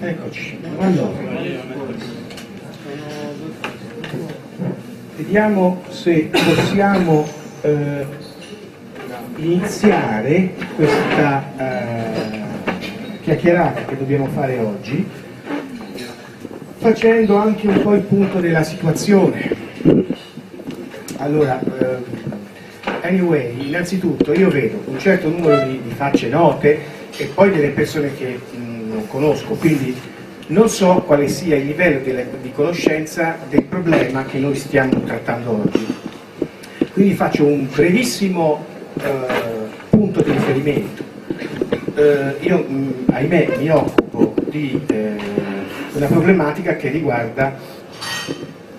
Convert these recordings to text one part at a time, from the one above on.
Eccoci. Allora, vediamo se possiamo iniziare questa chiacchierata che dobbiamo fare oggi facendo anche un po' il punto della situazione. Allora, anyway, innanzitutto io vedo un certo numero di facce note e poi delle persone che non conosco, quindi non so quale sia il livello di conoscenza del problema che noi stiamo trattando oggi. Quindi faccio un brevissimo punto di riferimento. Io, ahimè, mi occupo di una problematica che riguarda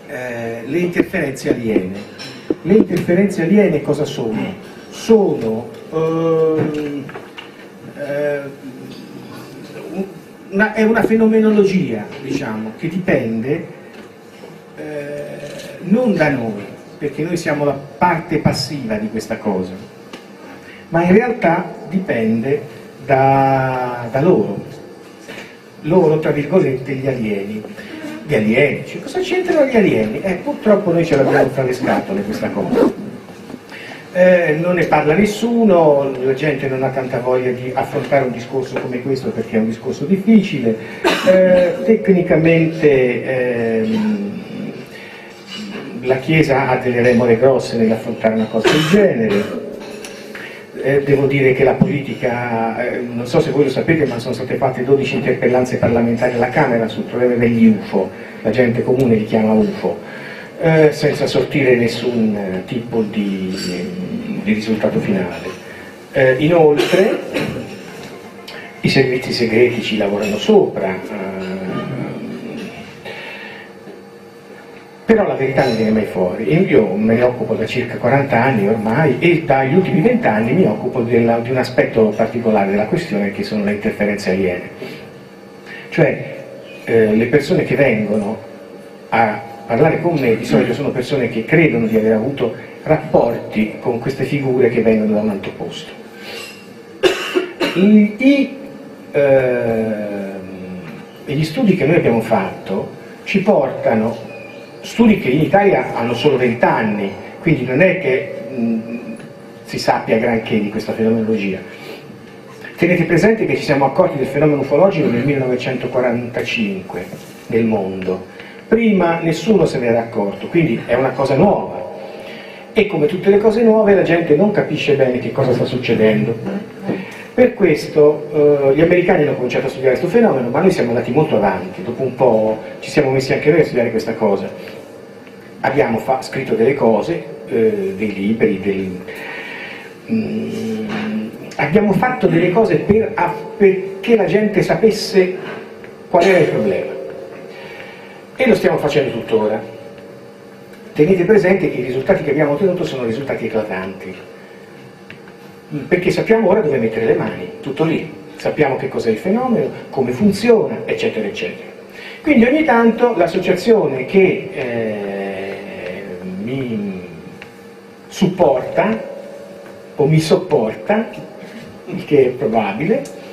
le interferenze aliene. Le interferenze aliene cosa sono? Sono è una fenomenologia, diciamo, che dipende non da noi, perché noi siamo la parte passiva di questa cosa, ma in realtà dipende da loro, tra virgolette, gli alieni. Gli alieni, cioè, cosa c'entrano gli alieni? Purtroppo noi ce l'abbiamo fra le scatole questa cosa. Non ne parla nessuno, la gente non ha tanta voglia di affrontare un discorso come questo perché è un discorso difficile. Tecnicamente la Chiesa ha delle remore grosse nell'affrontare una cosa del genere. Devo dire che la politica, non so se voi lo sapete, ma sono state fatte 12 interpellanze parlamentari alla Camera sul problema degli UFO, la gente comune li chiama UFO, senza sortire nessun tipo di risultato finale. Inoltre i servizi segreti ci lavorano sopra, però la verità non viene mai fuori. Io me ne occupo da circa 40 anni ormai e dagli ultimi 20 anni mi occupo di un aspetto particolare della questione, che sono le interferenze aliene. Cioè le persone che vengono a parlare con me di solito sono persone che credono di aver avuto rapporti con queste figure che vengono da un altro posto. Gli studi che noi abbiamo fatto ci portano, studi che in Italia hanno solo 20 anni, quindi non è che si sappia granché di questa fenomenologia. Tenete presente che ci siamo accorti del fenomeno ufologico nel 1945 nel mondo. Prima nessuno se ne era accorto, quindi è una cosa nuova. E come tutte le cose nuove la gente non capisce bene che cosa sta succedendo. Per questo gli americani hanno cominciato a studiare questo fenomeno, ma noi siamo andati molto avanti. Dopo un po' ci siamo messi anche noi a studiare questa cosa. Abbiamo scritto delle cose, dei libri, abbiamo fatto delle cose perché la gente sapesse qual era il problema. E lo stiamo facendo tuttora. Tenete presente che i risultati che abbiamo ottenuto sono risultati eclatanti, perché sappiamo ora dove mettere le mani, tutto lì. Sappiamo che cos'è il fenomeno, come funziona, eccetera, eccetera. Quindi ogni tanto l'associazione che mi supporta o mi sopporta, il che è probabile,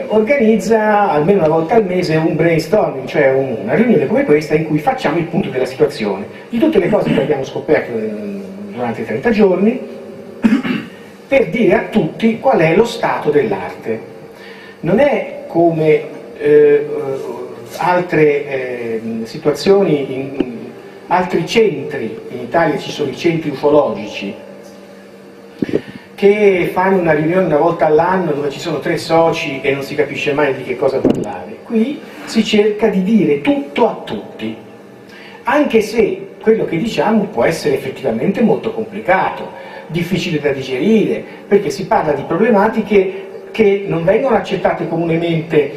organizza almeno una volta al mese un brainstorming, cioè una riunione come questa in cui facciamo il punto della situazione, di tutte le cose che abbiamo scoperto durante i 30 giorni, per dire a tutti qual è lo stato dell'arte. Non è come altre situazioni, in altri centri, in Italia ci sono i centri ufologici, che fanno una riunione una volta all'anno dove ci sono 3 soci e non si capisce mai di che cosa parlare. Qui si cerca di dire tutto a tutti, anche se quello che diciamo può essere effettivamente molto complicato, difficile da digerire, perché si parla di problematiche che non vengono accettate comunemente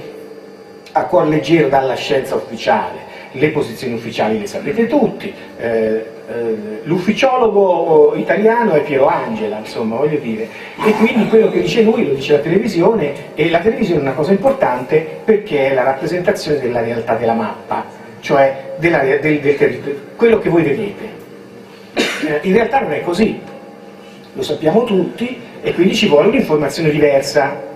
a cuor leggero dalla scienza ufficiale. Le posizioni ufficiali le sapete tutti, l'ufficiologo italiano è Piero Angela, insomma, voglio dire, e quindi quello che dice lui lo dice la televisione, e la televisione è una cosa importante perché è la rappresentazione della realtà della mappa, cioè del territorio, quello che voi vedete. In realtà non è così, lo sappiamo tutti, e quindi ci vuole un'informazione diversa.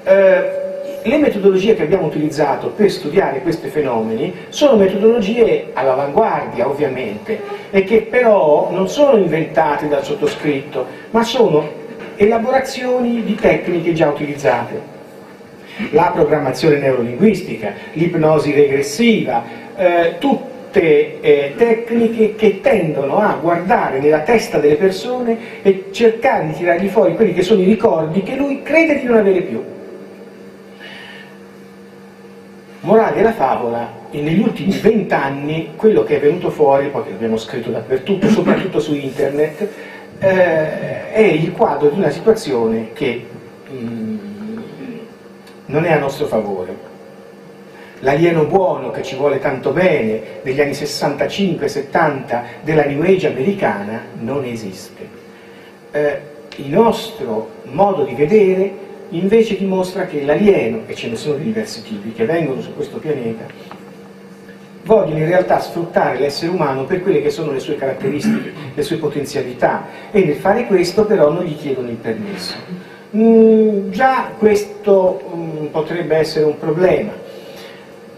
Le metodologie che abbiamo utilizzato per studiare questi fenomeni sono metodologie all'avanguardia, ovviamente, e che però non sono inventate dal sottoscritto, ma sono elaborazioni di tecniche già utilizzate. La programmazione neurolinguistica, l'ipnosi regressiva, tutte tecniche che tendono a guardare nella testa delle persone e cercare di tirargli fuori quelli che sono i ricordi che lui crede di non avere più. Morale della favola, e negli ultimi 20 anni quello che è venuto fuori, poi che abbiamo scritto dappertutto, soprattutto su internet, è il quadro di una situazione che non è a nostro favore. L'alieno buono che ci vuole tanto bene degli anni 65-70 della New Age americana non esiste. Il nostro modo di vedere invece dimostra che l'alieno, e ce ne sono di diversi tipi che vengono su questo pianeta, vogliono in realtà sfruttare l'essere umano per quelle che sono le sue caratteristiche, le sue potenzialità, e nel fare questo però non gli chiedono il permesso. Già questo potrebbe essere un problema.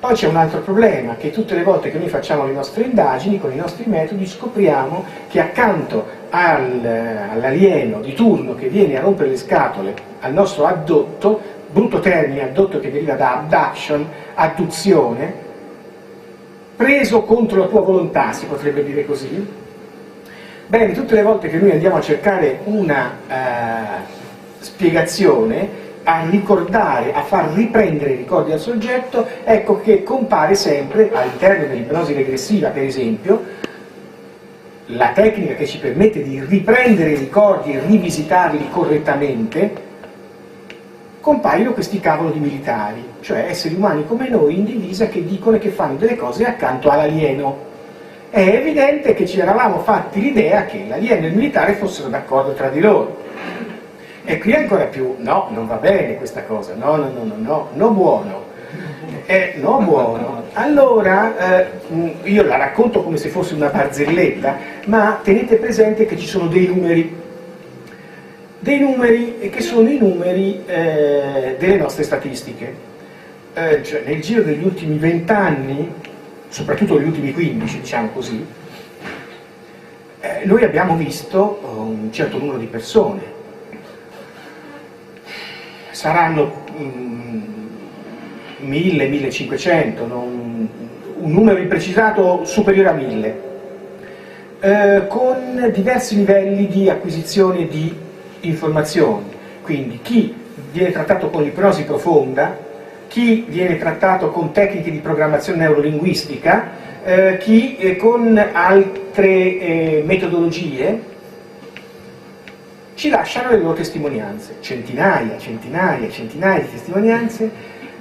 Poi c'è un altro problema, che tutte le volte che noi facciamo le nostre indagini con i nostri metodi scopriamo che accanto all'alieno di turno che viene a rompere le scatole al nostro addotto, brutto termine addotto che deriva da abduction, adduzione, preso contro la tua volontà, si potrebbe dire così. Bene, tutte le volte che noi andiamo a cercare una spiegazione, a ricordare, a far riprendere i ricordi al soggetto, ecco che compare sempre all'interno dell'ipnosi regressiva, per esempio, la tecnica che ci permette di riprendere i ricordi e rivisitarli correttamente. Compaiono questi cavolo di militari, cioè esseri umani come noi in divisa che dicono e che fanno delle cose accanto all'alieno. È evidente che ci eravamo fatti l'idea che l'alieno e il militare fossero d'accordo tra di loro. E qui ancora più, no, non va bene questa cosa, no buono. No buono. Allora, io la racconto come se fosse una barzelletta, ma tenete presente che ci sono dei numeri che sono i numeri delle nostre statistiche. Cioè, nel giro degli ultimi 20 anni, soprattutto negli ultimi 15, diciamo così, noi abbiamo visto un certo numero di persone. Saranno 1000, 1500, un numero imprecisato superiore a 1000, con diversi livelli di acquisizione di informazioni. Quindi chi viene trattato con l'ipnosi profonda, chi viene trattato con tecniche di programmazione neurolinguistica, chi con altre metodologie, ci lasciano le loro testimonianze, centinaia di testimonianze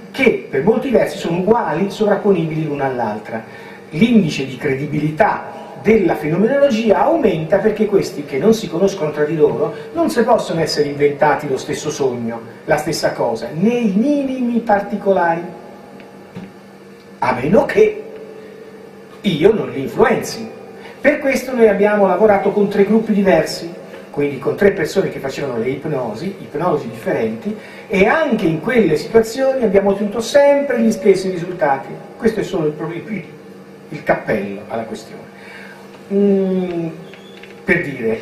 che per molti versi sono uguali, sovrapponibili l'una all'altra. L'indice di credibilità della fenomenologia aumenta perché questi che non si conoscono tra di loro non si possono essere inventati lo stesso sogno, la stessa cosa, nei minimi particolari, a meno che io non li influenzi. Per questo noi abbiamo lavorato con 3 gruppi diversi, quindi con 3 persone che facevano le ipnosi differenti, e anche in quelle situazioni abbiamo ottenuto sempre gli stessi risultati. Questo è solo il cappello alla questione. Per dire,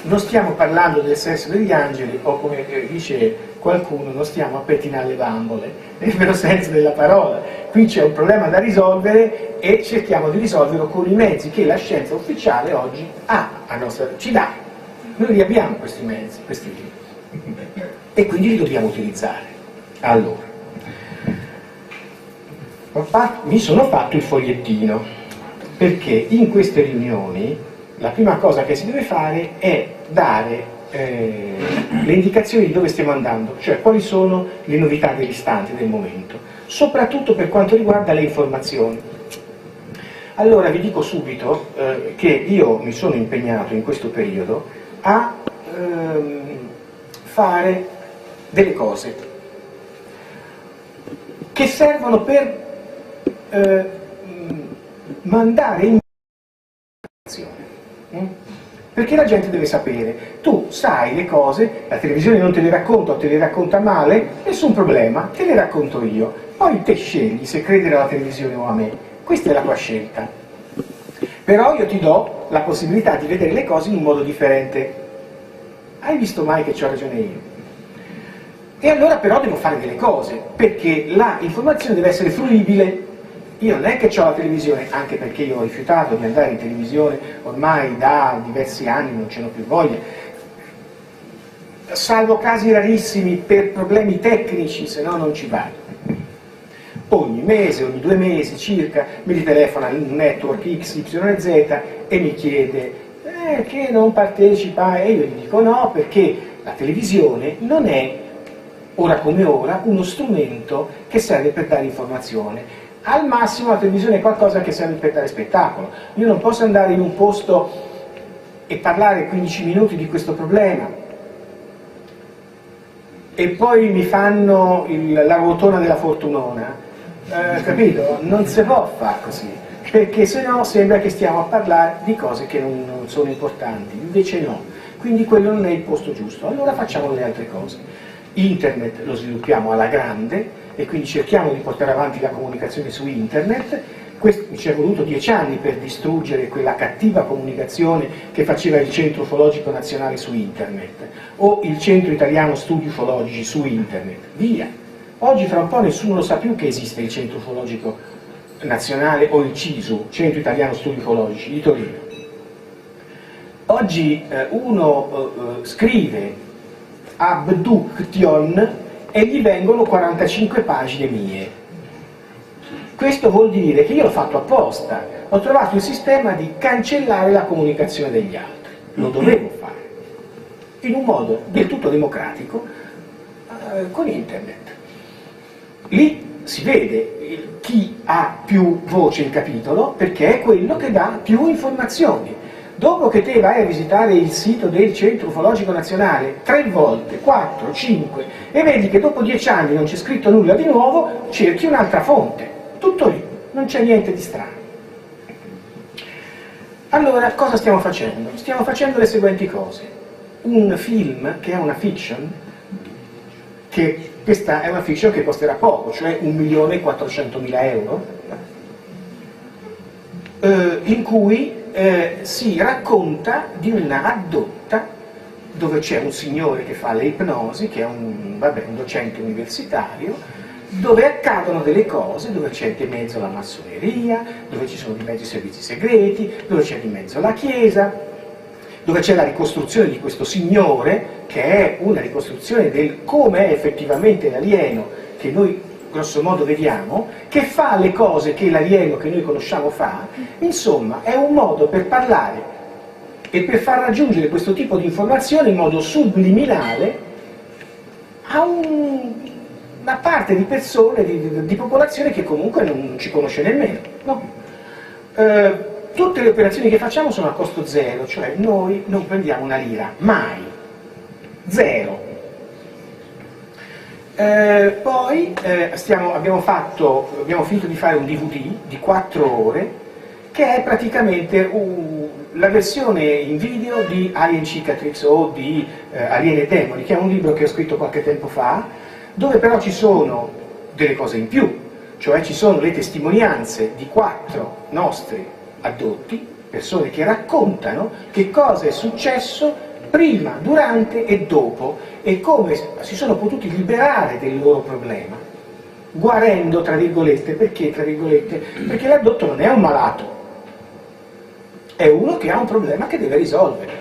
non stiamo parlando del sesso degli angeli, o come dice qualcuno, non stiamo a pettinare le bambole, nel vero senso della parola. Qui c'è un problema da risolvere e cerchiamo di risolverlo con i mezzi che la scienza ufficiale oggi ci dà. Noi li abbiamo questi mezzi, e quindi li dobbiamo utilizzare. Allora, mi sono fatto il fogliettino, perché in queste riunioni la prima cosa che si deve fare è dare le indicazioni di dove stiamo andando, cioè quali sono le novità dell'istante, del momento, soprattutto per quanto riguarda le informazioni. Allora vi dico subito che io mi sono impegnato in questo periodo a fare delle cose che servono per mandare in perché la gente deve sapere. Tu sai le cose, la televisione non te le racconta o te le racconta male, nessun problema, te le racconto io. Poi te scegli se credere alla televisione o a me. Questa è la tua scelta. Però io ti do la possibilità di vedere le cose in un modo differente. Hai visto mai che c'ho ragione io? E allora però devo fare delle cose, perché l'informazione deve essere fruibile. Io non è che ho la televisione, anche perché io ho rifiutato di andare in televisione ormai da diversi anni, non ce n'ho più voglia, salvo casi rarissimi per problemi tecnici, se no non ci vado. Ogni mese, ogni 2 mesi circa, mi ritelefona un network XYZ e mi chiede che non partecipa, e io gli dico no, perché la televisione non è, ora come ora, uno strumento che serve per dare informazione. Al massimo la televisione è qualcosa che serve per dare spettacolo. Io non posso andare in un posto e parlare 15 minuti di questo problema e poi mi fanno la ruotona della fortunona, capito? Non si può fare così, perché sennò sembra che stiamo a parlare di cose che non sono importanti, invece no, quindi quello non è il posto giusto, allora facciamo le altre cose. Internet lo sviluppiamo alla grande e quindi cerchiamo di portare avanti la comunicazione su internet. Ci è voluto 10 anni per distruggere quella cattiva comunicazione che faceva il Centro Ufologico Nazionale su internet o il Centro Italiano Studi Ufologici su internet, via. Oggi fra un po' nessuno lo sa più che esiste il Centro Ufologico Nazionale o il CISU, Centro Italiano Studi Ufologici di Torino. Oggi uno scrive abduction e gli vengono 45 pagine mie. Questo vuol dire che io l'ho fatto apposta, ho trovato il sistema di cancellare la comunicazione degli altri, lo dovevo fare, in un modo del tutto democratico con internet. Lì si vede chi ha più voce in capitolo perché è quello che dà più informazioni. Dopo che te vai a visitare il sito del Centro Ufologico Nazionale 3 volte, 4, 5 e vedi che dopo 10 anni non c'è scritto nulla di nuovo, cerchi un'altra fonte. Tutto lì, non c'è niente di strano. Allora, cosa stiamo facendo? Stiamo facendo le seguenti cose. Un film che è una fiction, che questa è una fiction che costerà poco, cioè 1.400.000 euro, in cui si racconta di una addotta dove c'è un signore che fa le ipnosi, che è un docente universitario, dove accadono delle cose, dove c'è di mezzo la massoneria, dove ci sono di mezzo i servizi segreti, dove c'è di mezzo la chiesa, dove c'è la ricostruzione di questo signore, che è una ricostruzione del come è effettivamente l'alieno che noi grosso modo vediamo, che fa le cose che l'alieno che noi conosciamo fa. Insomma, è un modo per parlare e per far raggiungere questo tipo di informazione in modo subliminale a una parte di persone, di popolazione che comunque non ci conosce nemmeno. No? Tutte le operazioni che facciamo sono a costo zero, cioè noi non prendiamo una lira, mai, zero. Poi abbiamo finito di fare un DVD di 4 ore che è praticamente la versione in video di Alien Cicatrix o di Alieni e Demoni, che è un libro che ho scritto qualche tempo fa, dove però ci sono delle cose in più, cioè ci sono le testimonianze di 4 nostri addotti, persone che raccontano che cosa è successo prima, durante e dopo, e come si sono potuti liberare del loro problema, guarendo, tra virgolette. Perché, tra virgolette? Perché l'addotto non è un malato, è uno che ha un problema che deve risolvere.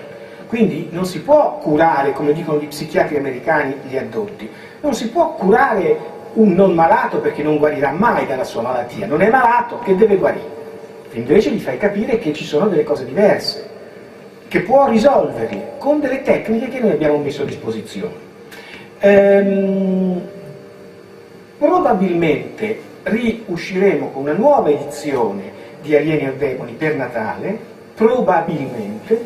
Quindi non si può curare, come dicono gli psichiatri americani, gli addotti. Non si può curare un non malato perché non guarirà mai dalla sua malattia. Non è malato, che deve guarire. Invece gli fai capire che ci sono delle cose diverse, che può risolverle con delle tecniche che noi abbiamo messo a disposizione. Probabilmente riusciremo con una nuova edizione di Alieni o Demoni per Natale, probabilmente,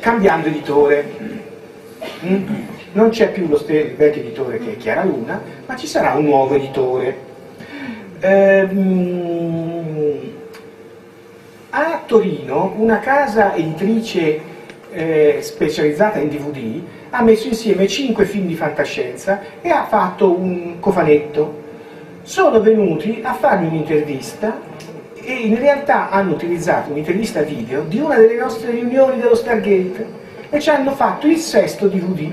cambiando editore. Non c'è più il vecchio editore che è Chiara Luna, ma ci sarà un nuovo editore. A Torino una casa editrice specializzata in DVD ha messo insieme 5 film di fantascienza e ha fatto un cofanetto. Sono venuti a farmi un'intervista e in realtà hanno utilizzato un'intervista video di una delle nostre riunioni dello Stargate e ci hanno fatto il 6º DVD.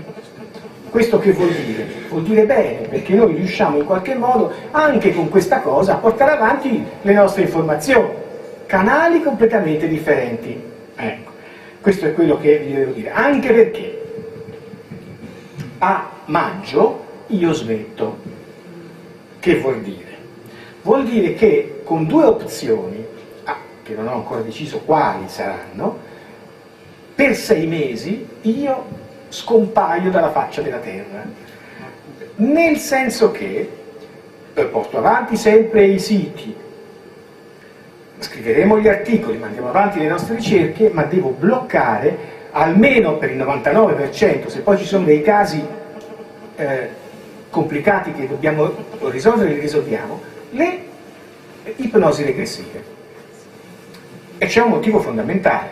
Questo che vuol dire? Vuol dire bene, perché noi riusciamo in qualche modo anche con questa cosa a portare avanti le nostre informazioni, canali completamente differenti. Ecco, questo è quello che vi devo dire, anche perché a maggio io smetto. Che vuol dire? Vuol dire che con 2 opzioni, che non ho ancora deciso quali saranno, per 6 mesi io scompaio dalla faccia della terra, nel senso che porto avanti sempre i siti, scriveremo gli articoli, mandiamo avanti le nostre ricerche, ma devo bloccare almeno per il 99%, se poi ci sono dei casi complicati che dobbiamo risolvere, li risolviamo, le ipnosi regressive. E c'è un motivo fondamentale,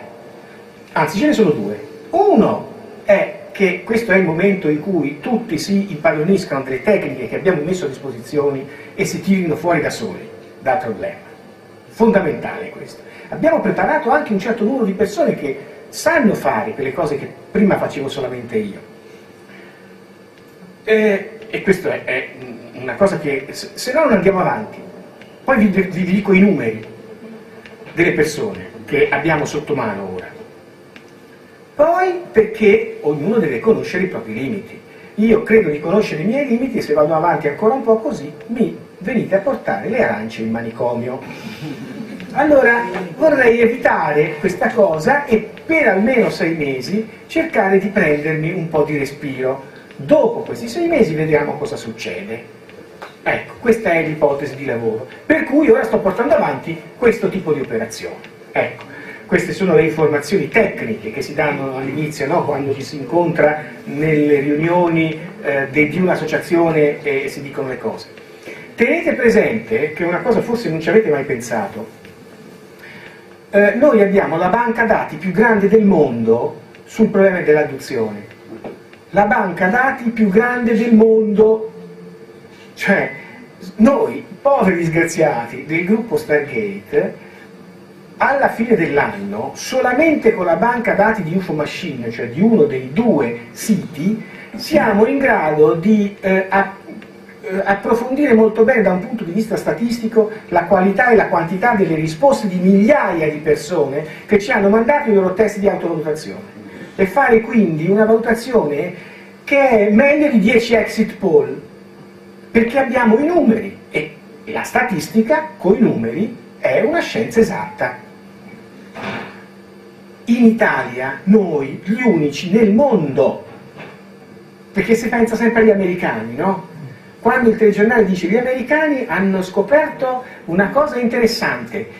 anzi ce ne sono 2. Uno è che questo è il momento in cui tutti si impadroniscano delle tecniche che abbiamo messo a disposizione e si tirino fuori da soli dal problema. Fondamentale questo. Abbiamo preparato anche un certo numero di persone che sanno fare quelle cose che prima facevo solamente io. E questo è una cosa che, se no non andiamo avanti. Poi vi dico i numeri delle persone che abbiamo sotto mano ora. Poi perché ognuno deve conoscere i propri limiti. Io credo di conoscere i miei limiti e se vado avanti ancora un po' così mi venite a portare le arance in manicomio. Allora vorrei evitare questa cosa e per almeno 6 mesi cercare di prendermi un po' di respiro. Dopo questi 6 mesi vediamo cosa succede. Ecco, questa è l'ipotesi di lavoro. Per cui ora sto portando avanti questo tipo di operazione. Ecco, queste sono le informazioni tecniche che si danno all'inizio, no? Quando ci si incontra nelle riunioni di un'associazione e si dicono le cose. Tenete presente che una cosa forse non ci avete mai pensato. Noi abbiamo la banca dati più grande del mondo sul problema dell'adduzione. La banca dati più grande del mondo. Cioè, noi, poveri disgraziati del gruppo Stargate, alla fine dell'anno, solamente con la banca dati di UFO Machine, cioè di uno dei 2 siti, siamo in grado di approfondire molto bene da un punto di vista statistico la qualità e la quantità delle risposte di migliaia di persone che ci hanno mandato i loro test di autovalutazione e fare quindi una valutazione che è meglio di 10 exit poll, perché abbiamo i numeri e la statistica con i numeri è una scienza esatta. In Italia noi gli unici nel mondo, perché si pensa sempre agli americani, no? Quando il telegiornale dice gli americani hanno scoperto una cosa interessante,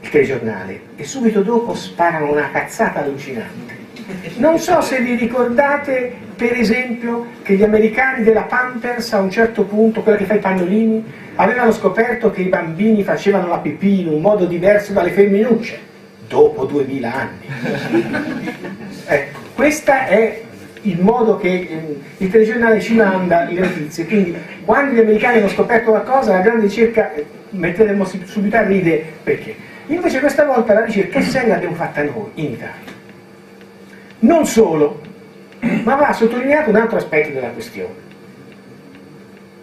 il telegiornale, e subito dopo sparano una cazzata allucinante. Non so se vi ricordate per esempio che gli americani della Pampers a un certo punto, quella che fa i pannolini, avevano scoperto che i bambini facevano la pipì in un modo diverso dalle femminucce dopo 2000 anni. Ecco, questo è il modo che il telegiornale ci manda le notizie. Quindi quando gli americani hanno scoperto qualcosa, la grande ricerca, metteremo subito a ridere perché. Invece questa volta la ricerca seria l'abbiamo fatta noi in Italia. Non solo, ma va sottolineato un altro aspetto della questione.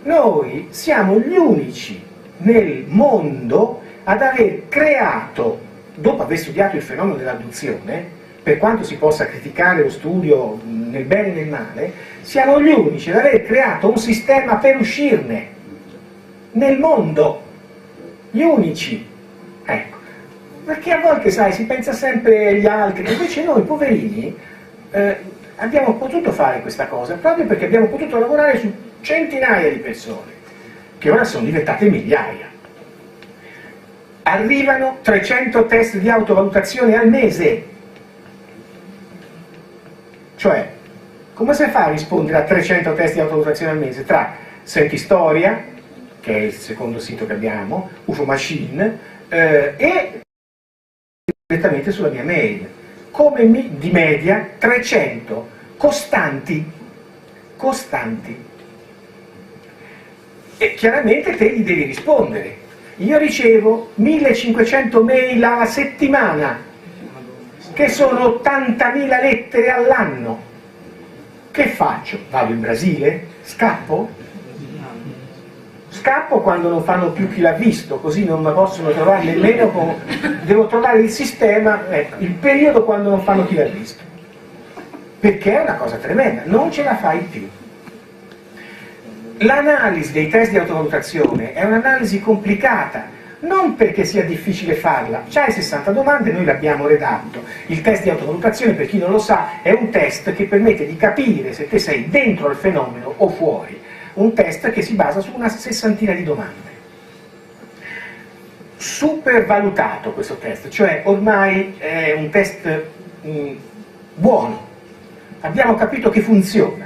Noi siamo gli unici nel mondo ad aver creato, dopo aver studiato il fenomeno dell'adduzione, per quanto si possa criticare lo studio nel bene e nel male, siamo gli unici ad aver creato un sistema per uscirne nel mondo. Gli unici. Ecco. Perché a volte, sai, si pensa sempre agli altri, invece noi, poverini, abbiamo potuto fare questa cosa proprio perché abbiamo potuto lavorare su centinaia di persone, che ora sono diventate migliaia. Arrivano 300 test di autovalutazione al mese. Cioè, come si fa a rispondere a 300 test di autovalutazione al mese? Tra Senti Storia, che è il secondo sito che abbiamo, UFO Machine, e direttamente sulla mia mail, di media 300 costanti, e chiaramente te gli devi rispondere. Io ricevo 1500 mail alla settimana, che sono 80.000 lettere all'anno. Che faccio? Vado in Brasile? Scappo? Scappo quando non fanno più chi l'ha visto, così non mi possono trovare nemmeno devo trovare il sistema, il periodo quando non fanno chi l'ha visto, perché è una cosa tremenda, non ce la fai più. L'analisi dei test di autovalutazione è un'analisi complicata, non perché sia difficile farla, c'hai 60 domande, noi l'abbiamo redatto. Il test di autovalutazione, per chi non lo sa, è un test che permette di capire se te sei dentro il fenomeno o fuori, un test che si basa su una 60ina di domande. Supervalutato questo test, cioè ormai è un test buono, abbiamo capito che funziona.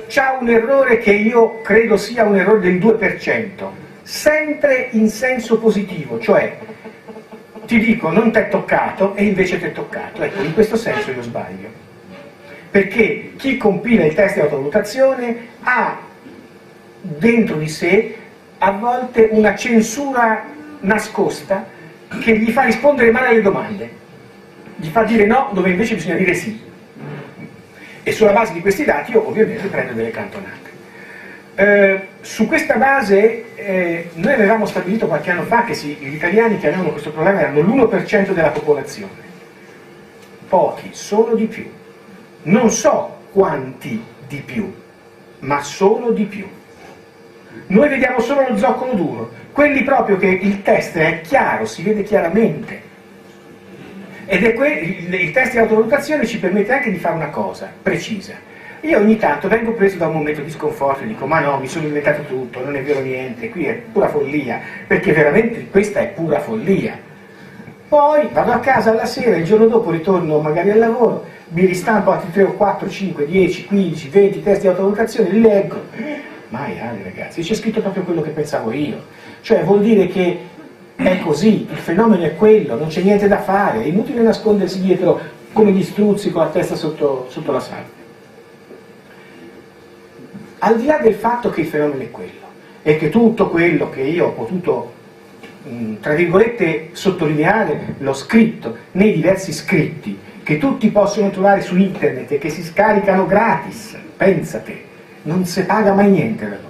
C'ha un errore che io credo sia un errore del 2%, sempre in senso positivo, cioè ti dico non t'è toccato e invece t'è toccato. Ecco, in questo senso io sbaglio, perché chi compila il test di autovalutazione ha dentro di sé a volte una censura nascosta che gli fa rispondere male alle domande, gli fa dire no dove invece bisogna dire sì, e sulla base di questi dati io ovviamente prendo delle cantonate. Su questa base noi avevamo stabilito qualche anno fa che gli italiani che avevano questo problema erano l'1% della popolazione, pochi, solo di più, non so quanti di più, ma solo di più. Noi vediamo solo lo zoccolo duro, quelli proprio che il test è chiaro, si vede chiaramente, ed è il test di autovalutazione ci permette anche di fare una cosa precisa. Io ogni tanto vengo preso da un momento di sconforto e dico ma no, mi sono inventato tutto, non è vero niente, qui è pura follia, perché veramente questa è pura follia. Poi vado a casa alla sera, il giorno dopo ritorno magari al lavoro, mi ristampo altri 3 o 4, 5, 10, 15, 20 test di autovalutazione, li leggo. Mai ragazzi, c'è scritto proprio quello che pensavo io, cioè vuol dire che è così, il fenomeno è quello, non c'è niente da fare, è inutile nascondersi dietro come gli struzzi con la testa sotto la sabbia. Al di là del fatto che il fenomeno è quello, e che tutto quello che io ho potuto, tra virgolette, sottolineare, l'ho scritto nei diversi scritti, che tutti possono trovare su internet e che si scaricano gratis, pensate, non si paga mai niente da loro.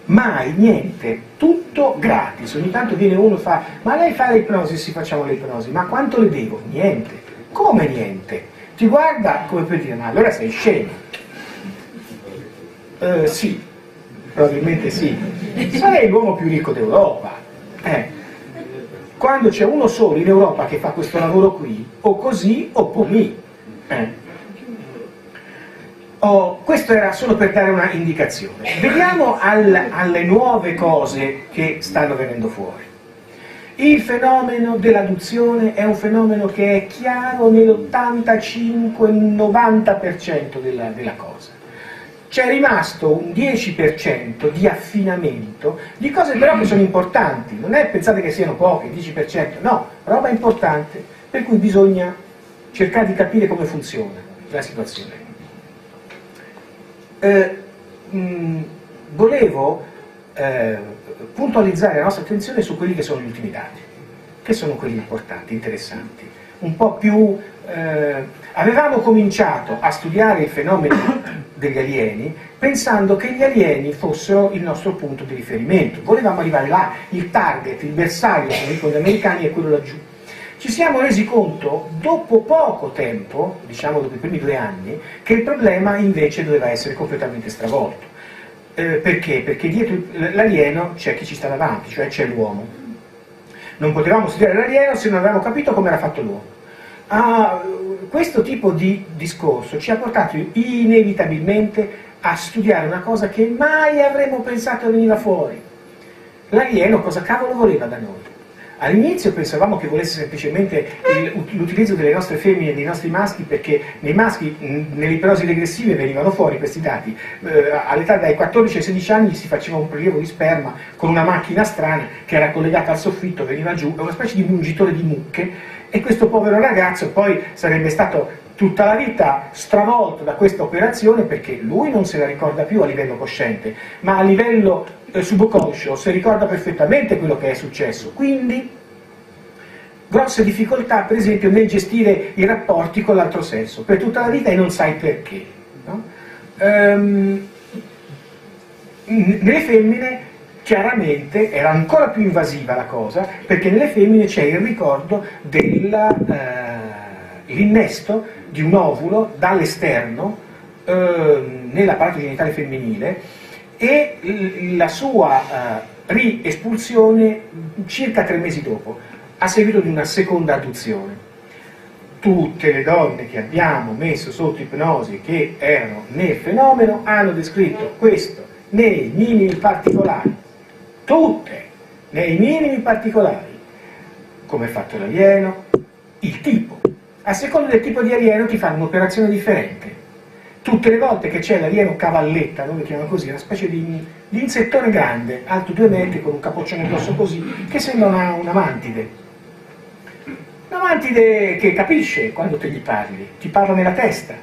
Mai niente, tutto gratis. Ogni tanto viene uno e fa ma lei fa l'ipnosi? Sì, facciamo l'ipnosi. Ma quanto le devo? Niente. Come niente? Ti guarda come per dire ma allora sei scemo. Sì, probabilmente sì. Sarei l'uomo più ricco d'Europa. Quando c'è uno solo in Europa che fa questo lavoro qui, o così o pomì. Questo era solo per dare una indicazione. Veniamo alle nuove cose che stanno venendo fuori. Il fenomeno dell'adduzione è un fenomeno che è chiaro nell'85-90% della cosa. C'è rimasto un 10% di affinamento di cose però che sono importanti. Non è pensate che siano poche, 10%, no, roba importante, per cui bisogna cercare di capire come funziona la situazione. Volevo puntualizzare la nostra attenzione su quelli che sono gli ultimi dati, che sono quelli importanti, interessanti, un po' più... avevamo cominciato a studiare il fenomeno degli alieni pensando che gli alieni fossero il nostro punto di riferimento, volevamo arrivare là, il target, il bersaglio, come dicono gli americani, è quello laggiù. Ci siamo resi conto, dopo poco tempo, diciamo dopo i primi 2 anni, che il problema invece doveva essere completamente stravolto. Perché? Perché dietro l'alieno c'è chi ci sta davanti, cioè c'è l'uomo. Non potevamo studiare l'alieno se non avevamo capito come era fatto l'uomo. Questo tipo di discorso ci ha portato inevitabilmente a studiare una cosa che mai avremmo pensato veniva fuori. L'alieno cosa cavolo voleva da noi? All'inizio pensavamo che volesse semplicemente l'utilizzo delle nostre femmine e dei nostri maschi, perché nei maschi, nelle ipnosi regressive venivano fuori questi dati. All'età dai 14 ai 16 anni si faceva un prelievo di sperma con una macchina strana che era collegata al soffitto, veniva giù, è una specie di mungitore di mucche, e questo povero ragazzo poi sarebbe stato tutta la vita stravolto da questa operazione, perché lui non se la ricorda più a livello cosciente, ma a livello subconscio si ricorda perfettamente quello che è successo. Quindi grosse difficoltà per esempio nel gestire i rapporti con l'altro sesso per tutta la vita, e non sai perché, no? Nelle femmine chiaramente era ancora più invasiva la cosa, perché nelle femmine c'è il ricordo dell'innesto di un ovulo dall'esterno nell'apparato genitale femminile e la sua riespulsione circa 3 mesi dopo, a seguito di una seconda adduzione. Tutte le donne che abbiamo messo sotto ipnosi che erano nel fenomeno hanno descritto questo nei minimi particolari, tutte nei minimi particolari, come è fatto l'alieno, il tipo. A seconda del tipo di alieno ti fanno un'operazione differente. Tutte le volte che c'è l'alieno cavalletta, noi lo chiamiamo così, una specie di insettone grande, alto 2 metri, con un capoccione grosso così, che sembra una mantide. Una mantide che capisce quando te gli parli, ti parla nella testa.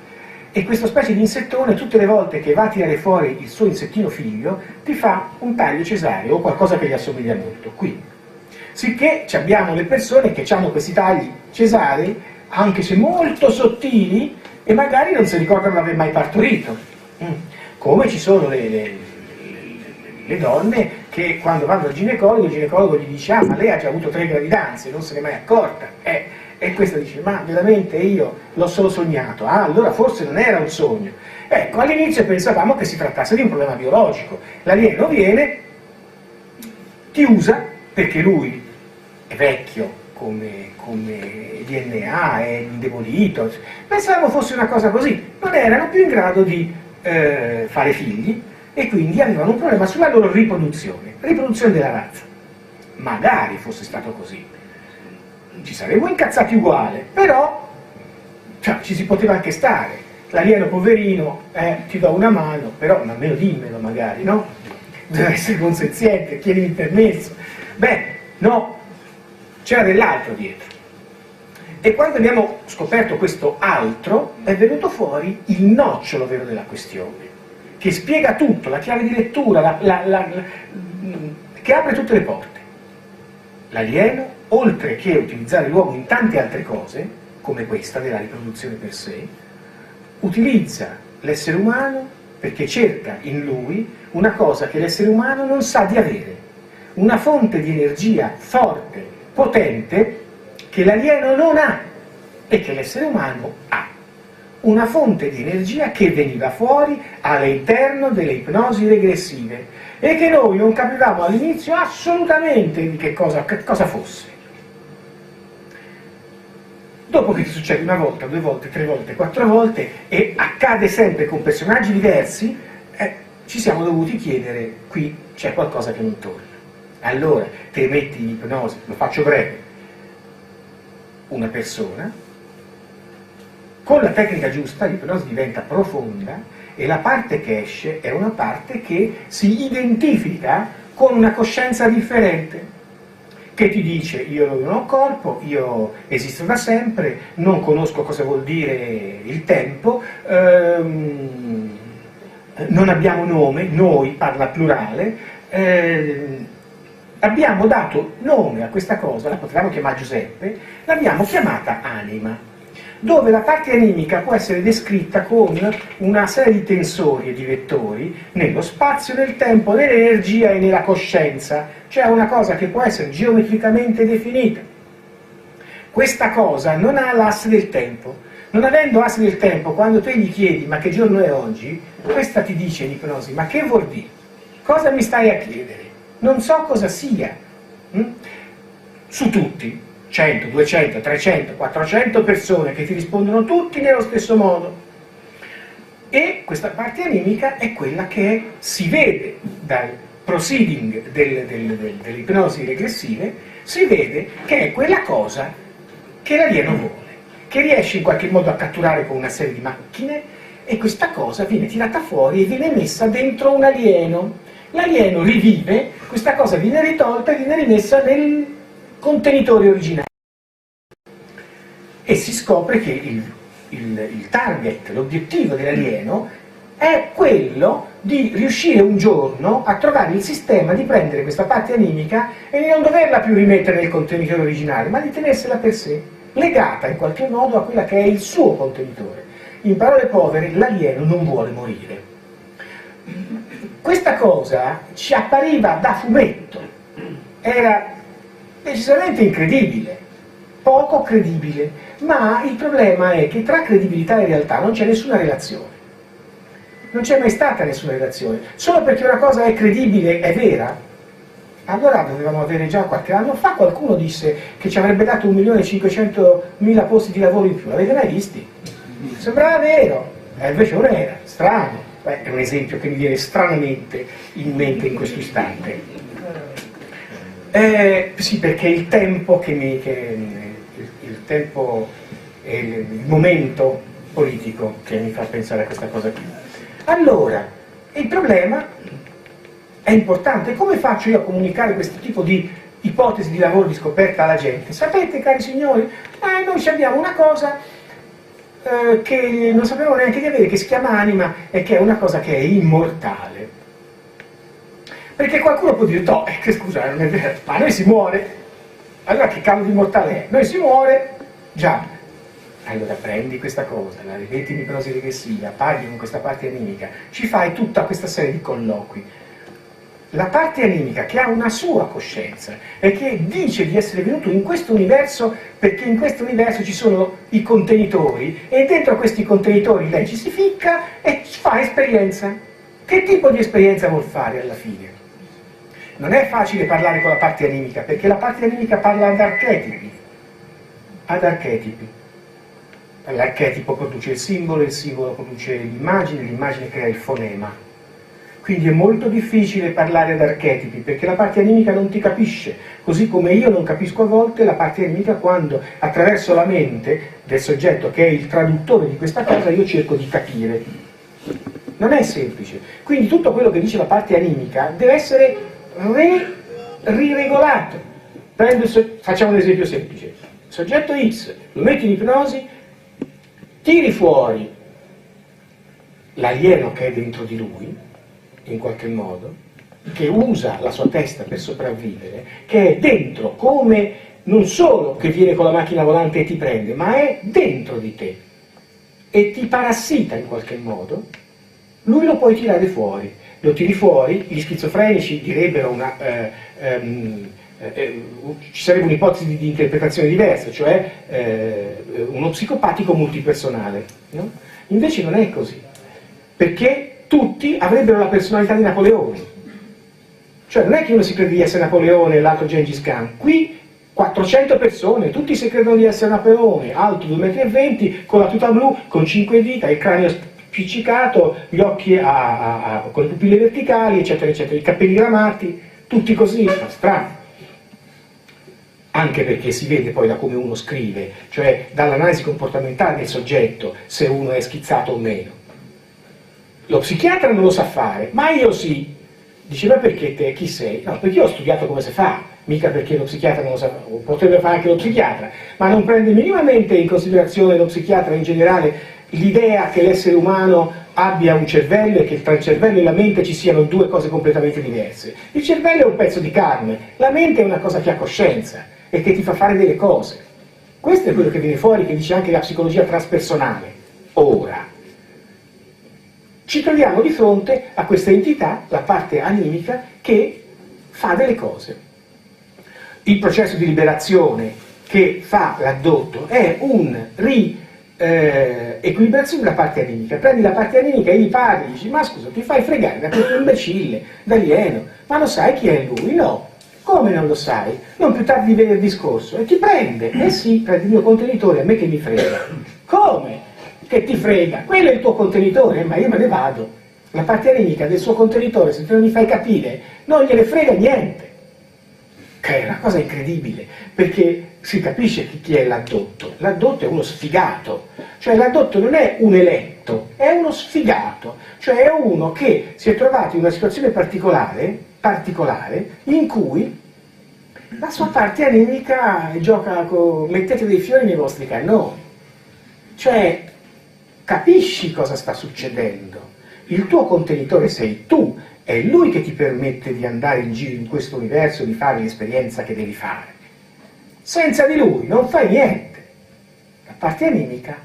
E questa specie di insettone, tutte le volte che va a tirare fuori il suo insettino figlio, ti fa un taglio cesareo o qualcosa che gli assomiglia molto. Qui. Sicché abbiamo le persone che hanno questi tagli cesarei, anche se molto sottili, e magari non si ricordano di aver mai partorito. Come ci sono le donne che quando vanno dal ginecologo, il ginecologo gli dice: ah, ma lei ha già avuto 3 gravidanze, non se n'è mai accorta. E questa dice: ma veramente io l'ho solo sognato. Ah, allora forse non era un sogno. Ecco, all'inizio pensavamo che si trattasse di un problema biologico. L'alieno viene, ti usa, perché lui è vecchio come DNA, è indebolito. Pensavamo fosse una cosa così. Non erano più in grado di fare figli, e quindi avevano un problema sulla loro riproduzione della razza. Magari fosse stato così, ci saremmo incazzati uguale, però ci si poteva anche stare. L'alieno poverino, ti do una mano, però almeno dimmelo magari, no? Deve essere consenziente, chiedimi il permesso. Beh, no, c'era dell'altro dietro. E quando abbiamo scoperto questo altro, è venuto fuori il nocciolo vero della questione, che spiega tutto, la chiave di lettura, che apre tutte le porte. L'alieno, oltre che utilizzare l'uomo in tante altre cose, come questa della riproduzione per sé, utilizza l'essere umano perché cerca in lui una cosa che l'essere umano non sa di avere, una fonte di energia forte, potente, che l'alieno non ha e che l'essere umano ha. Una fonte di energia che veniva fuori all'interno delle ipnosi regressive e che noi non capivamo all'inizio assolutamente di che cosa fosse. Dopo che ti succede una volta, 2 volte, 3 volte, 4 volte, e accade sempre con personaggi diversi, ci siamo dovuti chiedere: qui c'è qualcosa che non torna. Allora te metti in ipnosi, lo faccio breve, una persona, con la tecnica giusta l'ipnosi diventa profonda e la parte che esce è una parte che si identifica con una coscienza differente, che ti dice: io non ho corpo, io esisto da sempre, non conosco cosa vuol dire il tempo, non abbiamo nome, noi parla plurale, abbiamo dato nome a questa cosa, la potevamo chiamare Giuseppe, l'abbiamo chiamata anima, dove la parte animica può essere descritta con una serie di tensori e di vettori nello spazio, nel tempo, nell'energia e nella coscienza, cioè una cosa che può essere geometricamente definita. Questa cosa non ha l'asse del tempo. Non avendo asse del tempo, quando te gli chiedi ma che giorno è oggi, questa ti dice in ipnosi: ma che vuol dire? Cosa mi stai a chiedere? Non so cosa sia. Su tutti, 100, 200, 300, 400 persone che ti rispondono tutti nello stesso modo. E questa parte animica è quella che si vede dal proceeding delle ipnosi regressive, si vede che è quella cosa che l'alieno vuole, che riesce in qualche modo a catturare con una serie di macchine, e questa cosa viene tirata fuori e viene messa dentro un alieno. L'alieno rivive, questa cosa viene ritolta e viene rimessa nel contenitore originale. E si scopre che il target, l'obiettivo dell'alieno è quello di riuscire un giorno a trovare il sistema di prendere questa parte animica e di non doverla più rimettere nel contenitore originale, ma di tenersela per sé, legata in qualche modo a quella che è il suo contenitore. In parole povere, l'alieno non vuole morire. Questa cosa ci appariva da fumetto, era decisamente incredibile, poco credibile, ma il problema è che tra credibilità e realtà non c'è nessuna relazione. Non c'è mai stata nessuna relazione. Solo perché una cosa è credibile, è vera, allora dovevamo avere già qualche anno fa, qualcuno disse che ci avrebbe dato 1.500.000 posti di lavoro in più. L'avete mai visti? Sembrava vero, invece non era, strano. Beh, è un esempio che mi viene stranamente in mente in questo istante. Sì, perché il tempo il tempo è il momento politico che mi fa pensare a questa cosa qui. Allora, il problema è importante. Come faccio io a comunicare questo tipo di ipotesi di lavoro di scoperta alla gente? Sapete, cari signori, noi abbiamo una cosa che non sapevo neanche di avere, che si chiama anima e che è una cosa che è immortale. Perché qualcuno può dire, no, che scusa, non è vero, ma noi si muore. Allora che cavolo di immortale è? Noi si muore, già. Allora prendi questa cosa, la ripeti in ipnosi regressiva, parli con questa parte animica, ci fai tutta questa serie di colloqui. La parte animica che ha una sua coscienza e che dice di essere venuto in questo universo perché in questo universo ci sono i contenitori e dentro questi contenitori lei ci si ficca e fa esperienza. Che tipo di esperienza vuol fare alla fine? Non è facile parlare con la parte animica perché la parte animica parla ad archetipi. Ad archetipi. L'archetipo produce il simbolo produce l'immagine, l'immagine crea il fonema. Quindi è molto difficile parlare ad archetipi, perché la parte animica non ti capisce, così come io non capisco a volte la parte animica quando, attraverso la mente del soggetto che è il traduttore di questa cosa, io cerco di capire. Non è semplice. Quindi tutto quello che dice la parte animica deve essere riregolato. Facciamo un esempio semplice. Soggetto X, lo metti in ipnosi, tiri fuori l'alieno che è dentro di lui, in qualche modo, che usa la sua testa per sopravvivere, che è dentro, come non solo che viene con la macchina volante e ti prende, ma è dentro di te e ti parassita in qualche modo, lui lo puoi tirare fuori. Lo tiri fuori, gli schizofrenici direbbero ci sarebbe un'ipotesi di interpretazione diversa, cioè uno psicopatico multipersonale, no? Invece non è così, perché tutti avrebbero la personalità di Napoleone, cioè non è che uno si crede di essere Napoleone e l'altro Gengis Khan. Qui 400 persone, tutti si credono di essere Napoleone, alto 2,20 m, con la tuta blu, con 5 dita, il cranio spiccicato, gli occhi con le pupille verticali, eccetera eccetera, i capelli gramati, tutti così, strano. Anche perché si vede poi da come uno scrive, cioè dall'analisi comportamentale del soggetto, se uno è schizzato o meno. Lo psichiatra non lo sa fare, ma io sì. Dice, ma perché te chi sei? No, perché io ho studiato come si fa, mica perché lo psichiatra non lo sa, potrebbe fare anche lo psichiatra, ma non prende minimamente in considerazione lo psichiatra in generale l'idea che l'essere umano abbia un cervello e che tra il cervello e la mente ci siano due cose completamente diverse. Il cervello è un pezzo di carne, la mente è una cosa che ha coscienza e che ti fa fare delle cose. Questo è quello che viene fuori, che dice anche la psicologia transpersonale. Ora, ci troviamo di fronte a questa entità, la parte animica, che fa delle cose. Il processo di liberazione che fa l'addotto è un equilibrazione della parte animica. Prendi la parte animica e gli parli, dici, ma scusa, ti fai fregare da questo imbecille, da alieno, ma lo sai chi è lui? No. Come non lo sai? Non più tardi di venerdì scorso. E ti prende. Eh sì, prendi il mio contenitore, a me che mi frega. Come? Che ti frega? Quello è il tuo contenitore, ma io me ne vado. La parte animica del suo contenitore, se te non mi fai capire, non gliene frega niente. che è una cosa incredibile, perché si capisce chi è l'addotto. L'addotto è uno sfigato, cioè l'addotto non è un eletto, è uno sfigato, cioè è uno che si è trovato in una situazione particolare in cui la sua parte animica gioca con mettete dei fiori nei vostri cannoni, cioè capisci cosa sta succedendo, il tuo contenitore sei tu, è lui che ti permette di andare in giro in questo universo, di fare l'esperienza che devi fare. Senza di lui non fai niente. La parte animica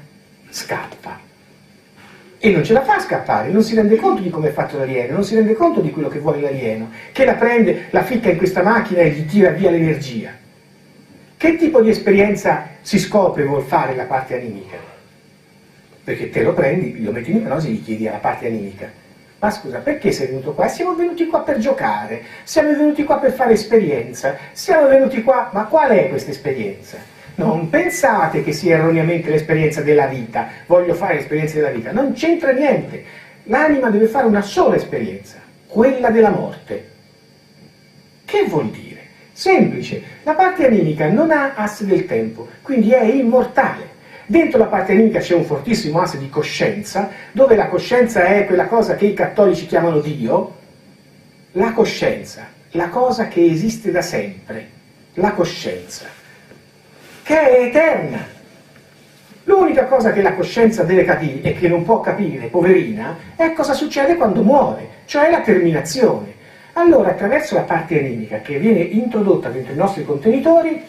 scappa. E non ce la fa scappare, non si rende conto di come è fatto l'alieno, non si rende conto di quello che vuole l'alieno, che la prende, la ficca in questa macchina e gli tira via l'energia. Che tipo di esperienza si scopre vuol fare la parte animica? Perché te lo prendi, lo metti in ipnosi e gli chiedi alla parte animica: ma scusa, perché sei venuto qua? Siamo venuti qua per giocare, siamo venuti qua per fare esperienza, siamo venuti qua, ma qual è questa esperienza? Non pensate che sia erroneamente l'esperienza della vita, voglio fare l'esperienza della vita, non c'entra niente. L'anima deve fare una sola esperienza, quella della morte. Che vuol dire? Semplice, la parte animica non ha asse del tempo, quindi è immortale. Dentro la parte animica c'è un fortissimo asse di coscienza, dove la coscienza è quella cosa che i cattolici chiamano Dio, la coscienza, la cosa che esiste da sempre, la coscienza, che è eterna. L'unica cosa che la coscienza deve capire e che non può capire, poverina, è cosa succede quando muore, cioè la terminazione. Allora, attraverso la parte animica che viene introdotta dentro i nostri contenitori,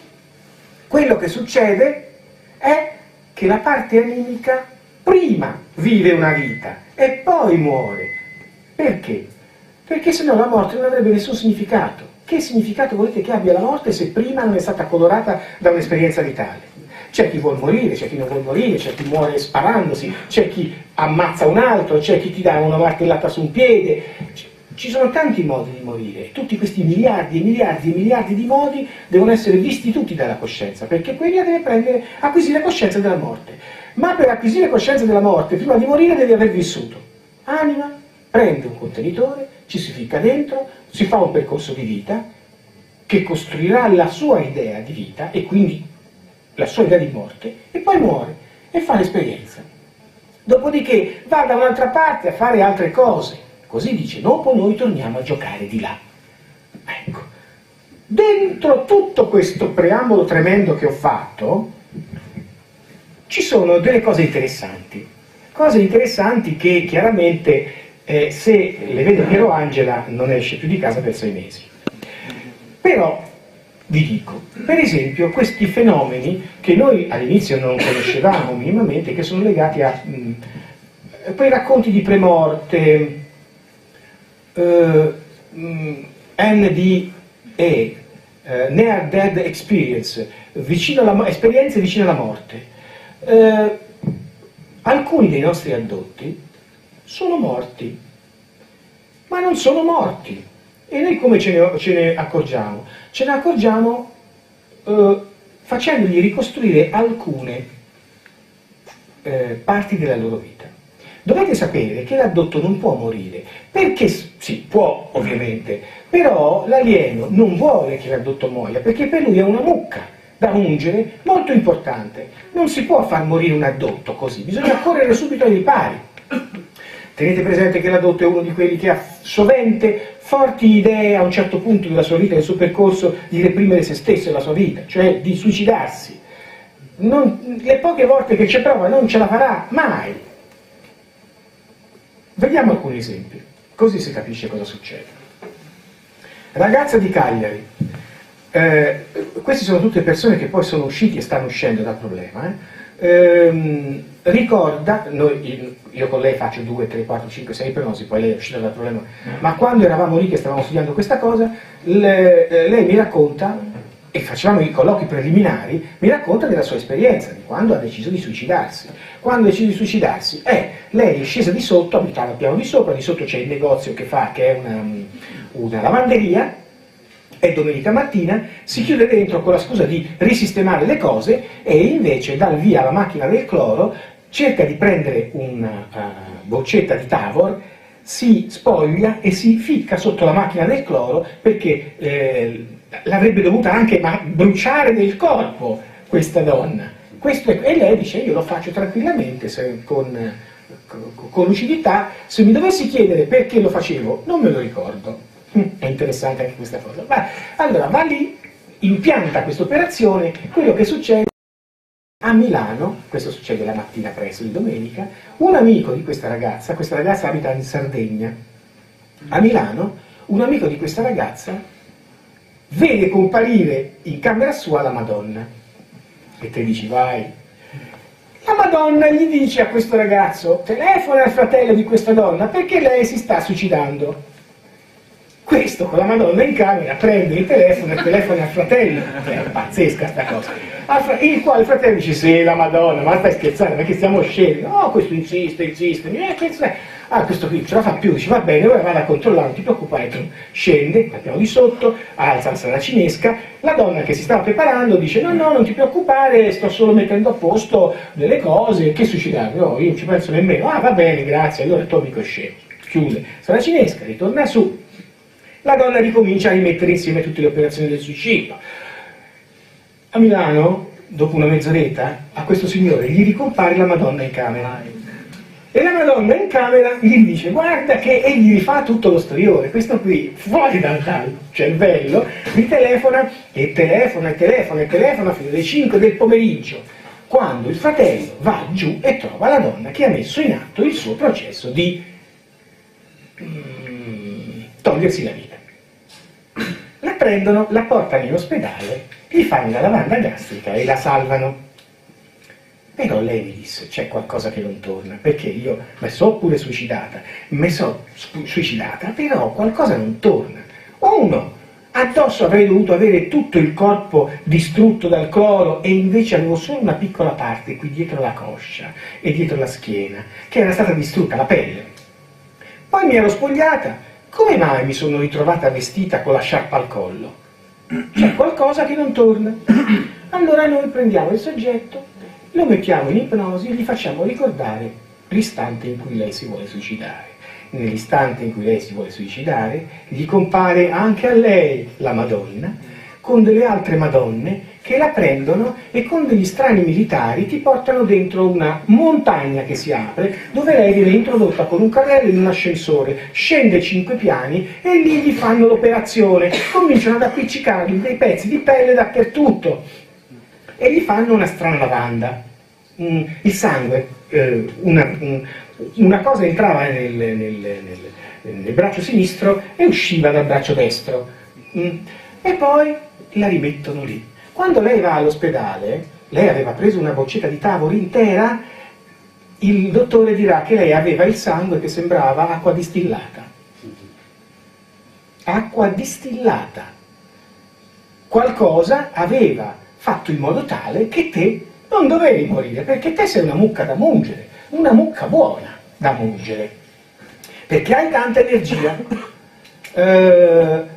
quello che succede è che la parte animica prima vive una vita e poi muore. Perché? Perché se no la morte non avrebbe nessun significato. Che significato volete che abbia la morte se prima non è stata colorata da un'esperienza vitale? C'è chi vuol morire, c'è chi non vuol morire, c'è chi muore sparandosi, c'è chi ammazza un altro, c'è chi ti dà una martellata su un piede. Ci sono tanti modi di morire, tutti questi miliardi e miliardi e miliardi di modi devono essere visti tutti dalla coscienza, perché quella deve acquisire coscienza della morte. Ma per acquisire coscienza della morte, prima di morire devi aver vissuto. Anima prende un contenitore, ci si ficca dentro, si fa un percorso di vita che costruirà la sua idea di vita e quindi la sua idea di morte, e poi muore e fa l'esperienza. Dopodiché va da un'altra parte a fare altre cose. Così dice, dopo noi torniamo a giocare di là. Ecco, dentro tutto questo preambolo tremendo che ho fatto, ci sono delle cose interessanti che chiaramente se le vede Piero Angela non esce più di casa per 6 mesi. Però vi dico, per esempio, questi fenomeni che noi all'inizio non conoscevamo minimamente, che sono legati a quei racconti di premorte, NDE, Near Death Experience, esperienze vicine alla morte. Alcuni dei nostri addotti sono morti, ma non sono morti. E noi come ce ne accorgiamo? Ce ne accorgiamo facendogli ricostruire alcune parti della loro vita. Dovete sapere che l'addotto non può morire, perché sì, può ovviamente, però l'alieno non vuole che l'addotto muoia, perché per lui è una mucca da ungere molto importante. Non si può far morire un addotto così, bisogna correre subito ai ripari. Tenete presente che l'addotto è uno di quelli che ha sovente forti idee a un certo punto della sua vita, del suo percorso, di reprimere se stesso e la sua vita, cioè di suicidarsi. Le poche volte che ci prova non ce la farà mai. Vediamo alcuni esempi, così si capisce cosa succede. Ragazza di Cagliari. Queste sono tutte persone che poi sono usciti e stanno uscendo dal problema. Ricorda, io con lei faccio 2, 3, 4, 5, 6 ipnosi, poi lei è uscita dal problema, ma quando eravamo lì che stavamo studiando questa cosa, lei mi racconta, e facevamo i colloqui preliminari, mi racconta della sua esperienza, di quando ha deciso di suicidarsi. Quando ha deciso di suicidarsi, lei è scesa di sotto, abitava al piano di sotto c'è il negozio che è una lavanderia, e domenica mattina si chiude dentro con la scusa di risistemare le cose e invece dà il via alla macchina del cloro, cerca di prendere una boccetta di Tavor, si spoglia e si ficca sotto la macchina del cloro perché l'avrebbe dovuta anche bruciare nel corpo questa donna. E lei dice: io lo faccio tranquillamente, con lucidità. Se mi dovessi chiedere perché lo facevo, non me lo ricordo. È interessante anche questa cosa. Allora va lì, impianta questa operazione. Quello che succede a Milano, questo succede la mattina presto di domenica, un amico di questa ragazza abita in Sardegna, a Milano, un amico di questa ragazza vede comparire in camera sua la Madonna. E te dici: vai. La Madonna gli dice a questo ragazzo: telefona al fratello di questa donna perché lei si sta suicidando. Questo con la Madonna in camera prende il telefono e telefona al fratello. È pazzesca sta cosa. Il quale il fratello dice: sì, la Madonna, ma stai scherzando, perché stiamo scemi? No, questo insiste. Questo qui ce la fa più, dice: va bene, ora vado a controllare, non ti preoccupare. Scende al piano di sotto, alza la saracinesca, la donna che si stava preparando dice: no, non ti preoccupare, sto solo mettendo a posto delle cose, che suicidarmi? No, io non ci penso nemmeno. Va bene, grazie, allora il tuo amico è scemo. Chiude saracinesca, ritorna su. La donna ricomincia a rimettere insieme tutte le operazioni del suicidio. A Milano, dopo una mezz'oretta, a questo signore gli ricompare la Madonna in camera. E la Madonna in camera gli dice: guarda che, e gli rifà tutto lo storione. Questo qui, fuori dal cervello, gli telefona fino alle 5 del pomeriggio, quando il fratello va giù e trova la donna che ha messo in atto il suo processo di togliersi la vita. La prendono, la portano in ospedale, gli fanno la lavanda gastrica e la salvano. Però lei mi disse: c'è qualcosa che non torna, perché io mi sono pure suicidata, però qualcosa non torna. Uno, addosso avrei dovuto avere tutto il corpo distrutto dal cloro e invece avevo solo una piccola parte qui dietro la coscia e dietro la schiena, che era stata distrutta, la pelle. Poi mi ero spogliata. Come mai mi sono ritrovata vestita con la sciarpa al collo? C'è qualcosa che non torna. Allora noi prendiamo il soggetto, lo mettiamo in ipnosi e gli facciamo ricordare l'istante in cui lei si vuole suicidare. Nell'istante in cui lei si vuole suicidare, gli compare anche a lei la Madonna, con delle altre Madonne che la prendono e con degli strani militari ti portano dentro una montagna che si apre, dove lei viene introdotta con un carrello in un ascensore, scende 5 piani e lì gli fanno l'operazione, cominciano ad appiccicargli dei pezzi di pelle dappertutto e gli fanno una strana lavanda. Il sangue, una cosa entrava nel braccio sinistro e usciva dal braccio destro, e poi la rimettono lì. Quando lei va all'ospedale, lei aveva preso una boccetta di Tavor intera, il dottore dirà che lei aveva il sangue che sembrava acqua distillata. Acqua distillata. Qualcosa aveva fatto in modo tale che te non dovevi morire, perché te sei una mucca da mungere, una mucca buona da mungere, perché hai tanta energia.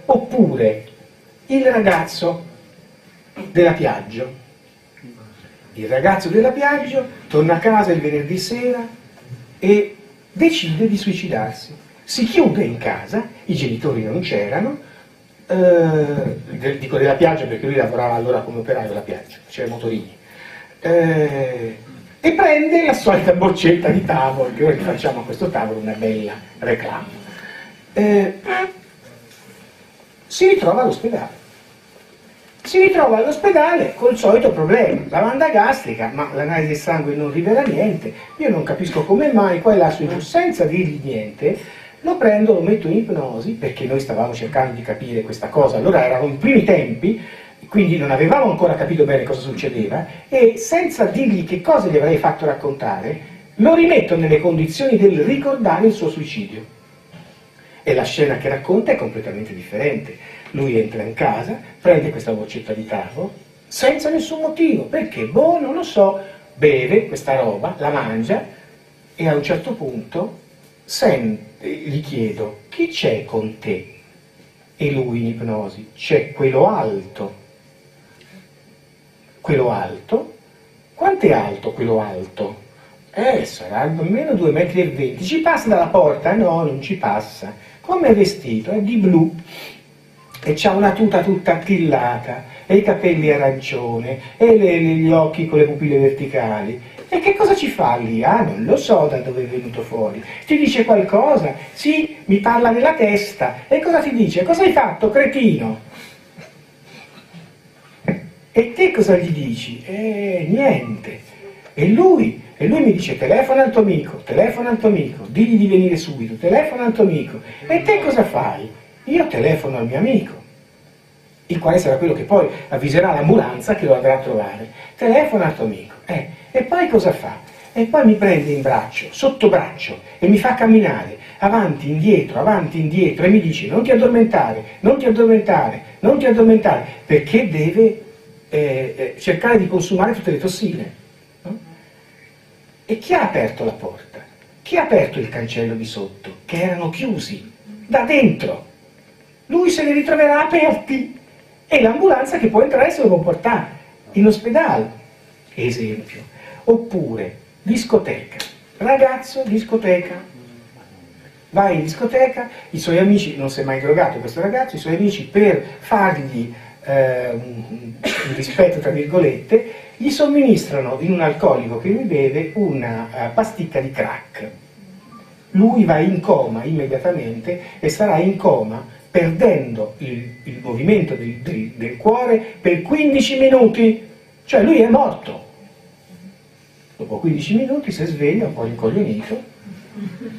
Oppure il ragazzo della Piaggio. Il ragazzo della Piaggio torna a casa il venerdì sera e decide di suicidarsi. Si chiude in casa, i genitori non c'erano, dico della Piaggio perché lui lavorava allora come operaio della Piaggio, faceva i motorini, e prende la solita boccetta di Tavor, che ora gli facciamo a questo Tavor una bella reclama. Si ritrova all'ospedale. Si ritrova all'ospedale col solito problema, lavanda gastrica, ma l'analisi del sangue non rivela niente. Io non capisco come mai, qua e là su giù, senza dirgli niente, lo prendo, lo metto in ipnosi, perché noi stavamo cercando di capire questa cosa, allora erano i primi tempi, quindi non avevamo ancora capito bene cosa succedeva, e senza dirgli che cosa gli avrei fatto raccontare, lo rimetto nelle condizioni del ricordare il suo suicidio. E la scena che racconta è completamente differente. Lui entra in casa, prende questa boccetta di Tavor, senza nessun motivo, perché? Boh, non lo so, beve questa roba, la mangia, e a un certo punto gli chiedo: chi c'è con te? E lui in ipnosi: c'è quello alto. Quello alto? Quanto è alto quello alto? Sarà almeno 2,20 m. Ci passa dalla porta? No, non ci passa. Come è vestito? È di blu. e c'ha una tuta tutta attillata, e i capelli arancione, e gli occhi con le pupille verticali. E che cosa ci fa lì? Ah, non lo so da dove è venuto fuori. Ti dice qualcosa? Sì, mi parla della testa. E cosa ti dice? Cosa hai fatto, cretino? E te cosa gli dici? Niente. E lui mi dice telefona al tuo amico, digli di venire subito, telefona al tuo amico. E te cosa fai? Io telefono al mio amico, il quale sarà quello che poi avviserà l'ambulanza che lo andrà a trovare. Telefona al tuo amico. E poi cosa fa? E poi mi prende in braccio, sotto braccio, e mi fa camminare avanti, indietro, e mi dice non ti addormentare, perché deve cercare di consumare tutte le tossine. No? E chi ha aperto la porta? Chi ha aperto il cancello di sotto? Che erano chiusi, da dentro. Lui se li ritroverà aperti e l'ambulanza che può entrare se lo può portare in ospedale. Esempio. Oppure discoteca. Ragazzo, discoteca. Va in discoteca, i suoi amici, non si è mai drogato questo ragazzo, i suoi amici per fargli un rispetto tra virgolette, gli somministrano in un alcolico che lui beve una pasticca di crack. Lui va in coma immediatamente e sarà in coma perdendo il movimento del cuore per 15 minuti, cioè lui è morto. Dopo 15 minuti si sveglia un po' incoglionito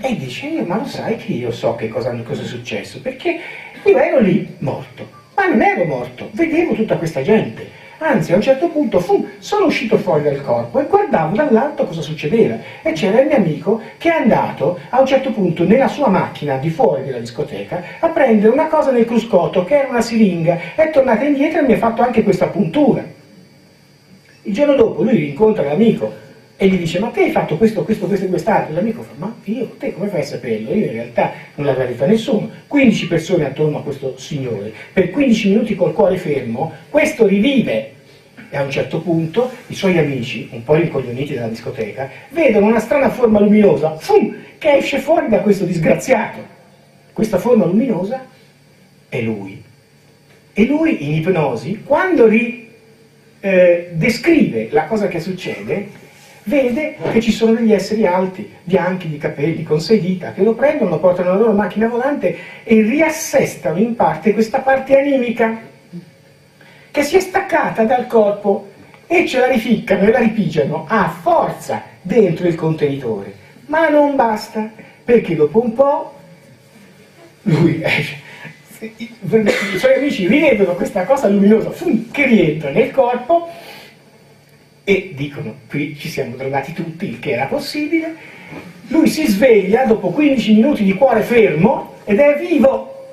e dice ma lo sai che io so che cosa è successo, perché io ero lì morto. Ma non ero morto, vedevo tutta questa gente, anzi a un certo punto sono uscito fuori dal corpo e guardavo dall'alto cosa succedeva e c'era il mio amico che è andato a un certo punto nella sua macchina di fuori della discoteca a prendere una cosa nel cruscotto che era una siringa, è tornato indietro e mi ha fatto anche questa puntura. Il giorno dopo lui rincontra l'amico e gli dice ma te hai fatto questo e quest'altro? E l'amico fa ma io, te come fai a saperlo? Io in realtà non l'aveva detto a nessuno. 15 persone attorno a questo signore, per 15 minuti col cuore fermo, questo rivive. E a un certo punto i suoi amici, un po' rincoglioniti dalla discoteca, vedono una strana forma luminosa che esce fuori da questo disgraziato. Questa forma luminosa è lui. E lui in ipnosi, quando descrive la cosa che succede, vede che ci sono degli esseri alti, bianchi, di capelli, con 6 dita, che lo prendono, lo portano nella loro macchina volante e riassestano in parte questa parte animica che si è staccata dal corpo e ce la rificcano e la ripigiano a forza dentro il contenitore. Ma non basta, perché dopo un po' lui i suoi amici rivedono questa cosa luminosa che rientra nel corpo e dicono qui ci siamo drogati tutti, il che era possibile. Lui si sveglia dopo 15 minuti di cuore fermo ed è vivo,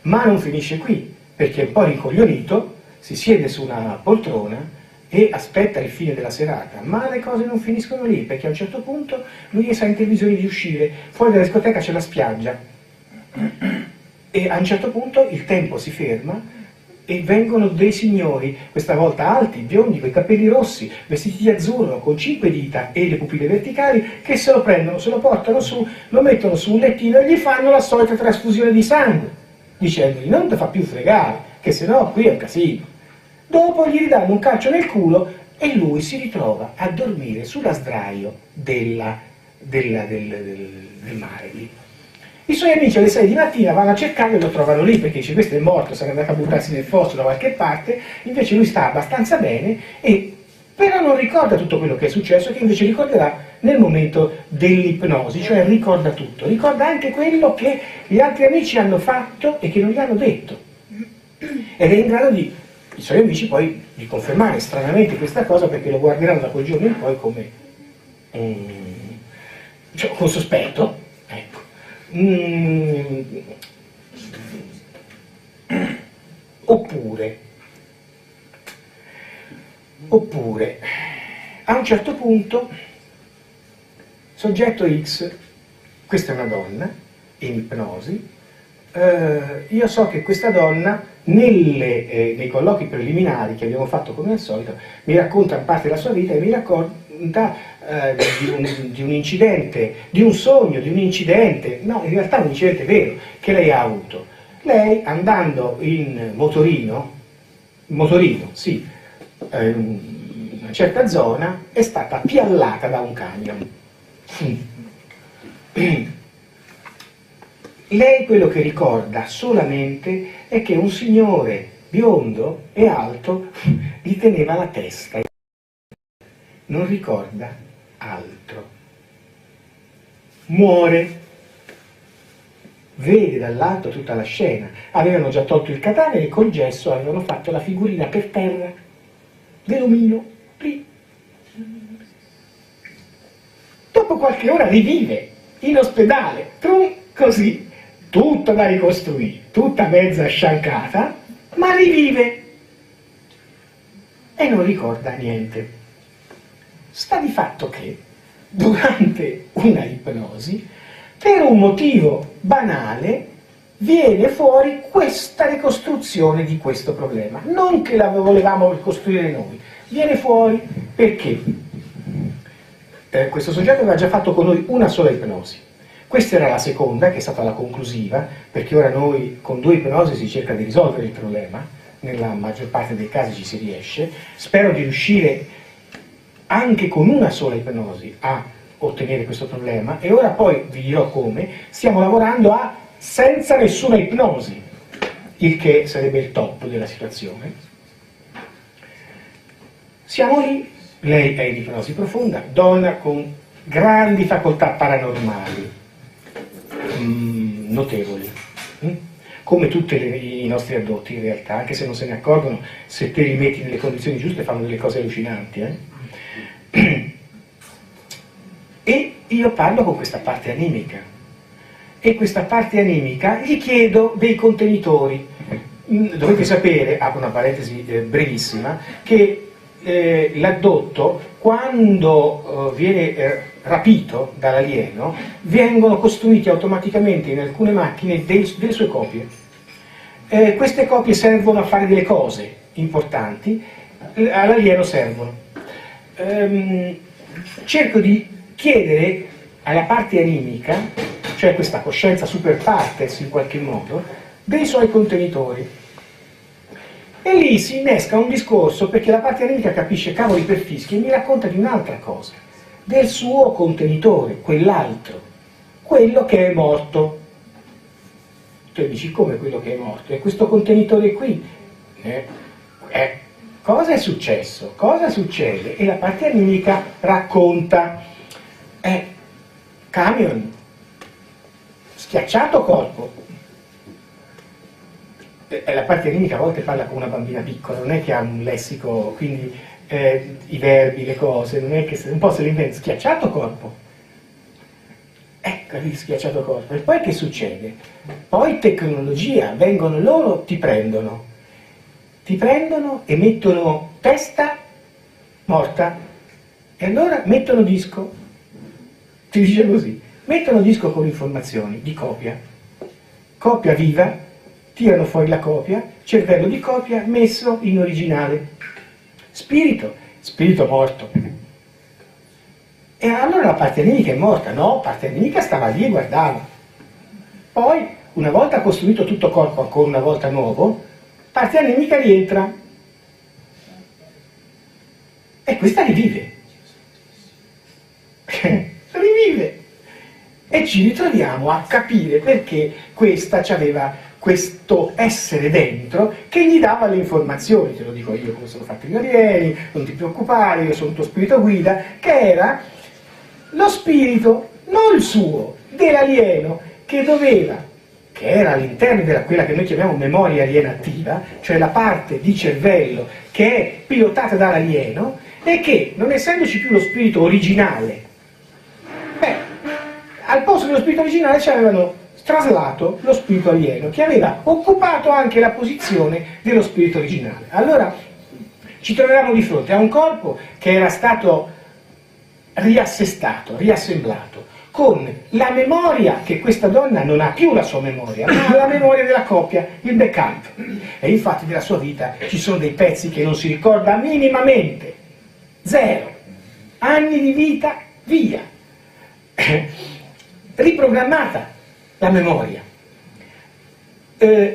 ma non finisce qui, perché è un po' rincoglionito, si siede su una poltrona e aspetta il fine della serata, ma le cose non finiscono lì, perché a un certo punto lui sente bisogno di uscire, fuori dalla discoteca c'è la spiaggia e a un certo punto il tempo si ferma e vengono dei signori, questa volta alti, biondi, con i capelli rossi, vestiti di azzurro, con 5 dita e le pupille verticali, che se lo prendono, se lo portano su, lo mettono su un lettino e gli fanno la solita trasfusione di sangue, dicendogli non ti fa più fregare, che sennò qui è un casino. Dopo gli ridanno un calcio nel culo e lui si ritrova a dormire sulla sdraio del mare lì. I suoi amici alle 6 di mattina vanno a cercarlo e lo trovano lì perché dice questo è morto, sarà andato a buttarsi nel fosso da qualche parte, invece lui sta abbastanza bene e però non ricorda tutto quello che è successo, che invece ricorderà nel momento dell'ipnosi, cioè ricorda tutto, ricorda anche quello che gli altri amici hanno fatto e che non gli hanno detto ed è in grado i suoi amici poi di confermare stranamente questa cosa perché lo guarderanno da quel giorno in poi come cioè, con sospetto, ecco. Oppure a un certo punto soggetto X, questa è una donna in ipnosi, io so che questa donna nei colloqui preliminari che abbiamo fatto come al solito mi racconta parte della sua vita e mi racconta di un incidente, di un sogno, di un incidente, no, in realtà un incidente vero che lei ha avuto. Lei, andando in motorino, sì, in una certa zona, è stata piallata da un camion. Lei quello che ricorda solamente è che un signore biondo e alto gli teneva la testa. Non ricorda altro. Muore. Vede dall'alto tutta la scena. Avevano già tolto il cadavere e col gesso avevano fatto la figurina per terra dell'omino lì. Dopo qualche ora rivive in ospedale, così, tutta da ricostruire, tutta mezza sciancata, ma rivive e non ricorda niente. Sta di fatto che durante una ipnosi, per un motivo banale, viene fuori questa ricostruzione di questo problema. Non che la volevamo ricostruire noi, viene fuori perché questo soggetto aveva già fatto con noi una sola ipnosi. Questa era la seconda, che è stata la conclusiva, perché ora noi con 2 ipnosi si cerca di risolvere il problema, nella maggior parte dei casi ci si riesce. Spero di riuscire anche con una sola ipnosi a ottenere questo problema, e ora poi vi dirò come. Stiamo lavorando a senza nessuna ipnosi, il che sarebbe il top della situazione. Siamo lì, lei è in ipnosi profonda, donna con grandi facoltà paranormali, notevoli, come tutti i nostri addotti in realtà, anche se non se ne accorgono, se te li metti nelle condizioni giuste fanno delle cose allucinanti. E io parlo con questa parte animica, e questa parte animica gli chiedo dei contenitori. Dovete sapere, apro una parentesi brevissima, che l'addotto, quando viene rapito dall'alieno, vengono costruiti automaticamente in alcune macchine delle sue copie. Queste copie servono a fare delle cose importanti, all'alieno servono. Cerco di chiedere alla parte animica, cioè questa coscienza super partes in qualche modo, dei suoi contenitori. E lì si innesca un discorso, perché la parte animica capisce cavoli per fischi e mi racconta di un'altra cosa, del suo contenitore, quell'altro, quello che è morto. Tu dici, come quello che è morto? E questo contenitore qui? Cosa è successo? Cosa succede? E la parte animica racconta. Camion, schiacciato corpo. La parte animica a volte parla con una bambina piccola, non è che ha un lessico, quindi i verbi, le cose, non è che un po' se li inventa. Schiacciato corpo. Capito, schiacciato corpo. E poi che succede? Poi tecnologia, vengono loro, ti prendono e mettono testa morta, e allora mettono disco, ti dice così, mettono disco con informazioni di copia viva, tirano fuori la copia, cervello di copia messo in originale, spirito morto. E allora la parte animica è morta? No, la parte animica stava lì e guardava. Poi, una volta costruito tutto corpo, ancora una volta nuovo, parte animica rientra e questa rivive. Rivive. E ci ritroviamo a capire perché questa aveva questo essere dentro che gli dava le informazioni. Te lo dico io come sono fatti gli alieni, non ti preoccupare, io sono il tuo spirito guida, che era lo spirito, non il suo, dell'alieno, che era all'interno della quella che noi chiamiamo memoria aliena attiva, cioè la parte di cervello che è pilotata dall'alieno, e che, non essendoci più lo spirito originale, al posto dello spirito originale ci avevano traslato lo spirito alieno, che aveva occupato anche la posizione dello spirito originale. Allora ci troviamo di fronte a un corpo che era stato riassestato, riassemblato, con la memoria, che questa donna non ha più la sua memoria, ma ha la memoria della coppia, il backup. E infatti della sua vita ci sono dei pezzi che non si ricorda minimamente. 0. Anni di vita, via. Riprogrammata la memoria.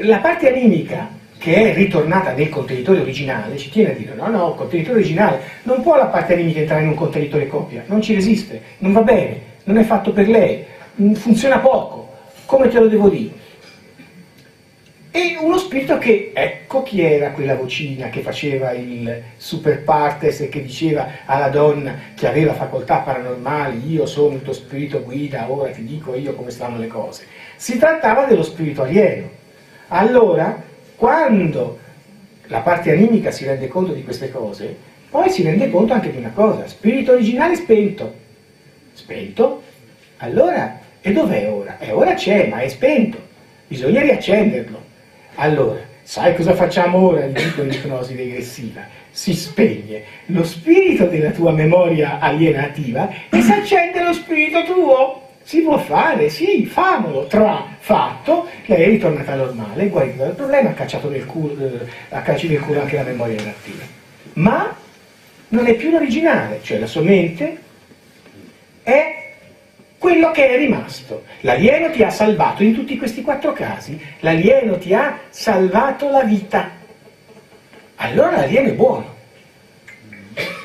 la parte animica che è ritornata nel contenitore originale ci tiene a dire no, no, il contenitore originale non può la parte animica entrare in un contenitore copia, non ci resiste, non va bene, non è fatto per lei, funziona poco, come te lo devo dire? E uno spirito che, ecco chi era quella vocina che faceva il super partes e che diceva alla donna che aveva facoltà paranormali, io sono il tuo spirito guida, ora ti dico io come stanno le cose. Si trattava dello spirito alieno. Allora, quando la parte animica si rende conto di queste cose, poi si rende conto anche di una cosa, spirito originale spento. Spento? Allora, e dov'è ora? Ora c'è, ma è spento, bisogna riaccenderlo. Allora, sai cosa facciamo ora? Gli dico in ipnosi regressiva. Si spegne lo spirito della tua memoria alienativa e si accende lo spirito tuo. Si può fare, sì, famolo. Fatto, lei è ritornata normale, guarita dal problema, ha cacciato nel culo anche la memoria reattiva. Ma non è più l'originale, cioè la sua mente è quello che è rimasto. L'alieno ti ha salvato in tutti questi 4 casi, l'alieno ti ha salvato la vita. Allora l'alieno è buono.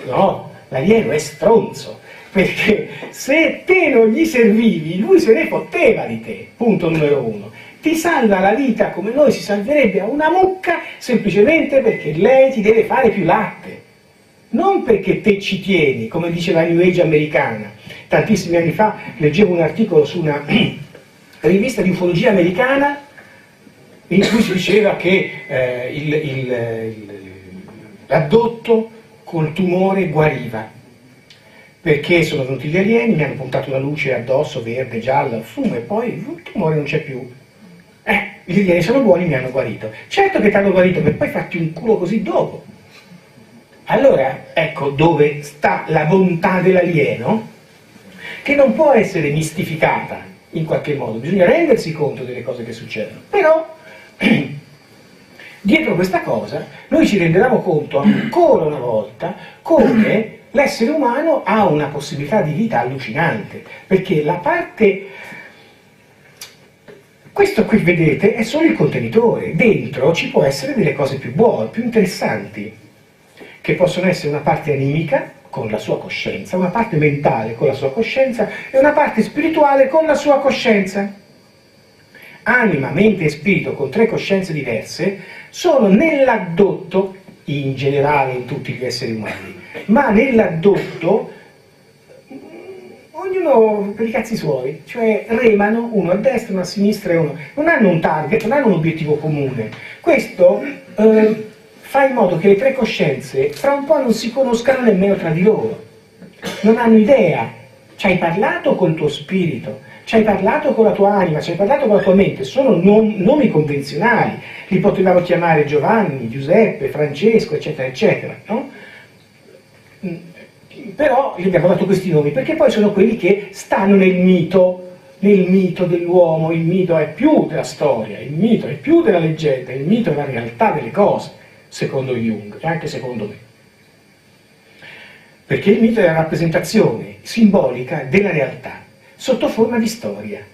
No, l'alieno è stronzo, perché se te non gli servivi, lui se ne fotteva di te, punto numero 1. Ti salva la vita come noi si salverebbe a una mucca, semplicemente perché lei ti deve fare più latte. Non perché te ci tieni, come dice la New Age americana. Tantissimi anni fa leggevo un articolo su una rivista di ufologia americana in cui si diceva che l'addotto col tumore guariva. Perché sono venuti gli alieni, mi hanno puntato la luce addosso, verde, gialla, fumo, e poi il tumore non c'è più. Gli alieni sono buoni, mi hanno guarito. Certo che ti hanno guarito, per poi farti un culo così dopo. Allora, ecco dove sta la bontà dell'alieno, che non può essere mistificata in qualche modo, bisogna rendersi conto delle cose che succedono. Però, dietro questa cosa, noi ci rendiamo conto ancora una volta come l'essere umano ha una possibilità di vita allucinante, perché la parte... Questo qui, vedete, è solo il contenitore. Dentro ci può essere delle cose più buone, più interessanti, che possono essere una parte animica con la sua coscienza, una parte mentale con la sua coscienza e una parte spirituale con la sua coscienza. Anima, mente e spirito con 3 coscienze diverse sono nell'addotto, in generale in tutti gli esseri umani, ma nell'addotto ognuno per i cazzi suoi, cioè remano uno a destra, uno a sinistra e uno... Non hanno un target, non hanno un obiettivo comune. Questo fa in modo che le 3 coscienze fra un po' non si conoscano nemmeno tra di loro. Non hanno idea. Ci hai parlato col tuo spirito, ci hai parlato con la tua anima, ci hai parlato con la tua mente, sono nomi convenzionali, li potevamo chiamare Giovanni, Giuseppe, Francesco, eccetera, eccetera, no? Però gli abbiamo dato questi nomi perché poi sono quelli che stanno nel mito dell'uomo. Il mito è più della storia, il mito è più della leggenda, il mito è la realtà delle cose, secondo Jung e anche secondo me. Perché il mito è la rappresentazione simbolica della realtà, sotto forma di storia.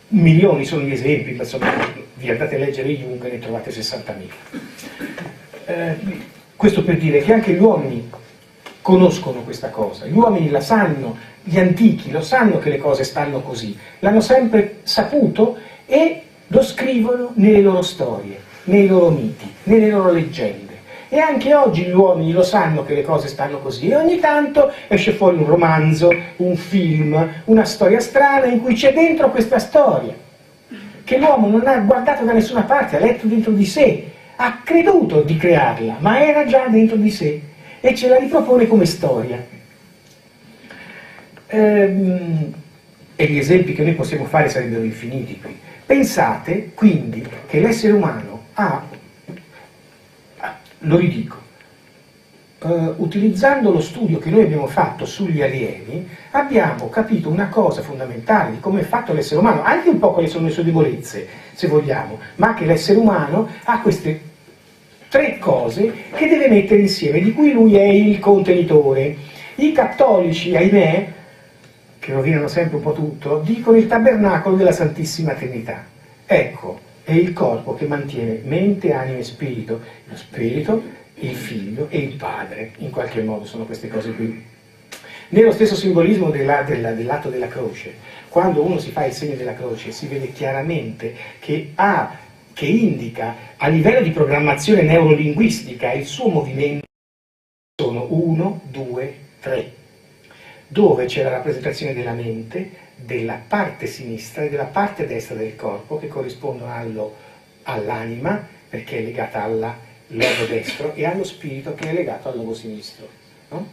Milioni sono gli esempi, ma insomma, vi andate a leggere Jung e ne trovate 60.000. Questo per dire che anche gli uomini conoscono questa cosa, gli uomini la sanno, gli antichi lo sanno che le cose stanno così, l'hanno sempre saputo e lo scrivono nelle loro storie, nei loro miti, nelle loro leggende. E anche oggi gli uomini lo sanno che le cose stanno così e ogni tanto esce fuori un romanzo, un film, una storia strana in cui c'è dentro questa storia, che l'uomo non ha guardato da nessuna parte, ha letto dentro di sé, ha creduto di crearla, ma era già dentro di sé e ce la ripropone come storia. E gli esempi che noi possiamo fare sarebbero infiniti qui. Pensate quindi che l'essere umano lo ridico, utilizzando lo studio che noi abbiamo fatto sugli alieni, abbiamo capito una cosa fondamentale di come è fatto l'essere umano, anche un po' quali sono le sue debolezze, se vogliamo, ma che l'essere umano ha queste 3 cose che deve mettere insieme, di cui lui è il contenitore. I cattolici, ahimè, che rovinano sempre un po' tutto, dicono il tabernacolo della Santissima Trinità. Ecco, è il corpo che mantiene mente, anima e spirito, lo spirito, il figlio e il padre, in qualche modo sono queste cose qui. Nello stesso simbolismo dell'atto della croce, quando uno si fa il segno della croce, si vede chiaramente che indica a livello di programmazione neurolinguistica il suo movimento sono 1, 2, 3, dove c'è la rappresentazione della mente, della parte sinistra e della parte destra del corpo che corrispondono all'anima, perché è legata al lobo destro, e allo spirito che è legato al lobo sinistro. No?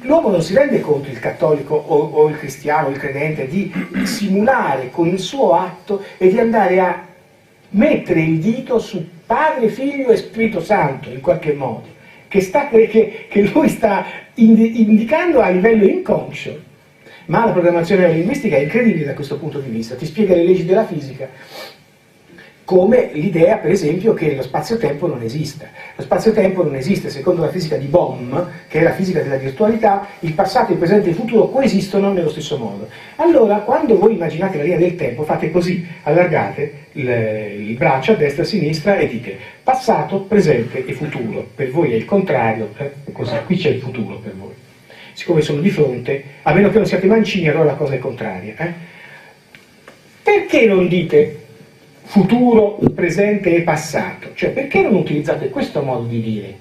L'uomo non si rende conto, il cattolico o il cristiano o il credente, di simulare con il suo atto e di andare a mettere il dito su Padre, Figlio e Spirito Santo in qualche modo, che lui sta indicando a livello inconscio. Ma la programmazione linguistica è incredibile da questo punto di vista, ti spiega le leggi della fisica, come l'idea, per esempio, che lo spazio-tempo non esista. Lo spazio-tempo non esiste, secondo la fisica di Bohm, che è la fisica della virtualità, il passato, il presente e il futuro coesistono nello stesso modo. Allora, quando voi immaginate la linea del tempo, fate così, allargate il braccio a destra e a sinistra e dite passato, presente e futuro. Per voi è il contrario, così, qui c'è il futuro per voi. Siccome sono di fronte, a meno che non siate mancini, allora la cosa è contraria. Perché non dite futuro, presente e passato? Cioè, perché non utilizzate questo modo di dire?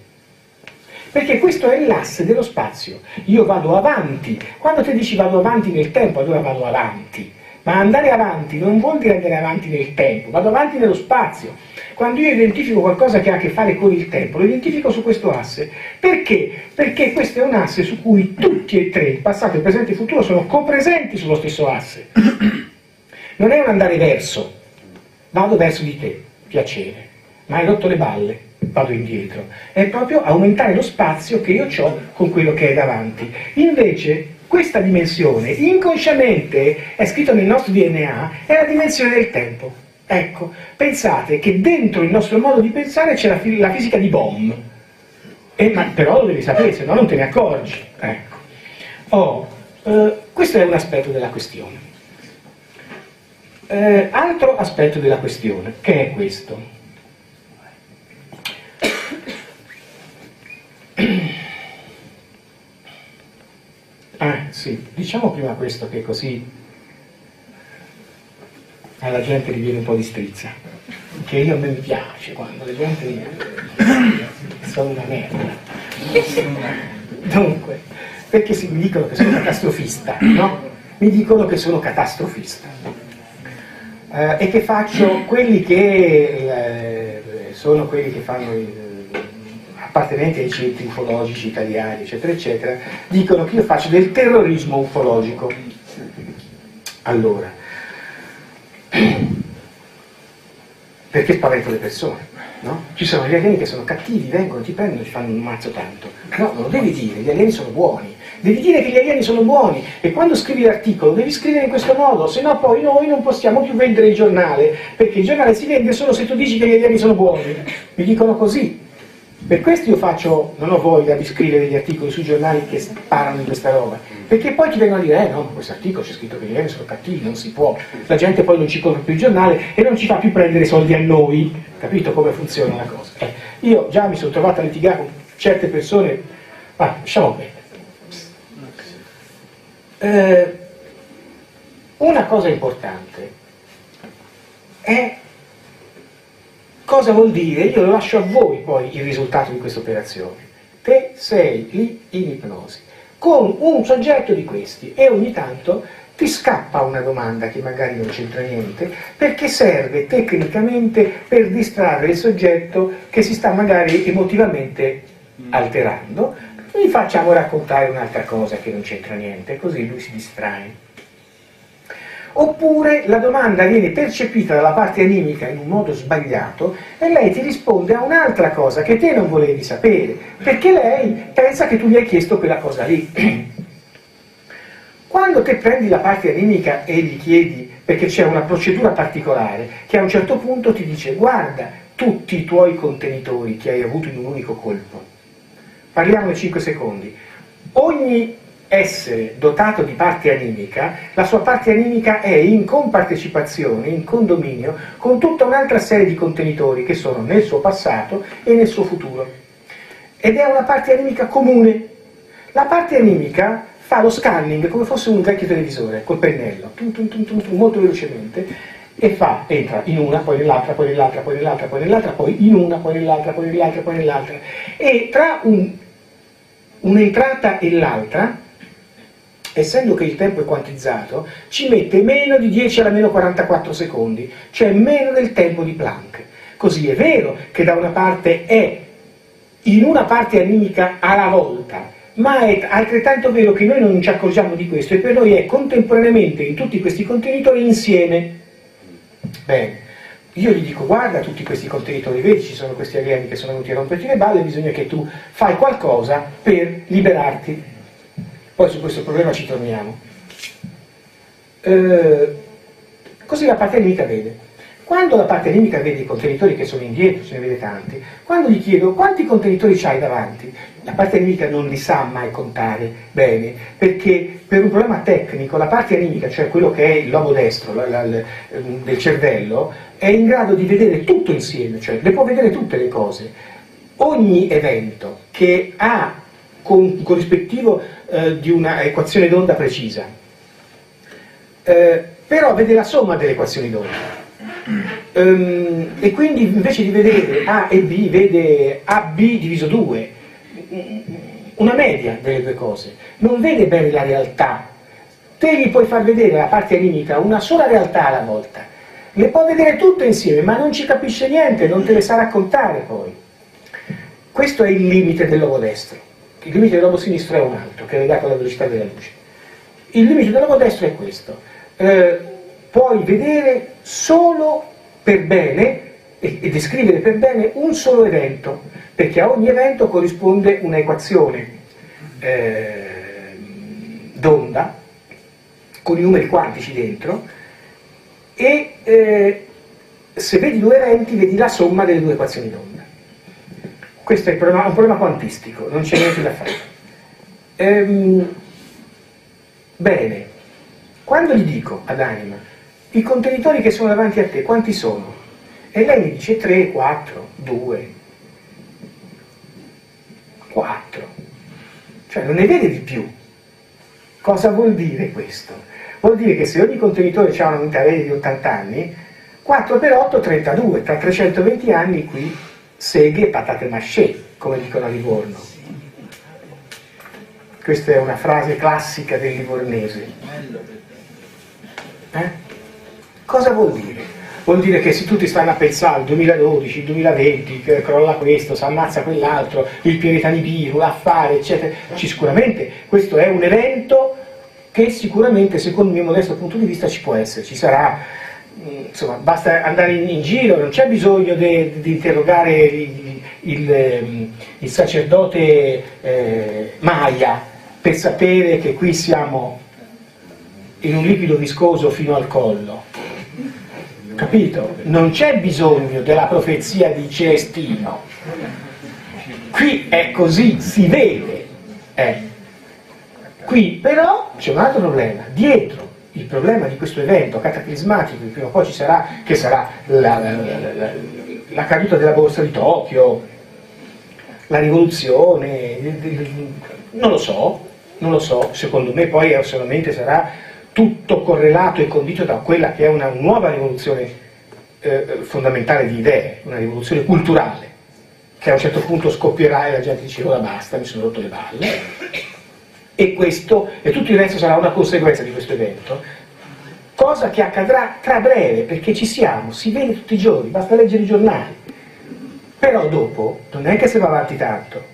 Perché questo è l'asse dello spazio. Io vado avanti. Quando ti dici vado avanti nel tempo, allora vado avanti. Ma andare avanti non vuol dire andare avanti nel tempo, vado avanti nello spazio. Quando io identifico qualcosa che ha a che fare con il tempo, lo identifico su questo asse. Perché? Perché questo è un asse su cui tutti e tre, il passato, il presente e il futuro, sono copresenti sullo stesso asse. Non è un andare verso. Vado verso di te, piacere, ma hai rotto le balle, vado indietro. È proprio aumentare lo spazio che io ho con quello che è davanti. Invece, questa dimensione, inconsciamente, è scritto nel nostro DNA, è la dimensione del tempo. Ecco, pensate che dentro il nostro modo di pensare c'è la fisica di Bohm. Però lo devi sapere, se no non te ne accorgi. Ecco. Questo è un aspetto della questione. Altro aspetto della questione, che è questo. Sì, diciamo prima questo, che così alla gente gli viene un po' di strizza, che a me mi piace quando la gente sono una merda. Dunque, perché mi dicono che sono catastrofista, no? Mi dicono che sono catastrofista. E che faccio quelli che sono quelli che fanno appartenenti ai centri ufologici italiani, eccetera, eccetera, dicono che io faccio del terrorismo ufologico. Allora, perché spavento le persone, no? Ci sono gli alieni che sono cattivi, vengono, ti prendono e ti fanno un mazzo tanto. No, non lo devi dire, gli alieni sono buoni. Devi dire che gli alieni sono buoni, e quando scrivi l'articolo devi scrivere in questo modo, se no poi noi non possiamo più vendere il giornale, perché il giornale si vende solo se tu dici che gli alieni sono buoni. Mi dicono così. Per questo io non ho voglia di scrivere degli articoli sui giornali che sparano in questa roba, perché poi ti vengono a dire, no, ma questo articolo c'è scritto che gli alieni sono cattivi, non si può. La gente poi non ci compra più il giornale e non ci fa più prendere soldi a noi. Capito come funziona la cosa? Io già mi sono trovato a litigare con certe persone, ma lasciamo bene. Una cosa importante è cosa vuol dire, io lo lascio a voi poi il risultato di questa operazione. Te sei lì in ipnosi con un soggetto di questi e ogni tanto ti scappa una domanda che magari non c'entra niente, perché serve tecnicamente per distrarre il soggetto che si sta magari emotivamente alterando. Gli facciamo raccontare un'altra cosa che non c'entra niente, così lui si distrae. Oppure la domanda viene percepita dalla parte animica in un modo sbagliato e lei ti risponde a un'altra cosa che te non volevi sapere, perché lei pensa che tu gli hai chiesto quella cosa lì. Quando te prendi la parte animica e gli chiedi, perché c'è una procedura particolare, che a un certo punto ti dice guarda tutti i tuoi contenitori che hai avuto in un unico colpo, parliamone 5 secondi, ogni essere dotato di parte animica, la sua parte animica è in compartecipazione, in condominio, con tutta un'altra serie di contenitori che sono nel suo passato e nel suo futuro. Ed è una parte animica comune. La parte animica fa lo scanning come fosse un vecchio televisore, col pennello, molto velocemente, e entra in una, poi nell'altra, poi nell'altra, poi nell'altra, poi nell'altra, poi in una, poi nell'altra, poi nell'altra, poi nell'altra. E tra un'entrata e l'altra, essendo che il tempo è quantizzato, ci mette meno di 10 alla meno 44 secondi, cioè meno del tempo di Planck. Così è vero che da una parte è in una parte animica alla volta, ma è altrettanto vero che noi non ci accorgiamo di questo e per noi è contemporaneamente in tutti questi contenitori insieme. Bene, io gli dico: guarda tutti questi contenitori, vedi ci sono questi alieni che sono venuti a romperti le balle, bisogna che tu fai qualcosa per liberarti. Poi su questo problema ci torniamo. Così la parte nemica vede. Quando la parte nemica vede i contenitori che sono indietro, ce ne vede tanti, quando gli chiedo quanti contenitori c'hai davanti, la parte nemica non li sa mai contare bene, perché per un problema tecnico la parte nemica, cioè quello che è il lobo destro del cervello, è in grado di vedere tutto insieme, cioè le può vedere tutte le cose. Ogni evento che ha con corrispettivo di una equazione d'onda precisa, però vede la somma delle equazioni d'onda. E quindi invece di vedere A e B vede AB diviso 2, una media delle due cose, non vede bene la realtà. Te gli puoi far vedere la parte animica una sola realtà alla volta, le può vedere tutte insieme ma non ci capisce niente, non te le sa raccontare poi. Questo è il limite del lobo destro. Il limite del lobo sinistro è un altro, che è legato alla velocità della luce. Il limite del lobo destro è questo: puoi vedere solo per bene e descrivere per bene un solo evento, perché a ogni evento corrisponde una equazione d'onda con i numeri quantici dentro, e se vedi due eventi vedi la somma delle due equazioni d'onda. Questo è un problema quantistico, non c'è niente da fare. Bene, quando gli dico ad Anima i contenitori che sono davanti a te quanti sono? E lei mi dice 3, 4, 2, 4, cioè non ne vede di più. Cosa vuol dire questo? Vuol dire che se ogni contenitore ha una vita media di 80 anni, 4 per 8, 32, tra 320 anni qui seghe patate mâché, come dicono a Livorno. Questa è una frase classica del livornese. Cosa vuol dire? Vuol dire che se tutti stanno a pensare il 2012, il 2020, che crolla questo, si ammazza quell'altro, il pianeta Nibiru, l'affare, eccetera, sicuramente questo è un evento che sicuramente, secondo il mio modesto punto di vista, ci può essere, ci sarà, insomma, basta andare in giro, non c'è bisogno di interrogare il sacerdote Maya per sapere che qui siamo in un liquido viscoso fino al collo. Capito? Non c'è bisogno della profezia di Celestino. Qui è così, si vede. Qui però c'è un altro problema. Dietro il problema di questo evento cataclismatico, che prima o poi ci sarà, che sarà la caduta della borsa di Tokyo, la rivoluzione, non lo so, secondo me poi solamente sarà tutto correlato e condito da quella che è una nuova rivoluzione fondamentale di idee, una rivoluzione culturale, che a un certo punto scoppierà e la gente dice ora basta, mi sono rotto le balle, e tutto il resto sarà una conseguenza di questo evento, cosa che accadrà tra breve, perché ci siamo, si vede tutti i giorni, basta leggere i giornali. Però dopo non è che se va avanti tanto,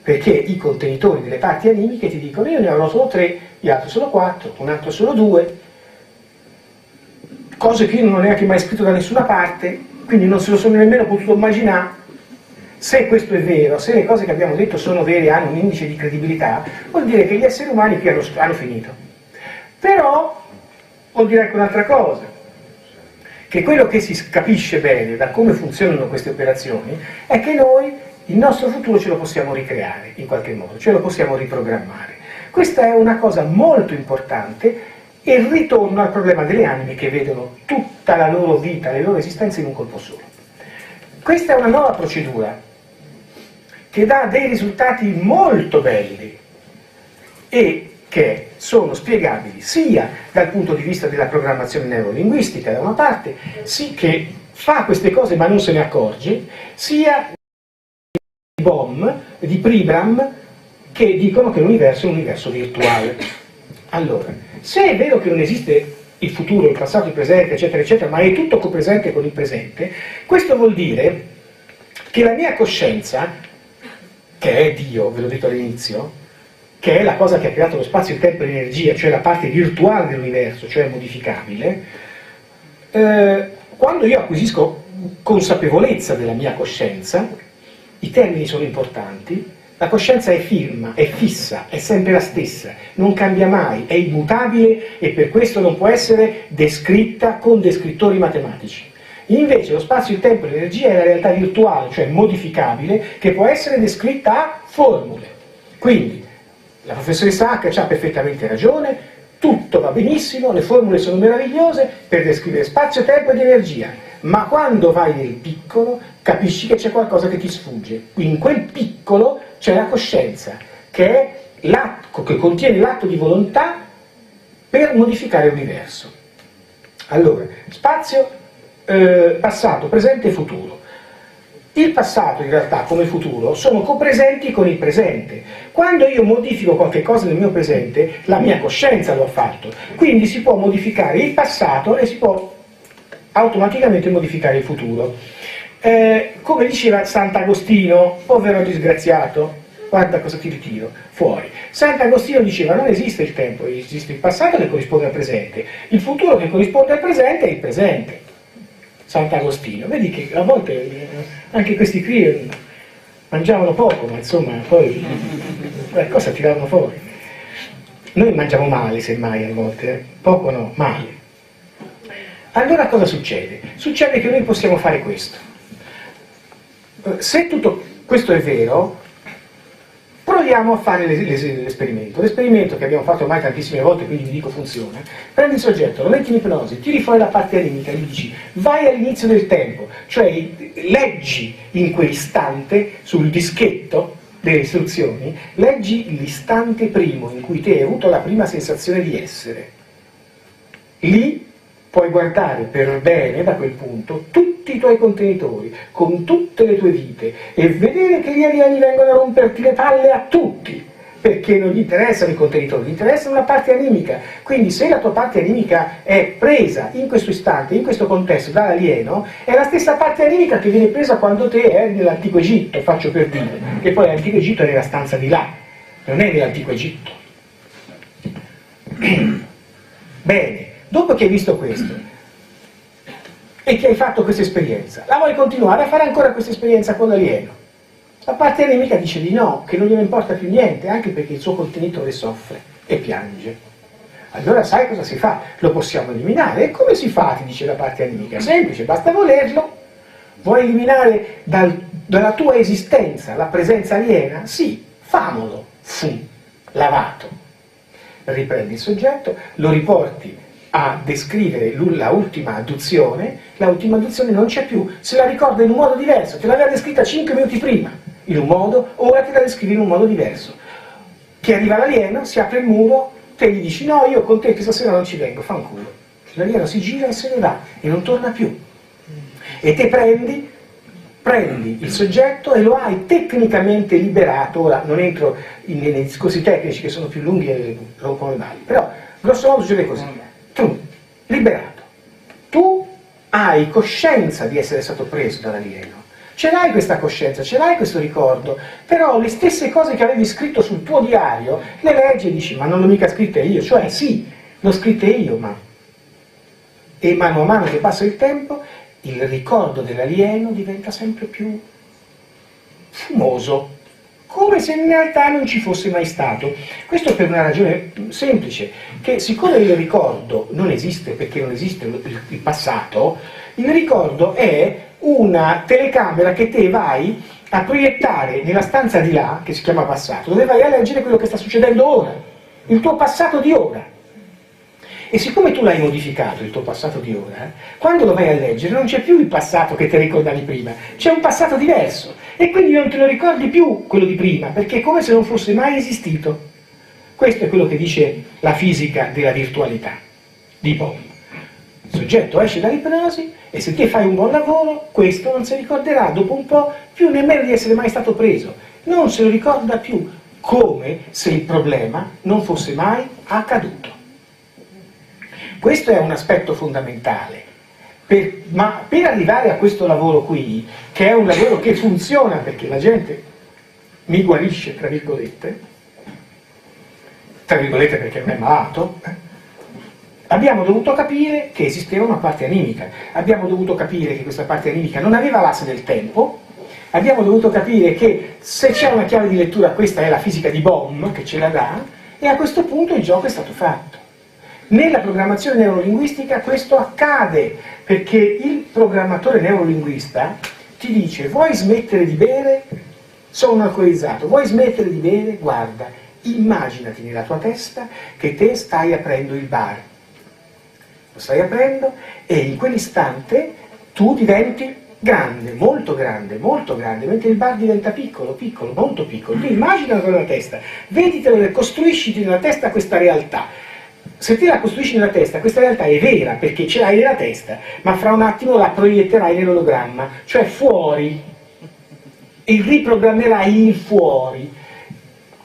perché i contenitori delle parti animiche ti dicono io ne avrò solo 3, gli altri solo 4, un altro solo 2, cose che io non ho neanche mai scritto da nessuna parte, quindi non se lo sono nemmeno potuto immaginare. Se questo è vero, se le cose che abbiamo detto sono vere e hanno un indice di credibilità, vuol dire che gli esseri umani qui hanno finito. Però vuol dire anche un'altra cosa, che quello che si capisce bene da come funzionano queste operazioni è che noi il nostro futuro ce lo possiamo ricreare in qualche modo, ce lo possiamo riprogrammare. Questa è una cosa molto importante e ritorno al problema delle anime che vedono tutta la loro vita, le loro esistenze in un colpo solo. Questa è una nuova procedura che dà dei risultati molto belli e che sono spiegabili sia dal punto di vista della programmazione neurolinguistica da una parte, sì, che fa queste cose ma non se ne accorge, sia di Bohm, di Pribram, che dicono che l'universo è un universo virtuale. Allora, se è vero che non esiste il futuro, il passato, il presente, eccetera, eccetera, ma è tutto copresente con il presente, questo vuol dire che la mia coscienza, che è Dio, ve l'ho detto all'inizio, che è la cosa che ha creato lo spazio, il tempo e l'energia, cioè la parte virtuale dell'universo, cioè modificabile, quando io acquisisco consapevolezza della mia coscienza, i termini sono importanti, la coscienza è firma, è fissa, è sempre la stessa, non cambia mai, è immutabile e per questo non può essere descritta con descrittori matematici. Invece lo spazio, il tempo e l'energia è la realtà virtuale, cioè modificabile, che può essere descritta a formule. Quindi la professoressa H ha perfettamente ragione, tutto va benissimo, le formule sono meravigliose per descrivere spazio, tempo ed energia, ma quando vai nel piccolo capisci che c'è qualcosa che ti sfugge. In quel piccolo c'è la coscienza, che è l'atto, che contiene l'atto di volontà per modificare l'universo. Allora, spazio, passato, presente e futuro. Il passato in realtà come futuro sono copresenti con il presente. Quando io modifico qualche cosa nel mio presente, la mia coscienza lo ha fatto. Quindi si può modificare il passato e si può automaticamente modificare il futuro. Come diceva Sant'Agostino, povero disgraziato, guarda cosa ti ritiro fuori. Sant'Agostino diceva: non esiste il tempo, esiste il passato che corrisponde al presente, il futuro che corrisponde al presente è il presente. Sant'Agostino, vedi che a volte anche questi qui mangiavano poco, ma insomma poi qualcosa tiravano fuori. Noi mangiamo male semmai a volte, poco no, male. Allora cosa succede? Succede che noi possiamo fare questo. Se tutto questo è vero, proviamo a fare l'esperimento. L'esperimento che abbiamo fatto ormai tantissime volte, quindi vi dico funziona. Prendi il soggetto, lo metti in ipnosi, tiri fuori la parte animica e gli dici: vai all'inizio del tempo, cioè leggi in quell'istante sul dischetto delle istruzioni, leggi l'istante primo in cui te hai avuto la prima sensazione di essere. Lì puoi guardare per bene da quel punto tutti i tuoi contenitori, con tutte le tue vite, e vedere che gli alieni vengono a romperti le palle a tutti, perché non gli interessano i contenitori, gli interessa una parte animica. Quindi se la tua parte animica è presa in questo istante, in questo contesto dall'alieno, è la stessa parte animica che viene presa quando te è nell'antico Egitto, faccio per dire, che poi l'antico Egitto è nella stanza di là, non è nell'antico Egitto. Bene. Dopo che hai visto questo e che hai fatto questa esperienza, la vuoi continuare a fare ancora questa esperienza con l'alieno? La parte anemica dice di no, che non gliene importa più niente, anche perché il suo contenitore soffre e piange. Allora sai cosa si fa? Lo possiamo eliminare. E come si fa, ti dice la parte anemica? Semplice, basta volerlo. Vuoi eliminare dalla tua esistenza la presenza aliena? Sì, famolo. Fu, lavato. Riprendi il soggetto, lo riporti a descrivere la ultima adduzione non c'è più, se la ricorda in un modo diverso, te l'aveva descritta 5 minuti prima in un modo, ora te la descrive in un modo diverso. Ti arriva l'alieno, si apre il muro, te gli dici: no, io con te questa sera non ci vengo, fanculo. L'alieno si gira e se ne va e non torna più. E te prendi il soggetto e lo hai tecnicamente liberato. Ora non entro nei discorsi tecnici che sono più lunghi e rompono le mani, però grosso modo succede così. Tu, liberato, tu hai coscienza di essere stato preso dall'alieno, ce l'hai questa coscienza, ce l'hai questo ricordo, però le stesse cose che avevi scritto sul tuo diario le leggi e dici: ma non l'ho mica scritte io, cioè sì, l'ho scritte io, ma... E mano a mano che passa il tempo, il ricordo dell'alieno diventa sempre più fumoso, come se in realtà non ci fosse mai stato. Questo per una ragione semplice, che siccome il ricordo non esiste perché non esiste il passato, il ricordo è una telecamera che te vai a proiettare nella stanza di là, che si chiama passato, dove vai a leggere quello che sta succedendo ora. il tuo passato di ora. E siccome tu l'hai modificato, il tuo passato di ora, quando lo vai a leggere non c'è più il passato che ti ricordavi prima, c'è un passato diverso. E quindi non te lo ricordi più quello di prima, perché è come se non fosse mai esistito. Questo è quello che dice la fisica della virtualità di Bohm. Il soggetto esce dall'ipnosi e se te fai un buon lavoro, questo non si ricorderà dopo un po' più nemmeno di essere mai stato preso. Non se lo ricorda più, come se il problema non fosse mai accaduto. Questo è un aspetto fondamentale, ma per arrivare a questo lavoro qui, che è un lavoro che funziona perché la gente mi guarisce, tra virgolette perché non è malato, abbiamo dovuto capire che esisteva una parte animica, abbiamo dovuto capire che questa parte animica non aveva l'asse del tempo, abbiamo dovuto capire che se c'è una chiave di lettura questa è la fisica di Bohm che ce la dà, e a questo punto il gioco è stato fatto. Nella programmazione neurolinguistica questo accade perché il programmatore neurolinguista ti dice: vuoi smettere di bere? Sono alcolizzato. Vuoi smettere di bere? Guarda, immaginati nella tua testa che te stai aprendo il bar. Lo stai aprendo e in quell'istante tu diventi grande, molto grande, mentre il bar diventa piccolo, piccolo, molto piccolo. Tu immaginatelo nella testa, veditelo e costruisciti nella testa questa realtà. Se te la costruisci nella testa, questa realtà è vera perché ce l'hai nella testa, ma fra un attimo la proietterai nell'ologramma, cioè fuori, e riprogrammerai il fuori.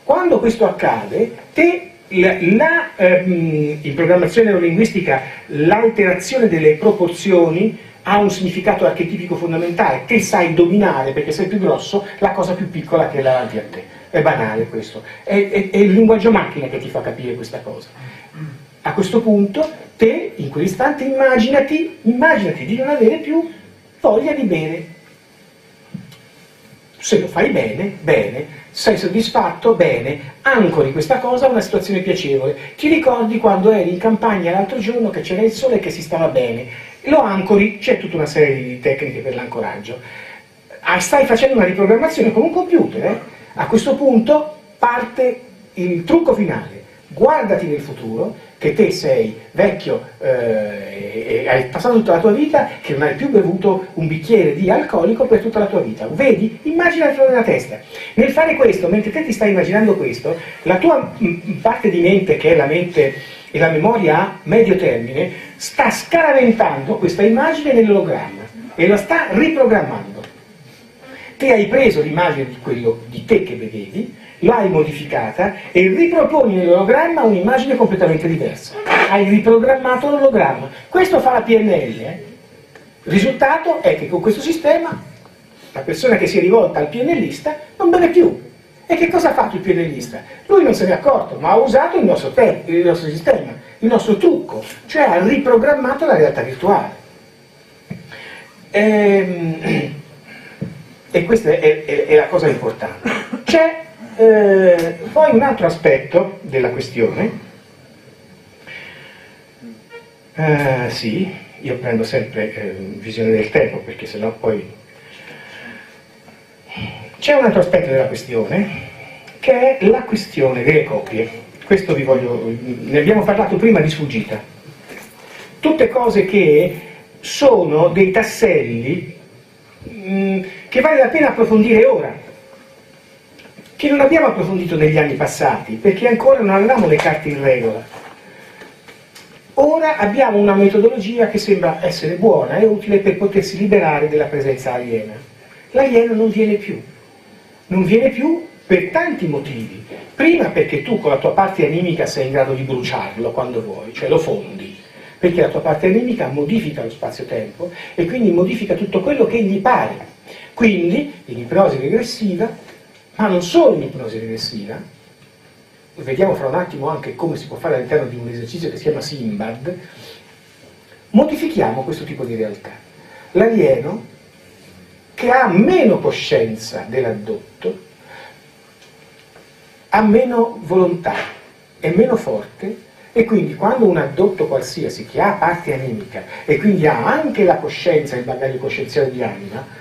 Quando questo accade, te in programmazione neurolinguistica l'alterazione delle proporzioni ha un significato archetipico fondamentale. Te sai dominare, perché sei più grosso, la cosa più piccola che è davanti a te. È banale questo, è il linguaggio macchina che ti fa capire questa cosa. A questo punto, te, in quell'istante, immaginati di non avere più voglia di bere. Se lo fai bene, bene, sei soddisfatto, bene, ancori questa cosa a una situazione piacevole. Ti ricordi quando eri in campagna l'altro giorno che c'era il sole e che si stava bene. Lo ancori, c'è tutta una serie di tecniche per l'ancoraggio. Stai facendo una riprogrammazione con un computer, A questo punto parte il trucco finale. Guardati nel futuro, che te sei vecchio e hai passato tutta la tua vita che non hai più bevuto un bicchiere di alcolico per tutta la tua vita. Vedi? Immaginatelo nella testa. Nel fare questo, mentre te ti stai immaginando questo, la tua parte di mente, che è la mente e la memoria a medio termine, sta scaraventando questa immagine nell'ologramma e la sta riprogrammando. Te hai preso l'immagine di quello di te che vedevi, l'hai modificata e riproponi nell'ologramma un'immagine completamente diversa. Hai riprogrammato l'ologramma. Questo fa la PNL. Il risultato è che con questo sistema la persona che si è rivolta al PNLista non beve più. E che cosa ha fatto il PNLista? Lui non se ne è accorto, ma ha usato il nostro sistema, il nostro trucco, cioè ha riprogrammato la realtà virtuale. E questa è la cosa importante. C'è poi un altro aspetto della questione. Sì, io prendo sempre visione del tempo, perché sennò poi... C'è un altro aspetto della questione, che è la questione delle coppie. Questo ne abbiamo parlato prima di sfuggita. Tutte cose che sono dei tasselli che vale la pena approfondire ora, che non abbiamo approfondito negli anni passati, perché ancora non avevamo le carte in regola. Ora abbiamo una metodologia che sembra essere buona e utile per potersi liberare della presenza aliena. L'alieno non viene più per tanti motivi. Prima perché tu con la tua parte animica sei in grado di bruciarlo quando vuoi, cioè lo fondi, perché la tua parte animica modifica lo spazio-tempo e quindi modifica tutto quello che gli pare. Quindi, in ipnosi regressiva, ma non solo in ipnosi regressiva, vediamo fra un attimo anche come si può fare all'interno di un esercizio che si chiama Simbad, modifichiamo questo tipo di realtà. L'alieno, che ha meno coscienza dell'addotto, ha meno volontà, è meno forte, e quindi quando un addotto qualsiasi che ha parte animica e quindi ha anche la coscienza, il bagaglio coscienziale di anima,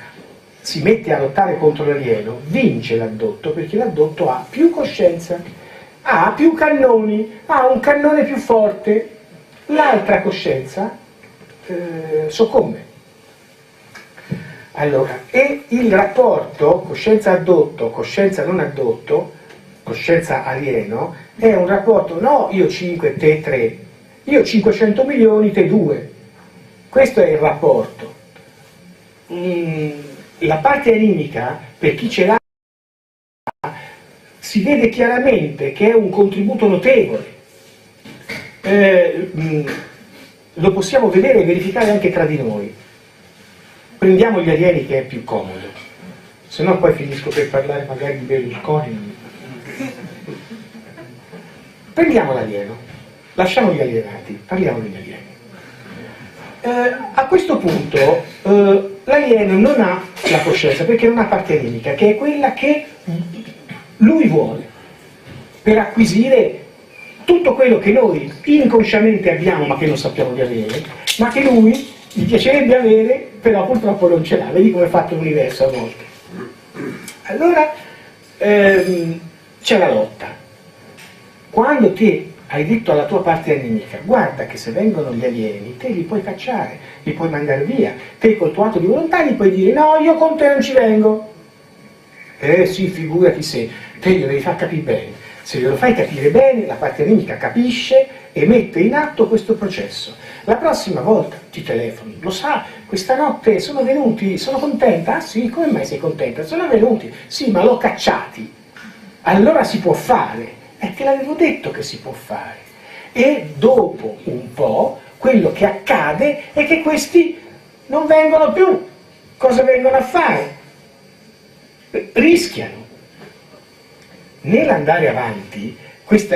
si mette a lottare contro l'alieno, vince l'addotto perché l'addotto ha più coscienza ha più cannoni, ha un cannone più forte, l'altra coscienza soccombe. Allora, e il rapporto coscienza addotto, coscienza non addotto, coscienza alieno, è un rapporto no io 5, te 3, io 500 milioni, te 2. Questo è il rapporto. La parte animica, per chi ce l'ha, si vede chiaramente che è un contributo notevole. Lo possiamo vedere e verificare anche tra di noi. Prendiamo gli alieni, che è più comodo, se no poi finisco per parlare magari di Berlusconi. Prendiamo l'alieno, lasciamo gli alienati, parliamo degli alieni. A questo punto l'alieno non ha la coscienza, perché non ha parte animica, che è quella che lui vuole per acquisire tutto quello che noi inconsciamente abbiamo ma che non sappiamo di avere, ma che lui gli piacerebbe avere, però purtroppo non ce l'ha. Vedi come è fatto l'universo a volte. Allora c'è la lotta. Quando te hai detto alla tua parte animica, guarda che se vengono gli alieni te li puoi cacciare, li puoi mandare via, te col tuo atto di volontà gli puoi dire no, io con te non ci vengo. Sì, figurati se, te glielo devi far capire bene. Se glielo fai capire bene, la parte animica capisce e mette in atto questo processo. La prossima volta ti telefoni, lo sa, questa notte sono venuti, sono contenta? Ah sì, come mai sei contenta? Sono venuti, sì, ma l'ho cacciati. Allora si può fare, e te l'avevo detto che si può fare. E dopo un po', quello che accade è che questi non vengono più. Cosa vengono a fare? Rischiano. Nell'andare avanti,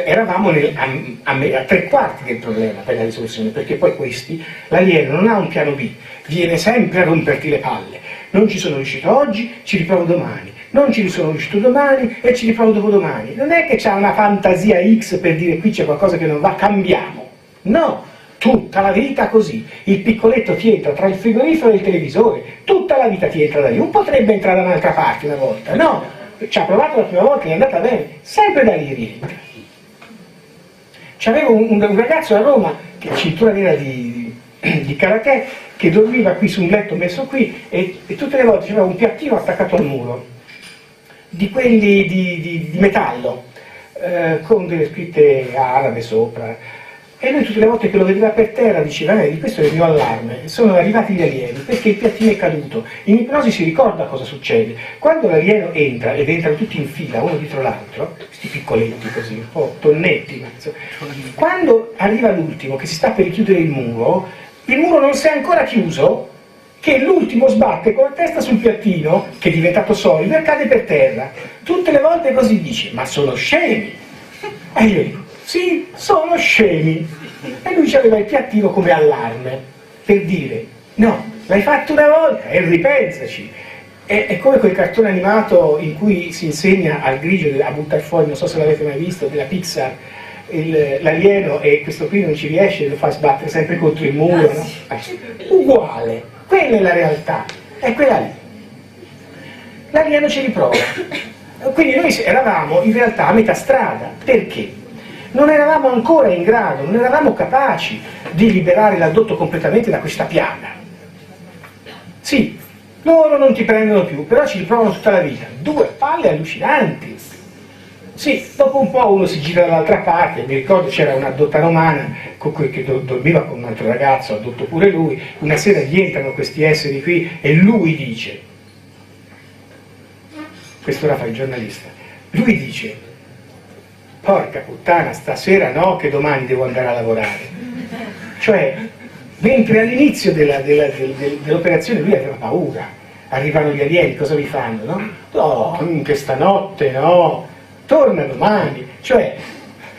eravamo a 3/4 del problema per la risoluzione, perché poi questi, l'alieno non ha un piano B, viene sempre a romperti le palle. Non ci sono riuscito oggi, ci riprovo domani, non ci sono riuscito domani e ci riprovo dopodomani. Non è che c'ha una fantasia X per dire qui c'è qualcosa che non va, cambiamo. No, tutta la vita così. Il piccoletto ti entra tra il frigorifero e il televisore, tutta la vita ti entra da lì. Non potrebbe entrare da un'altra parte una volta, no. Ci ha provato la prima volta, è andata bene, sempre da lì rientra. C'avevo un ragazzo a Roma, che è cintura nera di karate, che dormiva qui su un letto messo qui e tutte le volte c'era un piattino attaccato al muro, di quelli di metallo, con delle scritte arabe sopra. E lui tutte le volte che lo vedeva per terra diceva di questo è il mio allarme, sono arrivati gli alieni perché il piattino è caduto. In ipnosi si ricorda cosa succede. Quando l'alieno entra, ed entrano tutti in fila uno dietro l'altro, questi piccoletti così, un po' tonnetti, quando arriva l'ultimo che si sta per chiudere il muro non si è ancora chiuso, che l'ultimo sbatte con la testa sul piattino, che è diventato solido, e cade per terra. Tutte le volte così dice, ma sono scemi. E io dico, sì, sono scemi. E lui aveva il piattino come allarme, per dire, no, l'hai fatto una volta e ripensaci. È come quel cartone animato in cui si insegna al grigio a buttare fuori, non so se l'avete mai visto, della Pixar, l'alieno, e questo qui non ci riesce, lo fa sbattere sempre contro il muro, no? Uguale, quella è la realtà, è quella lì. L'alieno ci riprova. Quindi noi eravamo in realtà a metà strada. Perché? Non eravamo ancora in grado, non eravamo capaci di liberare l'addotto completamente da questa piaga. Sì, loro non ti prendono più, però ci riprovano tutta la vita. 2 palle allucinanti. Sì, dopo un po' uno si gira dall'altra parte. Mi ricordo c'era un'addotta romana che dormiva con un altro ragazzo, addotto pure lui. Una sera gli entrano questi esseri qui e lui dice, questo ora fa il giornalista, lui dice, porca puttana, stasera no, che domani devo andare a lavorare. Cioè, mentre all'inizio dell'operazione lui aveva paura, arrivano gli alieni, cosa vi fanno, no? No, che stanotte no, torna domani. Cioè,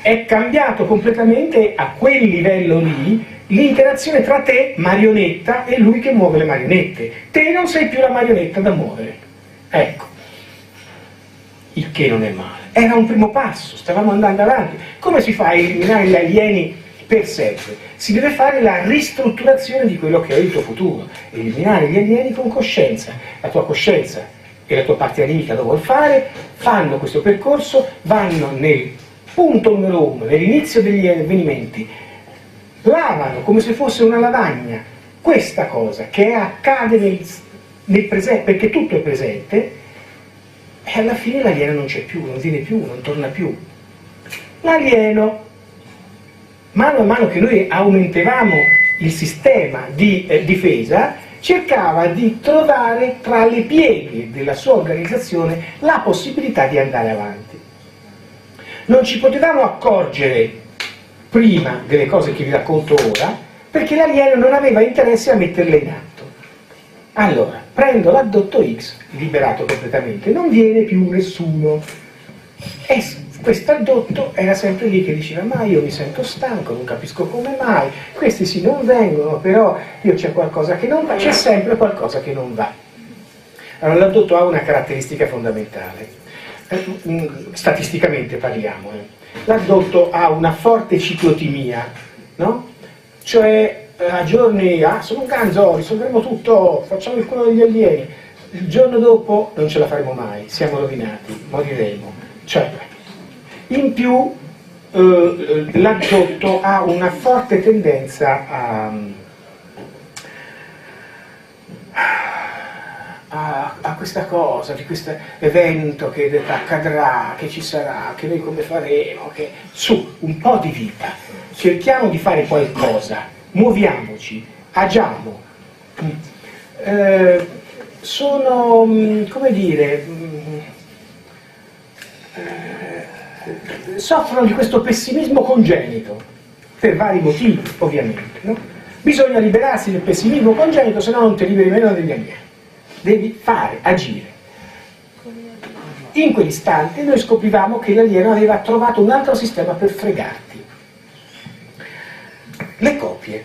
è cambiato completamente a quel livello lì l'interazione tra te, marionetta, e lui che muove le marionette. Te non sei più la marionetta da muovere. Ecco. Il che non è male. Era un primo passo, stavamo andando avanti. Come si fa a eliminare gli alieni per sempre? Si deve fare la ristrutturazione di quello che è il tuo futuro. Eliminare gli alieni con coscienza. La tua coscienza e la tua parte animica lo vuol fare, fanno questo percorso, vanno nel punto numero uno, nell'inizio degli avvenimenti, lavano come se fosse una lavagna questa cosa che accade nel presente, perché tutto è presente, e alla fine l'alieno non c'è più, non viene più, non torna più. L'alieno, mano a mano che noi aumentavamo il sistema di difesa, cercava di trovare tra le pieghe della sua organizzazione la possibilità di andare avanti. Non ci potevamo accorgere prima delle cose che vi racconto ora, perché l'alieno non aveva interesse a metterle in atto. Allora, prendo l'addotto X, liberato completamente, non viene più nessuno. E questo addotto era sempre lì che diceva: ma io mi sento stanco, non capisco come mai, questi sì non vengono, però io c'è qualcosa che non va, c'è sempre qualcosa che non va. Allora l'addotto ha una caratteristica fondamentale, statisticamente parliamo, l'addotto ha una forte ciclotimia, no? Cioè a giorni, sono un ganzo, risolveremo tutto, facciamo il culo degli alieni, il giorno dopo non ce la faremo mai, siamo rovinati, moriremo. Cioè, in più l'addotto ha una forte tendenza a questa cosa, di questo evento che accadrà, che ci sarà, che noi come faremo, che su, un po' di vita, cerchiamo di fare qualcosa, muoviamoci, agiamo. Sono, come dire, soffrono di questo pessimismo congenito, per vari motivi ovviamente, no? Bisogna liberarsi del pessimismo congenito, se no non ti liberi meno degli alieni. Devi fare, agire. In quell'istante noi scoprivamo che l'alieno aveva trovato un altro sistema per fregarti. Le copie.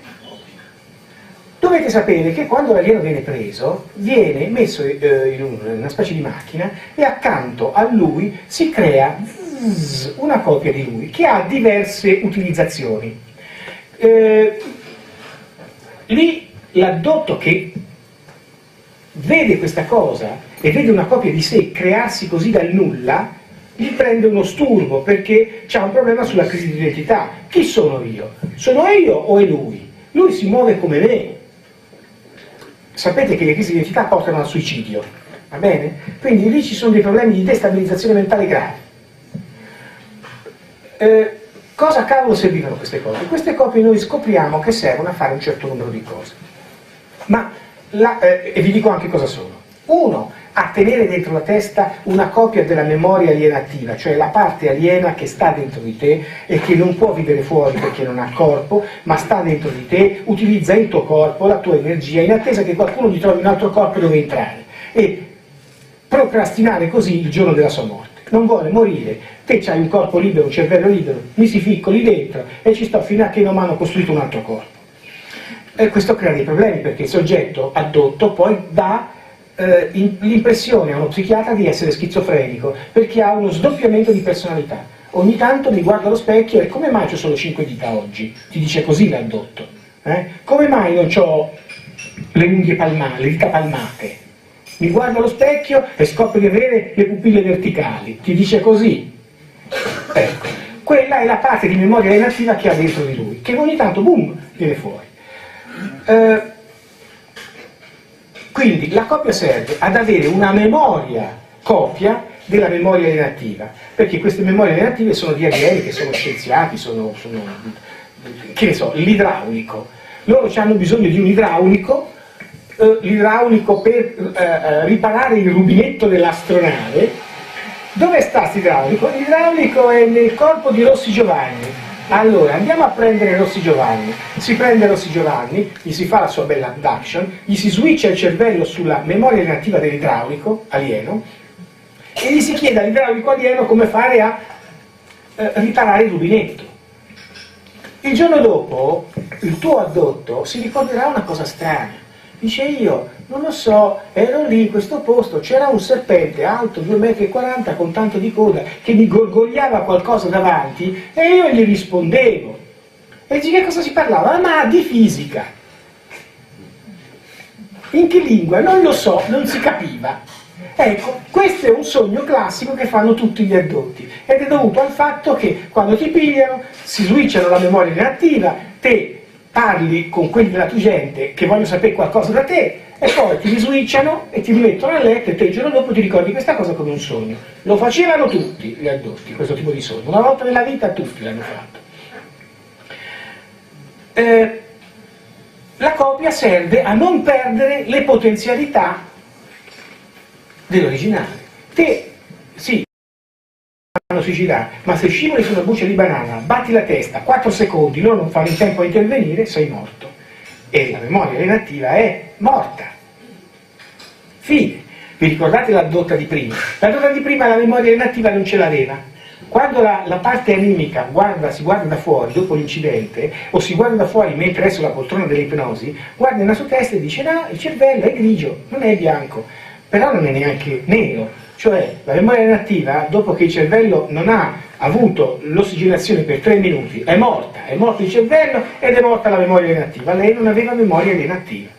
Dovete sapere che quando l'alieno viene preso, viene messo in una specie di macchina e accanto a lui si crea una copia di lui che ha diverse utilizzazioni. Lì l'addotto che vede questa cosa e vede una copia di sé crearsi così dal nulla, gli prende uno sturbo perché c'ha un problema sulla crisi di identità. Chi sono io? Sono io o è lui? Lui si muove come me. Sapete che le crisi di identità portano al suicidio, va bene? Quindi lì ci sono dei problemi di destabilizzazione mentale gravi. Cosa cavolo servivano queste copie? Queste copie noi scopriamo che servono a fare un certo numero di cose. Ma e vi dico anche cosa sono. Uno, a tenere dentro la testa una copia della memoria alienativa, cioè la parte aliena che sta dentro di te e che non può vivere fuori perché non ha corpo, ma sta dentro di te, utilizza il tuo corpo, la tua energia, in attesa che qualcuno gli trovi un altro corpo dove entrare e procrastinare così il giorno della sua morte. Non vuole morire, te c'hai un corpo libero, un cervello libero, mi si ficco lì dentro e ci sto fino a che non mi hanno costruito un altro corpo. E questo crea dei problemi perché il soggetto addotto poi dà l'impressione a uno psichiatra di essere schizofrenico perché ha uno sdoppiamento di personalità. Ogni tanto mi guardo allo specchio e come mai ho solo 5 dita oggi? Ti dice così l'addotto. Come mai non ho le unghie palmate, le dita palmate? Mi guardo allo specchio e scopro di avere le pupille verticali. Ti dice così. Ecco, quella è la parte di memoria alienativa che ha dentro di lui, che ogni tanto, boom, viene fuori. Quindi la copia serve ad avere una memoria copia della memoria alienativa, perché queste memorie alienative sono di alieni che sono scienziati, sono che ne so, l'idraulico. Loro hanno bisogno di un idraulico, l'idraulico per riparare il rubinetto dell'astronave. Dove sta questo idraulico? L'idraulico è nel corpo di Rossi Giovanni. Allora, andiamo a prendere Rossi Giovanni. Si prende Rossi Giovanni, gli si fa la sua bella abduction, gli si switcha il cervello sulla memoria alienativa dell'idraulico alieno e gli si chiede all'idraulico alieno come fare a riparare il rubinetto. Il giorno dopo il tuo addotto si ricorderà una cosa strana. Dice: io non lo so, ero lì in questo posto, c'era un serpente alto 2,40 metri con tanto di coda che mi gorgogliava qualcosa davanti e io gli rispondevo. E di che cosa si parlava? Ma di fisica. In che lingua? Non lo so, non si capiva. Ecco, questo è un sogno classico che fanno tutti gli addotti ed è dovuto al fatto che quando ti pigliano si switchano la memoria inattiva, te parli con quelli della tua gente che vogliono sapere qualcosa da te e poi ti riswitchano e ti rimettono a letto e te il giorno dopo ti ricordi questa cosa come un sogno. Lo facevano tutti gli addotti, questo tipo di sogno, una volta nella vita tutti l'hanno fatto. La copia serve a non perdere le potenzialità dell'originale. Te, sì, fanno suicidare, ma se scivoli su una buccia di banana, batti la testa, 4 secondi, loro non fanno in tempo a intervenire, sei morto. E la memoria inattiva è morta. Fine. Vi ricordate l'addotta di prima? L'addotta di prima la memoria inattiva non ce l'aveva. Quando la parte animica si guarda da fuori dopo l'incidente, o si guarda da fuori mentre è sulla poltrona dell'ipnosi, guarda nella sua testa e dice no, il cervello è grigio, non è bianco, però non è neanche nero. Cioè la memoria inattiva, dopo che il cervello non ha avuto l'ossigenazione per 3 minuti, è morto il cervello ed è morta la memoria inattiva. Lei non aveva memoria inattiva.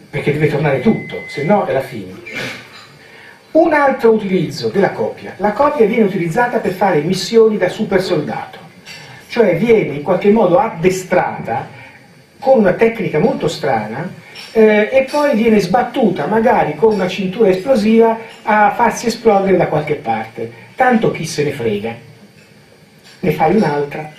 Perché deve tornare tutto, se no è la fine. Un altro utilizzo della copia. La copia viene utilizzata per fare missioni da super soldato, cioè viene in qualche modo addestrata con una tecnica molto strana e poi viene sbattuta magari con una cintura esplosiva a farsi esplodere da qualche parte. Tanto chi se ne frega. Ne fai un'altra.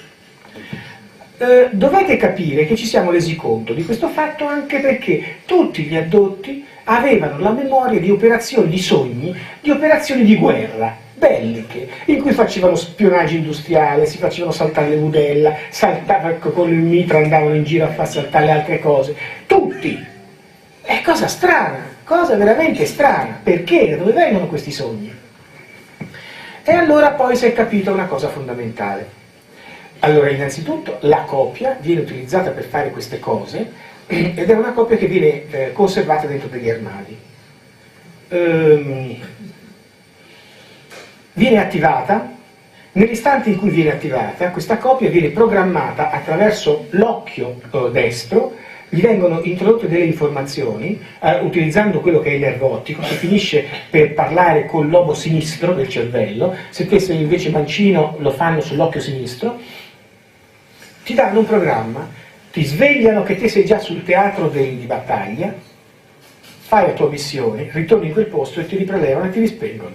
Dovete capire che ci siamo resi conto di questo fatto anche perché tutti gli addotti avevano la memoria di operazioni, di sogni, di operazioni di guerra, belliche, in cui facevano spionaggio industriale, si facevano saltare le budella, con il mitra andavano in giro a far saltare le altre cose, tutti! È cosa strana, cosa veramente strana, perché? Da dove vengono questi sogni? E allora poi si è capita una cosa fondamentale. Allora, innanzitutto, la copia viene utilizzata per fare queste cose ed è una copia che viene conservata dentro degli armadi. Viene attivata, nell'istante in cui viene attivata, questa copia viene programmata attraverso l'occhio destro, gli vengono introdotte delle informazioni utilizzando quello che è il nervo ottico, che finisce per parlare col lobo sinistro del cervello. Se te sei invece mancino lo fanno sull'occhio sinistro, ti danno un programma, ti svegliano che te sei già sul teatro di battaglia, fai la tua missione, ritorni in quel posto e ti riprelevano e ti rispengono.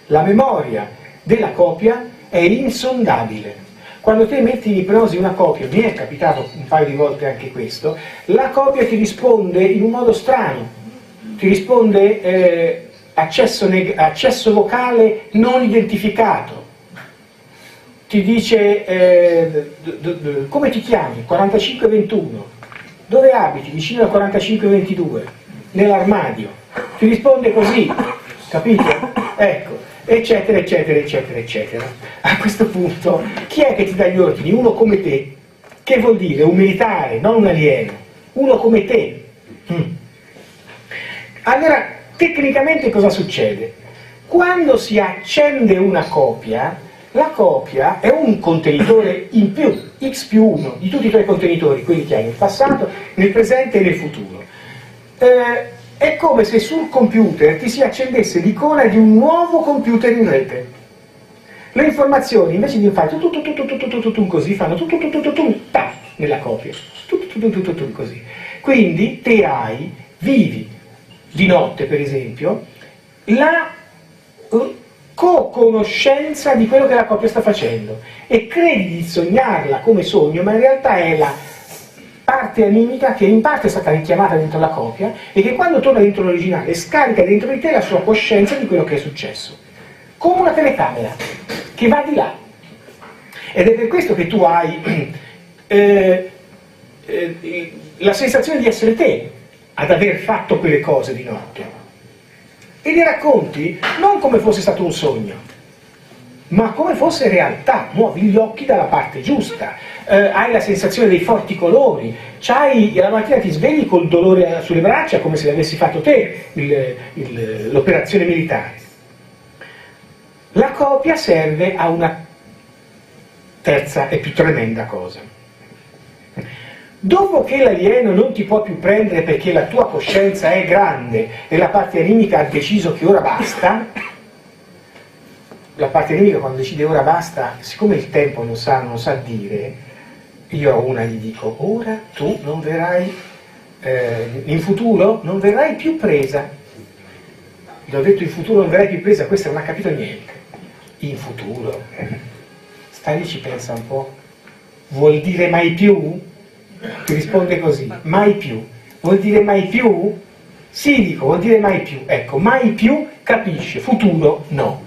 La memoria della copia è insondabile. Quando te metti in ipnosi una copia, mi è capitato un paio di volte anche questo, la copia ti risponde in un modo strano, ti risponde accesso vocale non identificato, ti dice come ti chiami? 4521, dove abiti? Vicino al 4522, nell'armadio, ti risponde così, capito? Ecco, eccetera, eccetera, eccetera, eccetera. A questo punto, chi è che ti dà gli ordini? Uno come te. Che vuol dire? Un militare, non un alieno. Uno come te. Allora, tecnicamente cosa succede? Quando si accende una copia, la copia è un contenitore in più, x più 1, di tutti i tuoi contenitori, quelli che hai nel passato, nel presente e nel futuro. È come se sul computer ti si accendesse l'icona di un nuovo computer in rete. Le informazioni, invece di fare così, fanno nella copia, così. Quindi te vivi di notte, per esempio, la co-conoscenza di quello che la copia sta facendo e credi di sognarla come sogno, ma in realtà è la parte animica che in parte è stata richiamata dentro la copia e che quando torna dentro l'originale scarica dentro di te la sua coscienza di quello che è successo, come una telecamera che va di là. Ed è per questo che tu hai la sensazione di essere te ad aver fatto quelle cose di notte. E li racconti non come fosse stato un sogno, ma come fosse realtà. Muovi gli occhi dalla parte giusta, hai la sensazione dei forti colori, la mattina ti svegli col dolore sulle braccia come se l'avessi fatto te l'operazione militare. La copia serve a una terza e più tremenda cosa. Dopo che l'alieno non ti può più prendere perché la tua coscienza è grande e la parte animica ha deciso che ora basta, la parte animica quando decide ora basta, siccome il tempo non sa dire, io a una gli dico, ora tu non verrai, in futuro non verrai più presa. Gli ho detto in futuro non verrai più presa, questa non ha capito niente. In futuro, sta lì, ci pensa un po', vuol dire mai più? Ti risponde così, mai più. Vuol dire mai più? Sì, dico, vuol dire mai più. Ecco, mai più capisce, futuro no.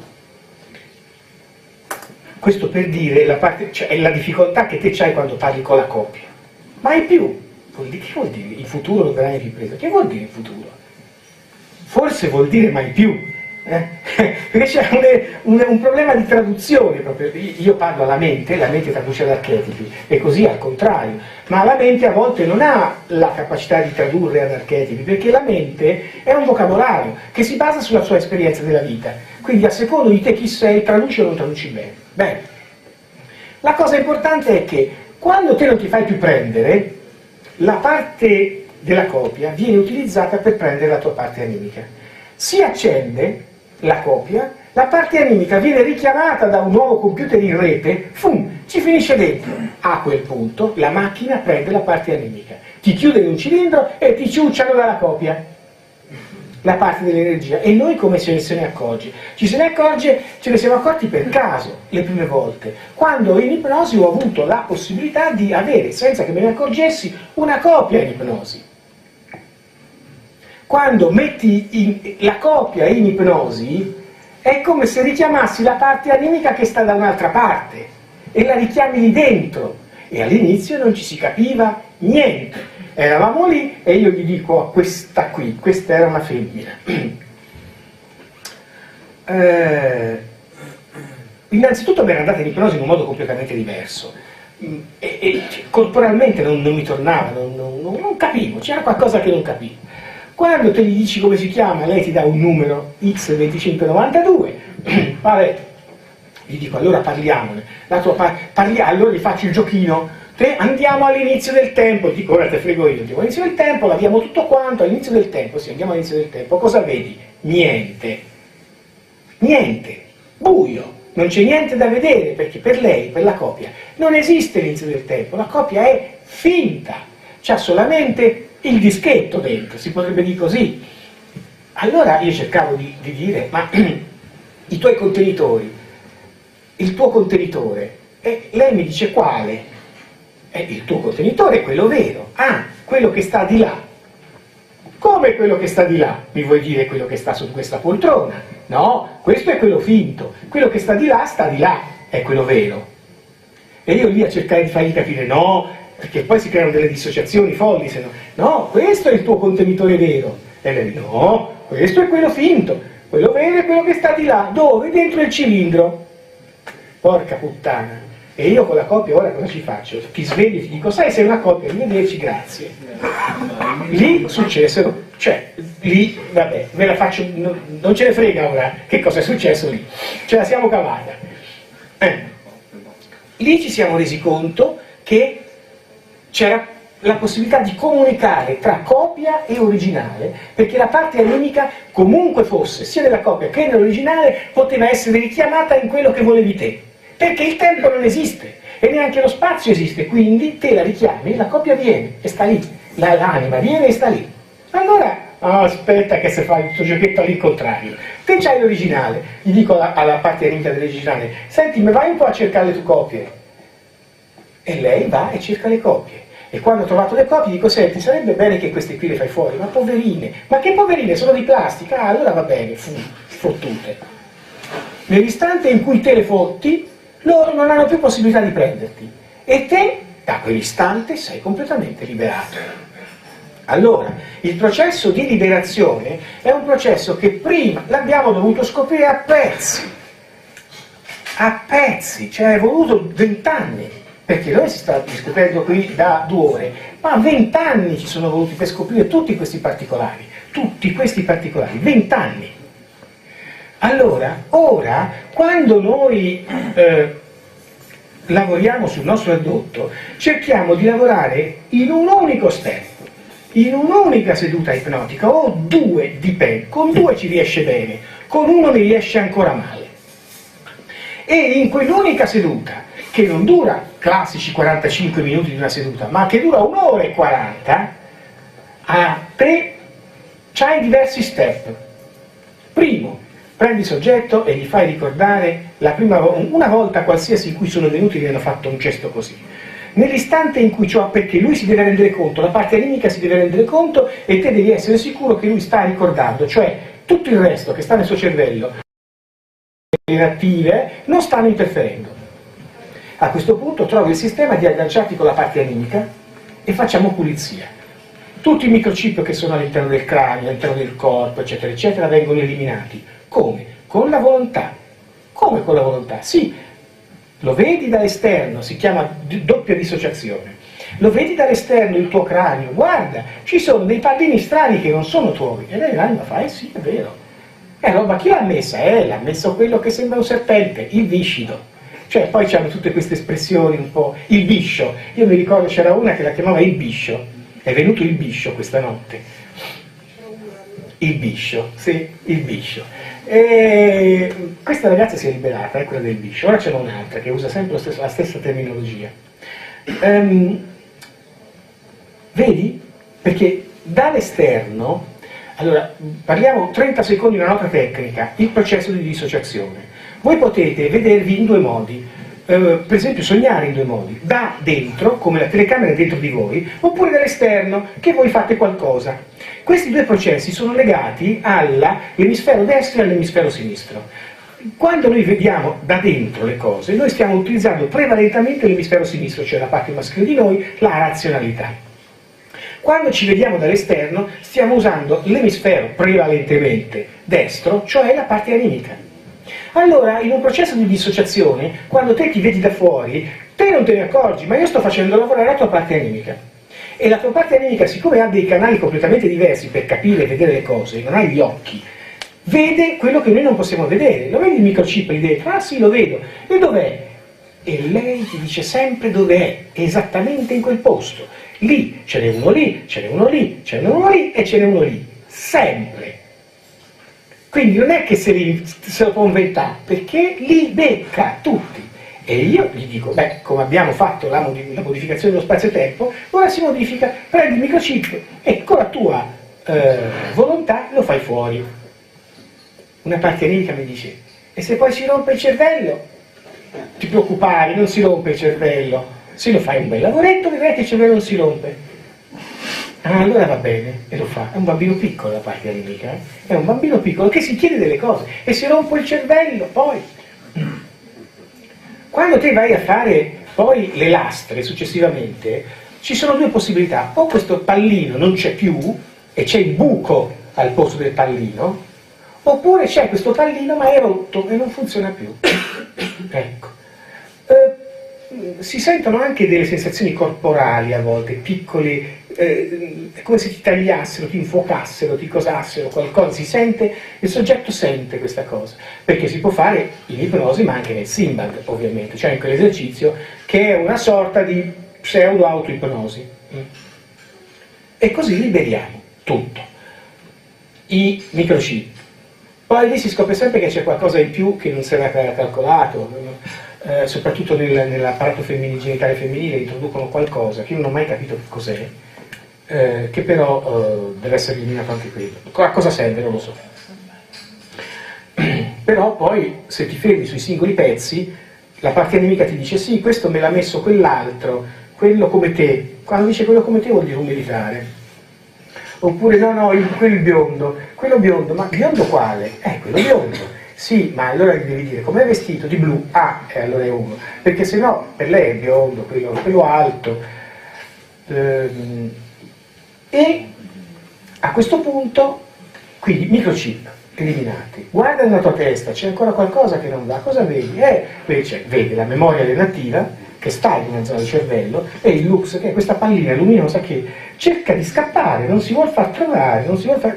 Questo per dire cioè, è la difficoltà che te c'hai quando parli con la coppia. Mai più. Che vuol dire? In futuro non verrai più presa. Che vuol dire in futuro? Forse vuol dire mai più. Perché c'è un problema di traduzione proprio. Io parlo alla mente traduce ad archetipi, e così al contrario, ma la mente a volte non ha la capacità di tradurre ad archetipi, perché la mente è un vocabolario che si basa sulla sua esperienza della vita, quindi a secondo di te chi sei traduci o non traduci bene. Bene, la cosa importante è che quando te non ti fai più prendere, la parte della copia viene utilizzata per prendere la tua parte animica. Si accende la copia, la parte animica viene richiamata da un nuovo computer in rete, ci finisce dentro. A quel punto la macchina prende la parte animica, ti chiude in un cilindro e ti ciucciano dalla copia la parte dell'energia. E noi come se ne accorge? Ce ne siamo accorti per caso le prime volte, quando in ipnosi ho avuto la possibilità di avere, senza che me ne accorgessi, una copia in ipnosi. Quando metti la copia in ipnosi è come se richiamassi la parte animica che sta da un'altra parte e la richiami lì dentro, e all'inizio non ci si capiva niente. Eravamo lì e io gli dico a questa qui, questa era una femmina. Innanzitutto mi era andata in ipnosi in un modo completamente diverso e corporalmente non mi tornava, non capivo, c'era qualcosa che non capivo. Quando te gli dici come si chiama, lei ti dà un numero X2592, vabbè, gli dico allora parliamone, allora gli faccio il giochino, andiamo all'inizio del tempo, dico ora te frego io, andiamo all'inizio del tempo, laviamo tutto quanto, all'inizio del tempo, sì, andiamo all'inizio del tempo, cosa vedi? Niente, buio, non c'è niente da vedere, perché per lei, per la coppia, non esiste l'inizio del tempo, la coppia è finta, c'ha solamente il dischetto dentro, si potrebbe dire così. Allora io cercavo di dire, ma i tuoi contenitori, il tuo contenitore, e lei mi dice quale? Il tuo contenitore è quello vero, quello che sta di là. Come quello che sta di là? Mi vuoi dire quello che sta su questa poltrona? No, questo è quello finto, quello che sta di là, è quello vero. E io lì a cercare di fargli capire, no, perché poi si creano delle dissociazioni folli, se no. No, questo è il tuo contenitore vero. E lei, no, questo è quello finto, quello vero è quello che sta di là. Dove? Dentro il cilindro. Porca puttana. E io con la coppia ora cosa ci faccio? Ti svegli e ti dico, sai, sei una coppia, arrivederci, grazie. Lì successero, lì, vabbè, ve la faccio, non ce ne frega ora che cosa è successo lì. Ce la siamo cavata. Lì ci siamo resi conto che c'era la possibilità di comunicare tra copia e originale, perché la parte animica, comunque fosse, sia nella copia che nell'originale, poteva essere richiamata in quello che volevi te, perché il tempo non esiste e neanche lo spazio esiste, quindi te la richiami, la copia viene e sta lì, l'anima viene e sta lì. Allora, aspetta che se fai questo giochetto all'incontrario, te c'hai l'originale, gli dico alla parte animica dell'originale, senti, ma vai un po' a cercare le tue copie. E lei va e cerca le copie. E quando ho trovato le copie dico, senti, sarebbe bene che queste qui le fai fuori, ma poverine, ma che poverine, sono di plastica, allora va bene, fottute. Nell'istante in cui te le fotti, loro non hanno più possibilità di prenderti, e te, da quell'istante, sei completamente liberato. Allora, il processo di liberazione è un processo che prima l'abbiamo dovuto scoprire a pezzi, cioè è voluto 20 anni. Perché noi si sta scoprendo qui da 2 ore, ma 20 anni ci sono voluti per scoprire tutti questi particolari, 20 anni. Allora, ora, quando noi lavoriamo sul nostro addotto, cerchiamo di lavorare in un unico step, in un'unica seduta ipnotica, o due, dipende. Con due ci riesce bene, con uno mi riesce ancora male. E in quell'unica seduta, che non dura classici 45 minuti di una seduta, ma che dura 1 ora e 40, a te c'hai diversi step. Primo, prendi il soggetto e gli fai ricordare una volta qualsiasi in cui sono venuti e gli hanno fatto un gesto così. Nell'istante in cui ciò, perché lui si deve rendere conto, la parte animica si deve rendere conto e te devi essere sicuro che lui sta ricordando, cioè tutto il resto che sta nel suo cervello, le attive, non stanno interferendo. A questo punto trovi il sistema di agganciarti con la parte animica e facciamo pulizia. Tutti i microchip che sono all'interno del cranio, all'interno del corpo, eccetera, eccetera, vengono eliminati. Come? Con la volontà. Come con la volontà? Sì, lo vedi dall'esterno, si chiama doppia dissociazione. Lo vedi dall'esterno il tuo cranio, guarda, ci sono dei pallini strani che non sono tuoi. E lei l'anima fa, sì, è vero. Ma chi l'ha messa? L'ha messo quello che sembra un serpente, il viscido. Cioè, poi c'hanno tutte queste espressioni un po', il biscio. Io mi ricordo c'era una che la chiamava il biscio. È venuto il biscio questa notte. Il biscio, sì, il biscio. E questa ragazza si è liberata, è quella del biscio. Ora c'è un'altra che usa sempre la stessa terminologia. Vedi? Perché dall'esterno, allora parliamo 30 secondi di una nota tecnica, il processo di dissociazione. Voi potete vedervi in due modi, per esempio sognare in due modi, da dentro, come la telecamera è dentro di voi, oppure dall'esterno, che voi fate qualcosa. Questi due processi sono legati all'emisfero destro e all'emisfero sinistro. Quando noi vediamo da dentro le cose, noi stiamo utilizzando prevalentemente l'emisfero sinistro, cioè la parte maschile di noi, la razionalità. Quando ci vediamo dall'esterno, stiamo usando l'emisfero prevalentemente destro, cioè la parte animica. Allora, in un processo di dissociazione, quando te ti vedi da fuori, te non te ne accorgi, ma io sto facendo lavorare la tua parte animica. E la tua parte animica, siccome ha dei canali completamente diversi per capire e vedere le cose, non ha gli occhi, vede quello che noi non possiamo vedere. Lo vedi il microchip lì dentro? Ah sì, lo vedo. E dov'è? E lei ti dice sempre dov'è, esattamente in quel posto. Lì, ce n'è uno lì, ce n'è uno lì, ce n'è uno lì e ce n'è uno lì. Sempre. Quindi non è che se lo può inventare, perché li becca tutti. E io gli dico, beh, come abbiamo fatto la modificazione dello spazio-tempo, ora si modifica, prendi il microchip e con la tua volontà lo fai fuori. Una parte animica mi dice, e se poi si rompe il cervello? Ti preoccupare, non si rompe il cervello. Se lo fai un bel lavoretto, vedrai che il cervello non si rompe. Ah, allora va bene, e lo fa. È un bambino piccolo la parte animica, È un bambino piccolo che si chiede delle cose e si rompe il cervello, poi. Quando te vai a fare poi le lastre successivamente, ci sono due possibilità. O questo pallino non c'è più e c'è il buco al posto del pallino, oppure c'è questo pallino ma è rotto e non funziona più. Ecco. Si sentono anche delle sensazioni corporali a volte, piccole, come se ti tagliassero, ti infuocassero, ti cosassero qualcosa, si sente, il soggetto sente questa cosa, perché si può fare in ipnosi ma anche nel Simbad ovviamente, cioè in quell'esercizio che è una sorta di pseudo-autoipnosi. E così liberiamo tutto, i microchip. Poi lì si scopre sempre che c'è qualcosa in più che non si era calcolato, soprattutto genitale femminile introducono qualcosa che io non ho mai capito che cos'è, che però deve essere eliminato anche quello. A cosa serve? Non lo so. Però poi se ti fermi sui singoli pezzi, la parte animica ti dice sì, questo me l'ha messo quell'altro, quello come te. Quando dice quello come te vuol dire un militare. Oppure no, quello biondo, ma biondo quale? Quello biondo. Sì, ma allora gli devi dire com'è vestito di blu, e allora è uno, perché se no per lei è biondo, quello alto. E a questo punto, quindi microchip eliminati, guarda nella tua testa, c'è ancora qualcosa che non va, cosa vedi? Vedi la memoria relativa che sta in una zona del cervello e il lux, che è questa pallina luminosa che cerca di scappare, non si vuol far trovare,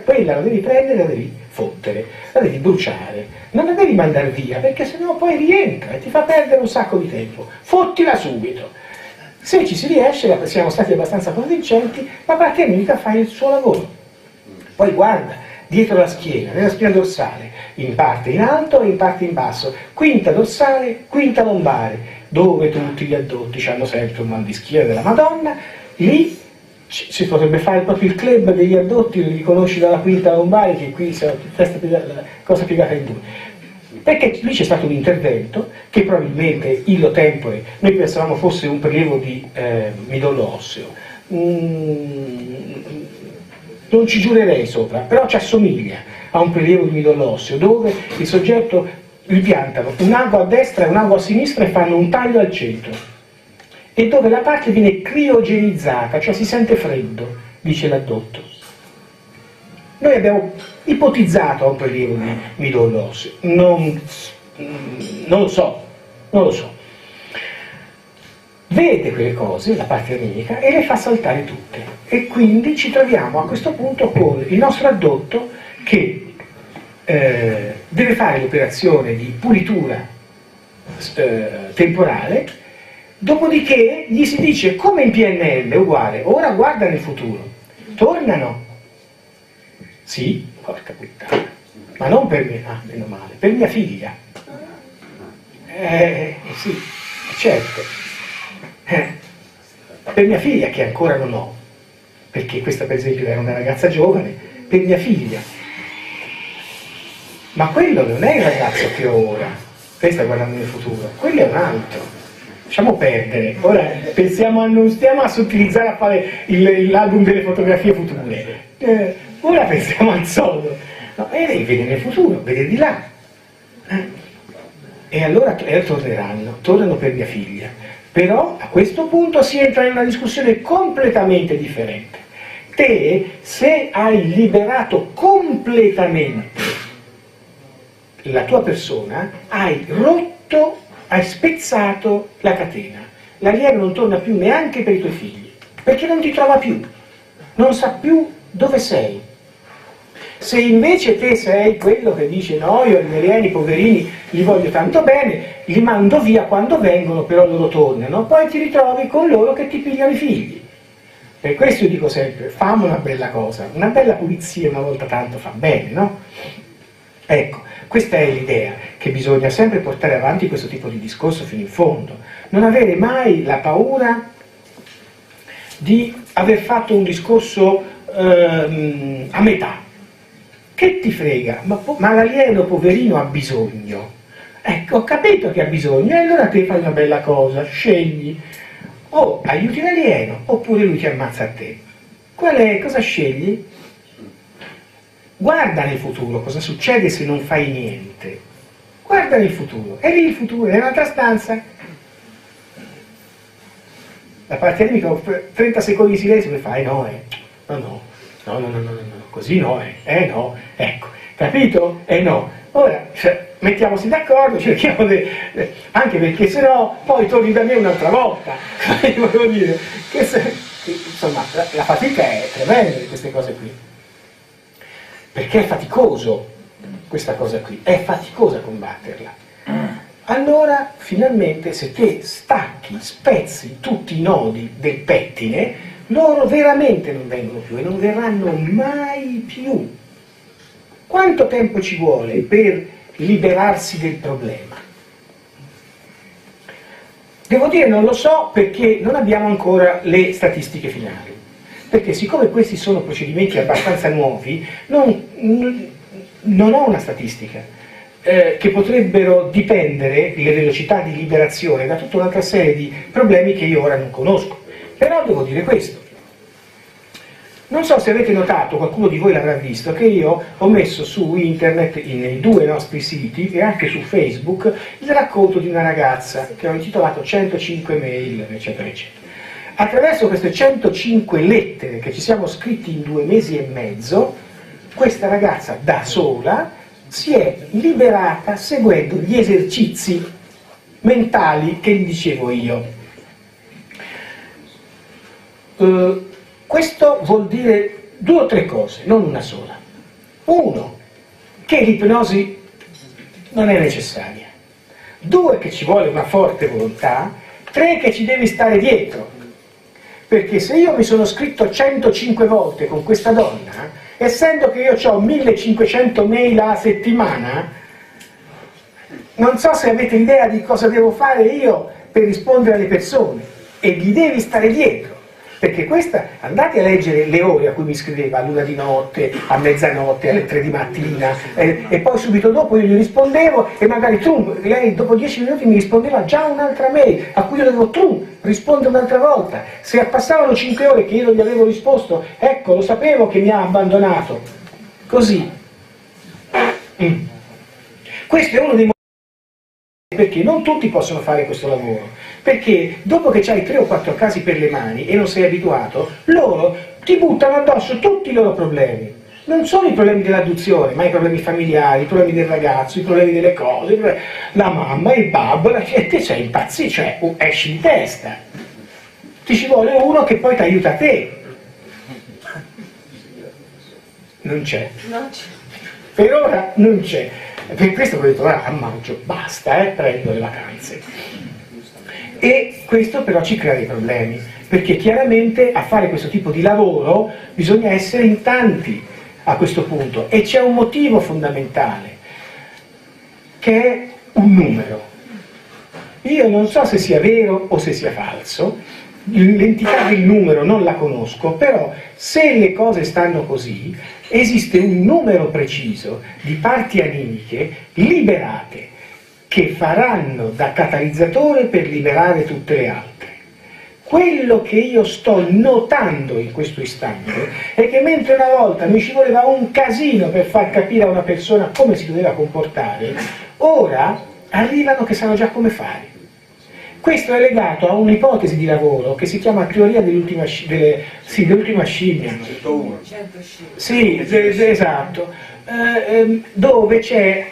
quella la devi prendere, la devi fottere, la devi bruciare, non la devi mandare via, perché sennò poi rientra e ti fa perdere un sacco di tempo. Fottila subito. Se ci si riesce, siamo stati abbastanza convincenti, la parte amica fa il suo lavoro. Poi guarda, dietro la schiena, nella spina dorsale, in parte in alto e in parte in basso, quinta dorsale, quinta lombare, dove tutti gli addotti hanno sempre un mal di schiena della Madonna, lì si potrebbe fare proprio il club degli addotti, li riconosci dalla quinta lombare, che qui c'è la cosa piegata in due. Perché lì c'è stato un intervento che probabilmente illo tempore, noi pensavamo fosse un prelievo di midollo osseo. Non ci giurerei sopra, però ci assomiglia a un prelievo di midollo osseo, dove il soggetto gli piantano un ago a destra e un ago a sinistra e fanno un taglio al centro, e dove la parte viene criogenizzata, cioè si sente freddo, dice l'addotto. Noi abbiamo ipotizzato un prelievo di midollo osseo, non lo so. Vede quelle cose, la parte anemica, e le fa saltare tutte. E quindi ci troviamo a questo punto con il nostro addotto che deve fare l'operazione di pulitura temporale, dopodiché gli si dice, come in PNL, uguale, ora guarda nel futuro. Tornano? Sì, porca puttana. Ma non per me, meno male, per mia figlia. Sì, certo. Per mia figlia, che ancora non ho, perché questa per esempio era una ragazza giovane, per mia figlia. Ma quello non è il ragazzo che ho ora, lei sta guardando nel futuro, quello è un altro. Lasciamo perdere, ora non stiamo a sottilizzare a fare l'album delle fotografie future, ora pensiamo al sodo. No, e lei vede nel futuro, vede di là. E allora tornano per mia figlia. Però a questo punto si entra in una discussione completamente differente. Te, se hai liberato completamente la tua persona, hai rotto, hai spezzato la catena. L'alieno non torna più neanche per i tuoi figli, perché non ti trova più, non sa più dove sei. Se invece te sei quello che dice no, io gli alieni poverini li voglio tanto bene, li mando via quando vengono, però loro tornano, poi ti ritrovi con loro che ti pigliano i figli. Per questo io dico sempre, fammi una bella cosa, una bella pulizia una volta tanto fa bene, no? Ecco, questa è l'idea, che bisogna sempre portare avanti questo tipo di discorso fino in fondo, non avere mai la paura di aver fatto un discorso a metà. Che ti frega? Ma l'alieno poverino ha bisogno. Ecco, ho capito che ha bisogno, e allora te fai una bella cosa, scegli. O aiuti l'alieno, oppure lui ti ammazza a te. Cosa scegli? Guarda nel futuro, cosa succede se non fai niente. Guarda nel futuro, è lì il futuro, è un'altra stanza. La parte anemica, 30 secondi di silenzio, e fai no, no, così no, no, ecco, capito? No. Ora, mettiamoci d'accordo, cerchiamo di... anche perché sennò poi torni da me un'altra volta. Volevo dire, insomma, la fatica è tremenda di queste cose qui. Perché è faticoso questa cosa qui, è faticosa combatterla. Allora, finalmente, se te stacchi, spezzi tutti i nodi del pettine, loro veramente non vengono più e non verranno mai più. Quanto tempo ci vuole per liberarsi del problema? Devo dire non lo so, perché non abbiamo ancora le statistiche finali. Perché siccome questi sono procedimenti abbastanza nuovi, non ho una statistica che potrebbero dipendere, le velocità di liberazione, da tutta un'altra serie di problemi che io ora non conosco. Però devo dire questo. Non so se avete notato, qualcuno di voi l'avrà visto, che io ho messo su internet, nei due nostri siti e anche su Facebook, il racconto di una ragazza che ho intitolato 105 mail, eccetera, eccetera. Attraverso queste 105 lettere che ci siamo scritti in 2 mesi e mezzo, questa ragazza da sola si è liberata seguendo gli esercizi mentali che gli dicevo io. Questo vuol dire 2 o 3 cose, non una sola. Uno, che l'ipnosi non è necessaria. 2, che ci vuole una forte volontà. 3, che ci devi stare dietro. Perché se io mi sono scritto 105 volte con questa donna, essendo che io ho 1500 mail a settimana, non so se avete idea di cosa devo fare io per rispondere alle persone, e gli devi stare dietro. Perché questa, andate a leggere le ore a cui mi scriveva, a 1 di notte, a mezzanotte, alle 3 di mattina, e poi subito dopo io gli rispondevo, e magari lei dopo 10 minuti mi rispondeva già un'altra mail, a cui io dovevo rispondere un'altra volta. Se passavano 5 ore che io non gli avevo risposto, ecco, lo sapevo che mi ha abbandonato. Così. Questo è uno dei motivi perché non tutti possono fare questo lavoro, perché dopo che hai 3 o 4 casi per le mani e non sei abituato, loro ti buttano addosso tutti i loro problemi. Non sono i problemi dell'adduzione, ma i problemi familiari, i problemi del ragazzo, i problemi delle cose, la mamma, il babbo, e te sei impazzito, cioè esci di testa. Ti ci vuole uno che poi ti aiuta a te. Non c'è. Per ora non c'è. Per questo ho detto, ora a maggio basta, prendo le vacanze. E questo però ci crea dei problemi, perché chiaramente a fare questo tipo di lavoro bisogna essere in tanti a questo punto, e c'è un motivo fondamentale, che è un numero. Io non so se sia vero o se sia falso, l'entità del numero non la conosco, però se le cose stanno così, esiste un numero preciso di parti animiche liberate che faranno da catalizzatore per liberare tutte le altre. Quello che io sto notando in questo istante è che mentre una volta mi ci voleva un casino per far capire a una persona come si doveva comportare, ora arrivano che sanno già come fare. Questo è legato a un'ipotesi di lavoro che si chiama teoria dell'ultima scimmia. Sì, esatto. Dove c'è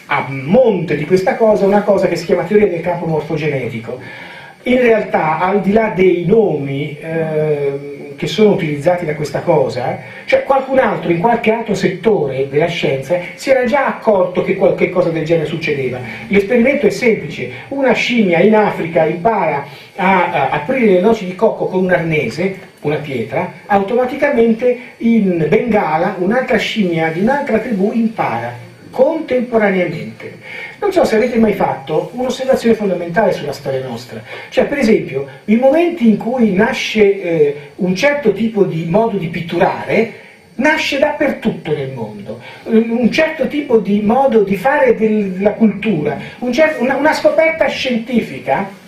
a monte di questa cosa una cosa che si chiama teoria del campo morfogenetico. In realtà, al di là dei nomi che sono utilizzati da questa cosa, cioè qualcun altro in qualche altro settore della scienza si era già accorto che qualche cosa del genere succedeva. L'esperimento è semplice: una scimmia in Africa impara a aprire le noci di cocco con un arnese, una pietra, automaticamente in Bengala un'altra scimmia di un'altra tribù impara contemporaneamente. Non so se avete mai fatto un'osservazione fondamentale sulla storia nostra, cioè per esempio i momenti in cui nasce un certo tipo di modo di pitturare nasce dappertutto nel mondo, un certo tipo di modo di fare della cultura, una scoperta scientifica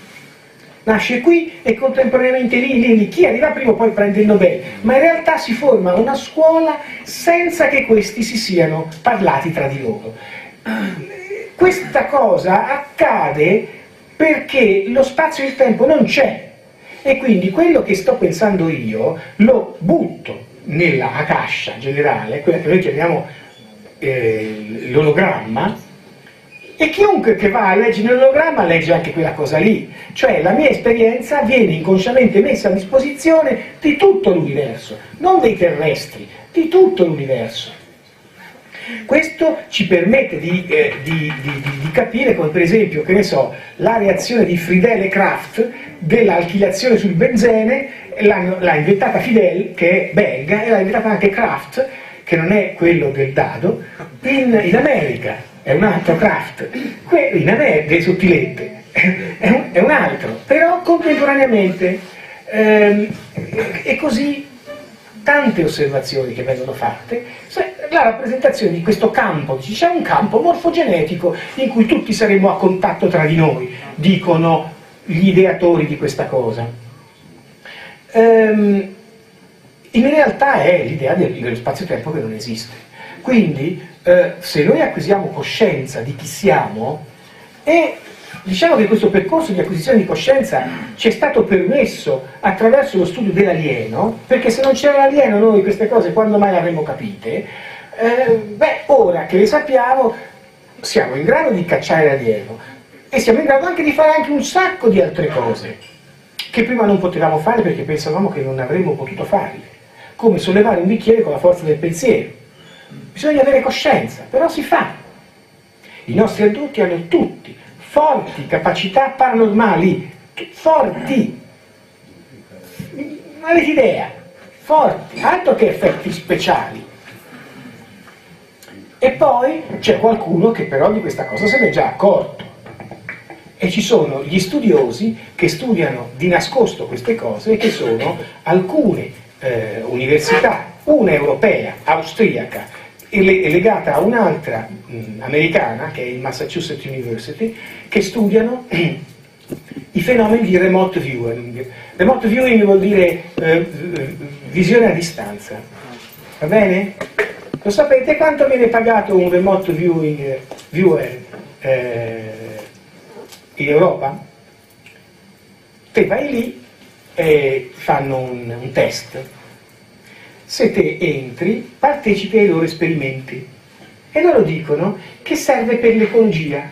nasce qui e contemporaneamente lì, chi arriva prima poi prende il Nobel, ma in realtà si forma una scuola senza che questi si siano parlati tra di loro. Questa cosa accade perché lo spazio e il tempo non c'è, e quindi quello che sto pensando io lo butto nella Akasha generale, quella che noi chiamiamo l'ologramma, e chiunque che va a leggere l'ologramma legge anche quella cosa lì, cioè la mia esperienza viene inconsciamente messa a disposizione di tutto l'universo, non dei terrestri, di tutto l'universo. Questo ci permette di capire come per esempio, che ne so, la reazione di Friedel e Kraft dell'alchilazione sul benzene l'ha inventata Friedel, che è belga, e l'ha inventata anche Kraft, che non è quello del dado, in America. È un altro Kraft, in America, delle sottilette, è un altro, però contemporaneamente. E così tante osservazioni che vengono fatte, la rappresentazione di questo campo, c'è un campo morfogenetico in cui tutti saremo a contatto tra di noi, dicono gli ideatori di questa cosa. In realtà è l'idea dello spazio-tempo che non esiste. Quindi se noi acquisiamo coscienza di chi siamo, e diciamo che questo percorso di acquisizione di coscienza ci è stato permesso attraverso lo studio dell'alieno, perché se non c'era l'alieno noi queste cose quando mai le avremmo capite, ora che le sappiamo siamo in grado di cacciare l'alieno e siamo in grado anche di fare anche un sacco di altre cose che prima non potevamo fare perché pensavamo che non avremmo potuto farle, come sollevare un bicchiere con la forza del pensiero. Bisogna avere coscienza, però si fa. I nostri adulti hanno tutti forti capacità paranormali, forti, non avete idea, forti, altro che effetti speciali. E poi c'è qualcuno che però di questa cosa se n'è già accorto. E ci sono gli studiosi che studiano di nascosto queste cose e che sono alcune università, una europea, austriaca, e legata a un'altra americana, che è il Massachusetts University, che studiano i fenomeni di remote viewing. Remote viewing vuol dire visione a distanza. Va bene? Lo sapete quanto viene pagato un remote viewer in Europa? Te vai lì e fanno un test. Se te entri, partecipi ai loro esperimenti e loro dicono che serve per l'ecologia.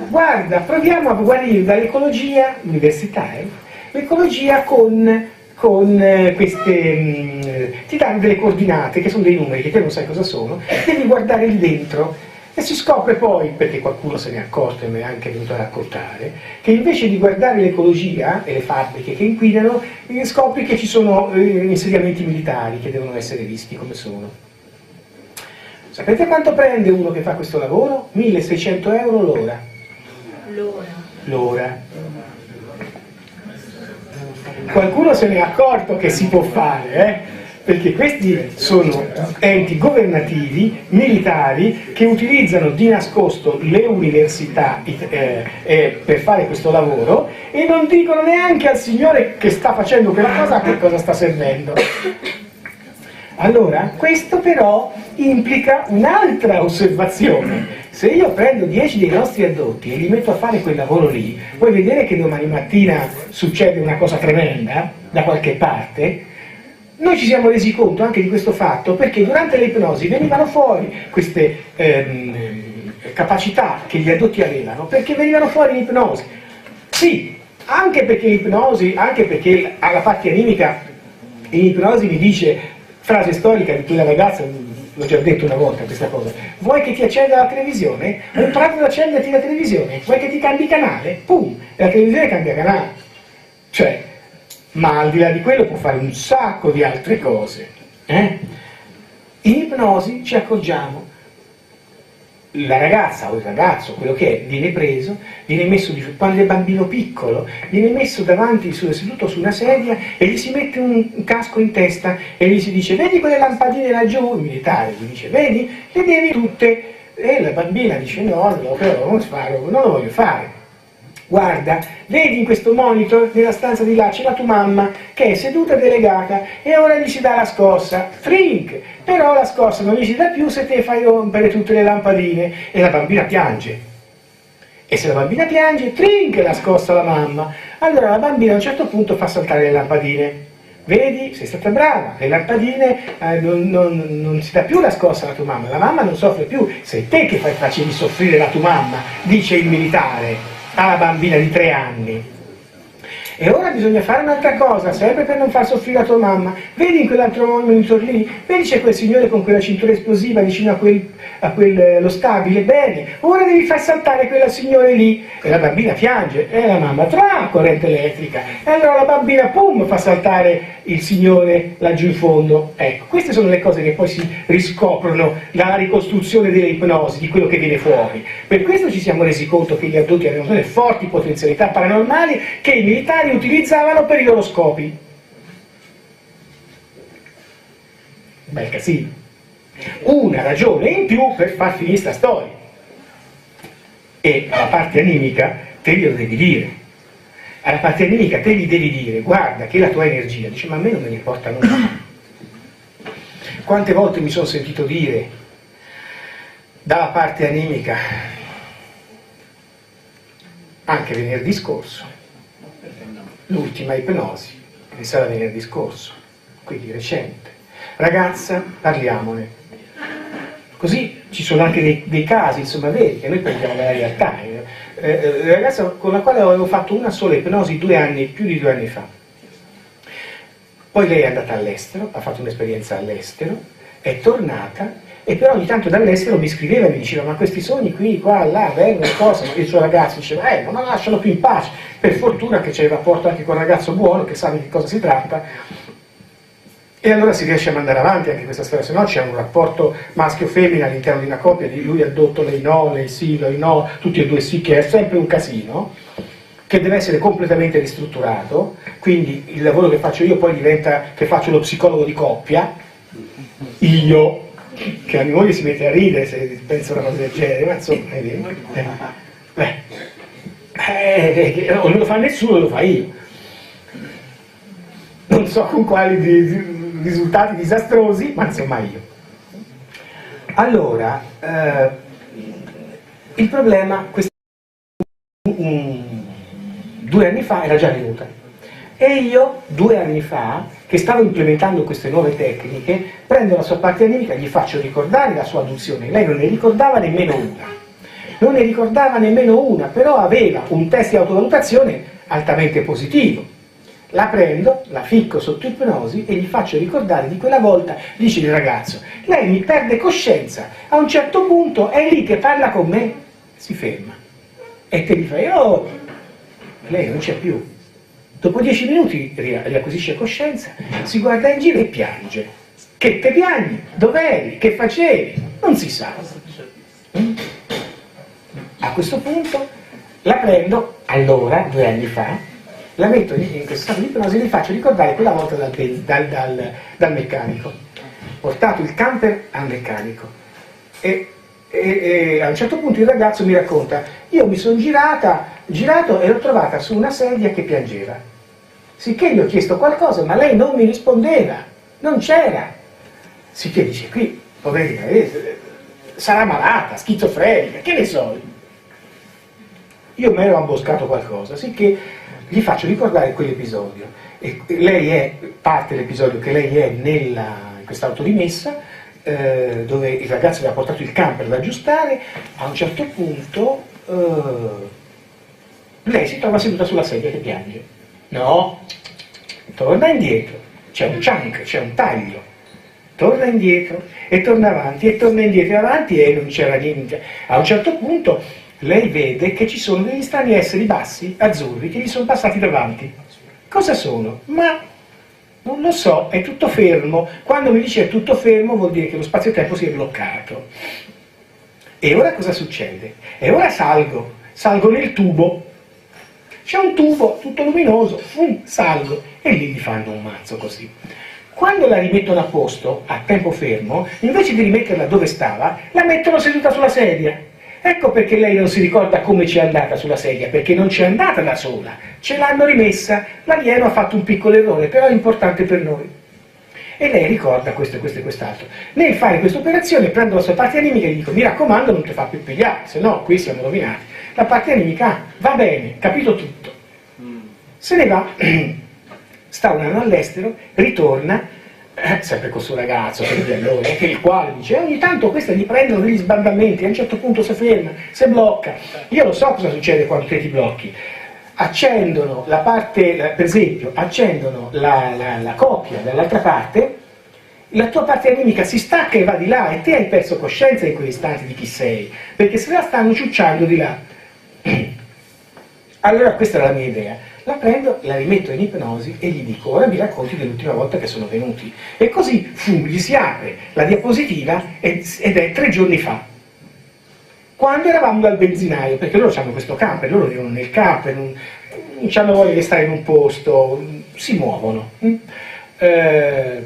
Guarda, proviamo a guarire dall'ecologia, l'università, l'ecologia con queste, ti danno delle coordinate che sono dei numeri che te non sai cosa sono, devi guardare lì dentro e si scopre poi, perché qualcuno se ne è accorto e me ne è anche venuto a raccontare, che invece di guardare l'ecologia e le fabbriche che inquinano, scopri che ci sono insediamenti militari che devono essere visti come sono. Sapete quanto prende uno che fa questo lavoro? 1.600 euro l'ora. L'ora. Qualcuno se ne è accorto che si può fare, perché questi sono enti governativi, militari, che utilizzano di nascosto le università per fare questo lavoro e non dicono neanche al signore che sta facendo quella cosa a che cosa sta servendo. Allora, questo però implica un'altra osservazione. Se io prendo 10 dei nostri addotti e li metto a fare quel lavoro lì, vuoi vedere che domani mattina succede una cosa tremenda da qualche parte? Noi ci siamo resi conto anche di questo fatto perché durante l'ipnosi venivano fuori queste capacità che gli addotti avevano, perché venivano fuori in ipnosi. Sì, anche perché l'ipnosi, anche perché alla parte animica in ipnosi mi dice, frase storica di quella ragazza, l'ho già detto una volta questa cosa, vuoi che ti accenda la televisione? Ho imparato ad accenderti la televisione, vuoi che ti cambi canale? Pum, e la televisione cambia canale. Cioè, ma al di là di quello può fare un sacco di altre cose. In ipnosi ci accorgiamo, la ragazza o il ragazzo, quello che è, viene preso, viene messo, quando è bambino piccolo, viene messo davanti, seduto su una sedia e gli si mette un casco in testa e gli si dice, vedi quelle lampadine laggiù? Il militare gli dice, vedi? Le devi tutte. E la bambina dice, no, non lo voglio fare. Guarda, vedi in questo monitor, nella stanza di là, c'è la tua mamma che è seduta delegata e ora gli si dà la scossa. Frink! Però la scossa non gli si dà più se te fai rompere tutte le lampadine. E la bambina piange. E se la bambina piange, trink la scossa alla mamma. Allora la bambina a un certo punto fa saltare le lampadine. Vedi, sei stata brava, le lampadine non si dà più la scossa alla tua mamma, la mamma non soffre più. Sei te che facevi soffrire la tua mamma, dice il militare alla bambina di 3 anni. E ora bisogna fare un'altra cosa, sempre per non far soffrire la tua mamma. Vedi in quell'altro monitor lì? Vedi c'è quel signore con quella cintura esplosiva vicino a quello stabile? Bene, ora devi far saltare quella signore lì. E la bambina piange, e la mamma tra corrente elettrica. E allora la bambina, pum, fa saltare il signore laggiù in fondo. Ecco, queste sono le cose che poi si riscoprono dalla ricostruzione delle ipnosi, di quello che viene fuori. Per questo ci siamo resi conto che gli adulti avevano delle forti potenzialità paranormali che i militari utilizzavano per i loro scopi. Bel casino. Una ragione in più per far finire sta storia. E alla parte animica te glielo devi dire. Alla parte animica te gli devi dire, guarda che la tua energia, dice, ma a me non me ne importa nulla. Quante volte mi sono sentito dire dalla parte animica, anche venerdì scorso, l'ultima ipnosi, che sarà venerdì scorso, quindi recente. Ragazza, parliamone. Così ci sono anche dei casi, insomma, veri, che noi prendiamo dalla realtà. La ragazza con la quale avevo fatto una sola ipnosi più di 2 anni fa. Poi lei è andata all'estero, ha fatto un'esperienza all'estero, è tornata e però ogni tanto dall'estero mi scriveva e mi diceva ma questi sogni qui, qua, là, vengono, cosa, ma il suo ragazzo diceva non la lasciano più in pace, per fortuna che c'è il rapporto anche con un ragazzo buono che sa di che cosa si tratta, e allora si riesce a mandare avanti anche questa storia, se no c'è un rapporto maschio-femmina all'interno di una coppia, di lui addotto, lei no, lei sì, lei no, tutti e due sì, che è sempre un casino, che deve essere completamente ristrutturato, quindi il lavoro che faccio io poi diventa che faccio lo psicologo di coppia, io, che la mia moglie si mette a ridere se pensa una cosa del genere, ma insomma, non lo fa nessuno, lo fa io. Non so con quali risultati disastrosi, ma insomma io. Allora, il problema, 2 anni fa era già venuta, e io 2 anni fa, che stavo implementando queste nuove tecniche, prendo la sua parte animica e gli faccio ricordare la sua adozione. Lei non ne ricordava nemmeno una, però aveva un test di autovalutazione altamente positivo. La prendo, la ficco sotto ipnosi e gli faccio ricordare di quella volta. Dice il ragazzo, lei mi perde coscienza, a un certo punto è lì che parla con me, si ferma e te gli fai, oh, lei non c'è più. Dopo 10 minuti riacquisisce coscienza, si guarda in giro e piange. Che te piangi? Dov'eri? Che facevi? Non si sa. A questo punto la prendo, allora, 2 anni fa, la metto in questo stato di ipnosi e gli faccio ricordare quella volta dal meccanico. Ho portato il camper al meccanico e a un certo punto il ragazzo mi racconta, io mi sono girato e l'ho trovata su una sedia che piangeva. Sicché gli ho chiesto qualcosa, ma lei non mi rispondeva, non c'era. Sicché dice, qui, poverina, sarà malata, schizofrenica, che ne so. Io mi ero amboscato qualcosa, sicché gli faccio ricordare quell'episodio. E lei è, parte dell'episodio che lei è in questa autorimessa, dove il ragazzo aveva portato il camper da aggiustare, a un certo punto lei si trova seduta sulla sedia che piange. No, torna indietro, c'è un chunk, c'è un taglio, torna indietro e torna avanti e torna indietro e avanti e non c'era niente. A un certo punto lei vede che ci sono degli strani esseri bassi, azzurri, che gli sono passati davanti. Cosa sono? Ma non lo so, è tutto fermo. Quando mi dice è tutto fermo vuol dire che lo spazio-tempo si è bloccato. E ora cosa succede? E ora salgo nel tubo. C'è un tubo tutto luminoso, salgo e lì gli fanno un mazzo così. Quando la rimettono a posto, a tempo fermo, invece di rimetterla dove stava, la mettono seduta sulla sedia. Ecco perché lei non si ricorda come ci è andata sulla sedia, perché non ci è andata da sola, ce l'hanno rimessa, l'alieno ha fatto un piccolo errore, però è importante per noi. E lei ricorda questo e questo e quest'altro. Nel fare questa operazione prendo la sua parte animica e gli dico, mi raccomando non ti fa più pigliare, se no qui siamo rovinati. La parte animica, va bene, capito tutto. Se ne va, sta un anno all'estero, ritorna, sempre con suo ragazzo, che il quale dice, ogni tanto queste gli prendono degli sbandamenti, a un certo punto si ferma, si blocca. Io lo so cosa succede quando te ti blocchi. Accendono la parte, per esempio, accendono la coppia dall'altra parte, la tua parte animica si stacca e va di là e te hai perso coscienza in quell'istante di chi sei, perché se la stanno ciucciando di là. Allora questa era la mia idea. La prendo, la rimetto in ipnosi e gli dico, ora mi racconti dell'ultima volta che sono venuti. E così, gli si apre la diapositiva ed è 3 giorni fa. Quando eravamo dal benzinaio, perché loro hanno questo camper, loro vivono nel camper, non hanno voglia di stare in un posto, si muovono. E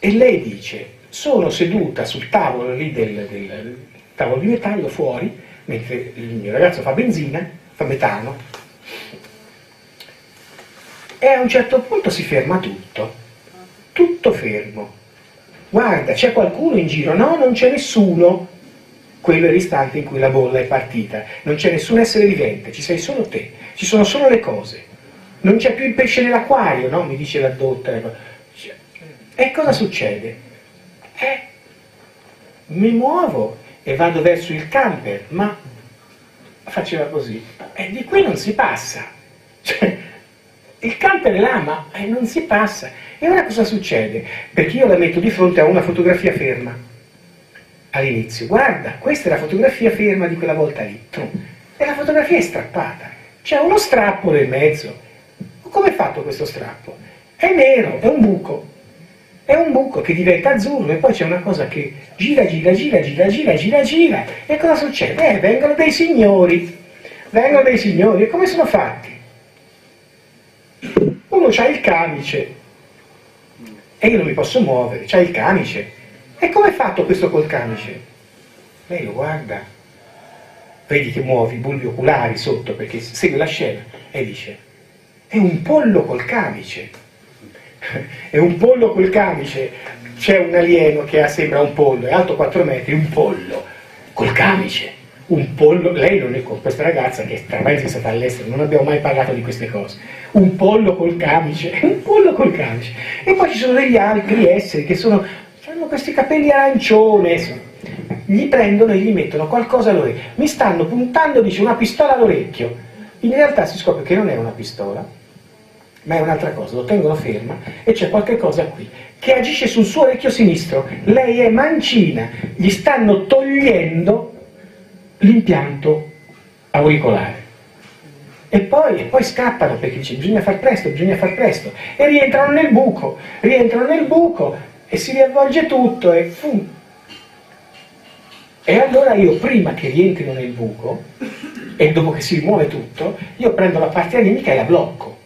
lei dice, sono seduta sul tavolo lì del tavolo di metallo fuori, mentre il mio ragazzo fa benzina, fa metano, e a un certo punto si ferma tutto fermo. Guarda, c'è qualcuno in giro? No, non c'è nessuno. Quello è l'istante in cui la bolla è partita. Non c'è nessun essere vivente, ci sei solo te, ci sono solo le cose. Non c'è più il pesce nell'acquario, no? Mi dice la dotta. E cosa succede? Mi muovo e vado verso il camper, ma faceva così, e di qui non si passa, cioè, il camper è là, ma non si passa, E ora cosa succede? Perché io la metto di fronte a una fotografia ferma all'inizio. Guarda, questa è la fotografia ferma di quella volta lì. E la fotografia è strappata. C'è uno strappo nel mezzo. Come è fatto questo strappo? È nero, è un buco. È un buco che diventa azzurro e poi c'è una cosa che gira. E cosa succede? Vengono dei signori. E come sono fatti? Uno c'ha il camice e io non mi posso muovere, c'ha il camice. E come è fatto questo col camice? Lei lo guarda, vedi che muovi i bulbi oculari sotto perché segue la scena e dice: è un pollo col camice. È un pollo col camice. C'è un alieno che sembra un pollo, è alto 4 metri, un pollo col camice. Un pollo, lei non è con questa ragazza che tra l'altro è stata all'estero, non abbiamo mai parlato di queste cose. Un pollo col camice. E poi ci sono degli altri esseri che hanno questi capelli arancione, gli prendono e gli mettono qualcosa all'orecchio. Mi stanno puntando, dice, una pistola all'orecchio. In realtà si scopre che non è una pistola, ma è un'altra cosa. Lo tengono ferma e c'è qualche cosa qui che agisce sul suo orecchio sinistro. Lei è mancina, gli stanno togliendo l'impianto auricolare. E poi scappano perché dice bisogna far presto, e rientrano nel buco e si riavvolge tutto e allora io prima che rientrino nel buco e dopo che si rimuove tutto, io prendo la parte animica e la blocco,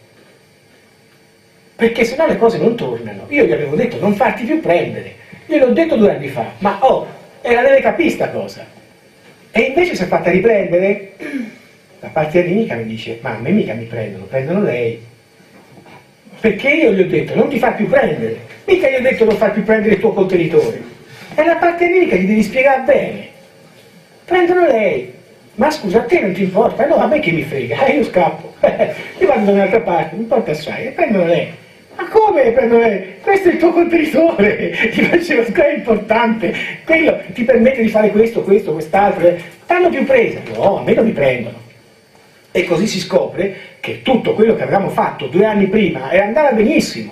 perché sennò le cose non tornano. Io gli avevo detto non farti più prendere, gliel'ho detto 2 anni fa, ma e la deve capire sta cosa. E invece si è fatta riprendere. La parte animica mi dice: ma a me mica mi prendono lei. Perché io gli ho detto non ti far più prendere, mica gli ho detto non far più prendere il tuo contenitore. E la parte animica gli devi spiegare bene. Prendono lei. Ma scusa, a te non ti importa? No, a me che mi frega, io scappo. Io vado da un'altra parte, non importa assai, e prendono lei. Ma come prendono lei? Questo è il tuo contenitore, ti facevo, quello è importante, quello ti permette di fare questo, quest'altro. T'hanno più presa? No, a me non mi prendono. E così si scopre che tutto quello che avevamo fatto 2 anni prima andava benissimo,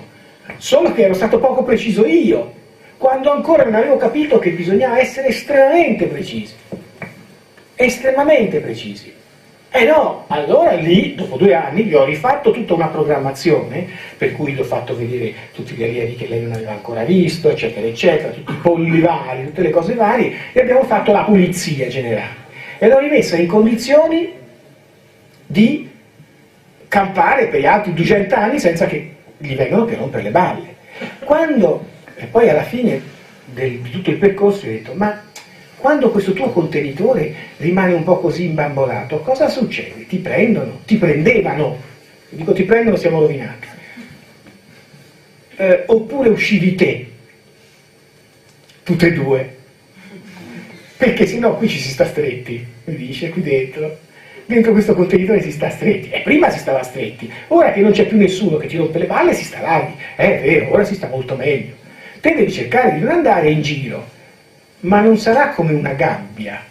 solo che ero stato poco preciso io, quando ancora non avevo capito che bisognava essere estremamente precisi. E no, allora lì, dopo 2 anni, gli ho rifatto tutta una programmazione, per cui gli ho fatto vedere tutti gli allievi che lei non aveva ancora visto, eccetera, tutti i polli vari, tutte le cose varie, e abbiamo fatto la pulizia generale. E l'ho rimessa in condizioni di campare per gli altri 200 anni senza che gli vengano più a rompere le balle. E poi alla fine di tutto il percorso gli ho detto: ma quando questo tuo contenitore rimane un po' così imbambolato, cosa succede? Ti prendono, ti prendevano. Dico ti prendono, siamo rovinati. Oppure uscivi te, tutte e 2. Perché sennò qui ci si sta stretti, mi dice, qui dentro questo contenitore si sta stretti, e prima si stava stretti, ora che non c'è più nessuno che ti rompe le balle si sta larghi, è vero, ora si sta molto meglio. Te devi cercare di non andare in giro, ma non sarà come una gabbia.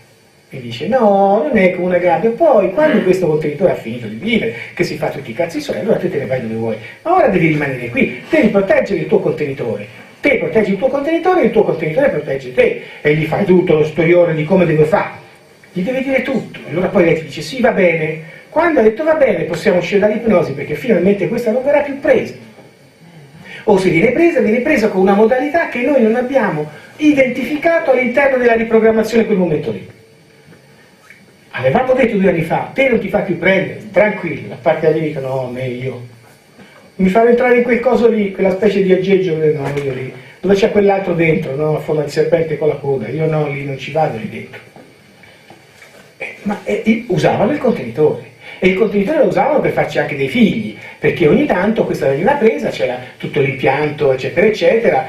E dice: no, non è come una gabbia. Poi quando questo contenitore ha finito di vivere, che si fa tutti i cazzi suoi, allora te ne vai dove vuoi, ma ora devi rimanere qui, devi proteggere il tuo contenitore. Te proteggi il tuo contenitore e il tuo contenitore protegge te, e gli fai tutto lo storione di come deve fare, gli devi dire tutto. Allora poi lei ti dice: sì, va bene. Quando ha detto va bene, possiamo uscire dall'ipnosi, perché finalmente questa non verrà più presa. O se viene presa con una modalità che noi non abbiamo identificato all'interno della riprogrammazione quel momento lì. Avevamo detto 2 anni fa: te non ti fa più prendere, tranquillo. La parte animica: no, a me io mi fanno entrare in quel coso lì, quella specie di aggeggio, no, io lì, dove c'è quell'altro dentro, no, a forma di serpente con la coda, io no, lì non ci vado lì dentro. Usavano il contenitore, e il contenitore lo usavano per farci anche dei figli, perché ogni tanto questa veniva presa, c'era tutto l'impianto, eccetera,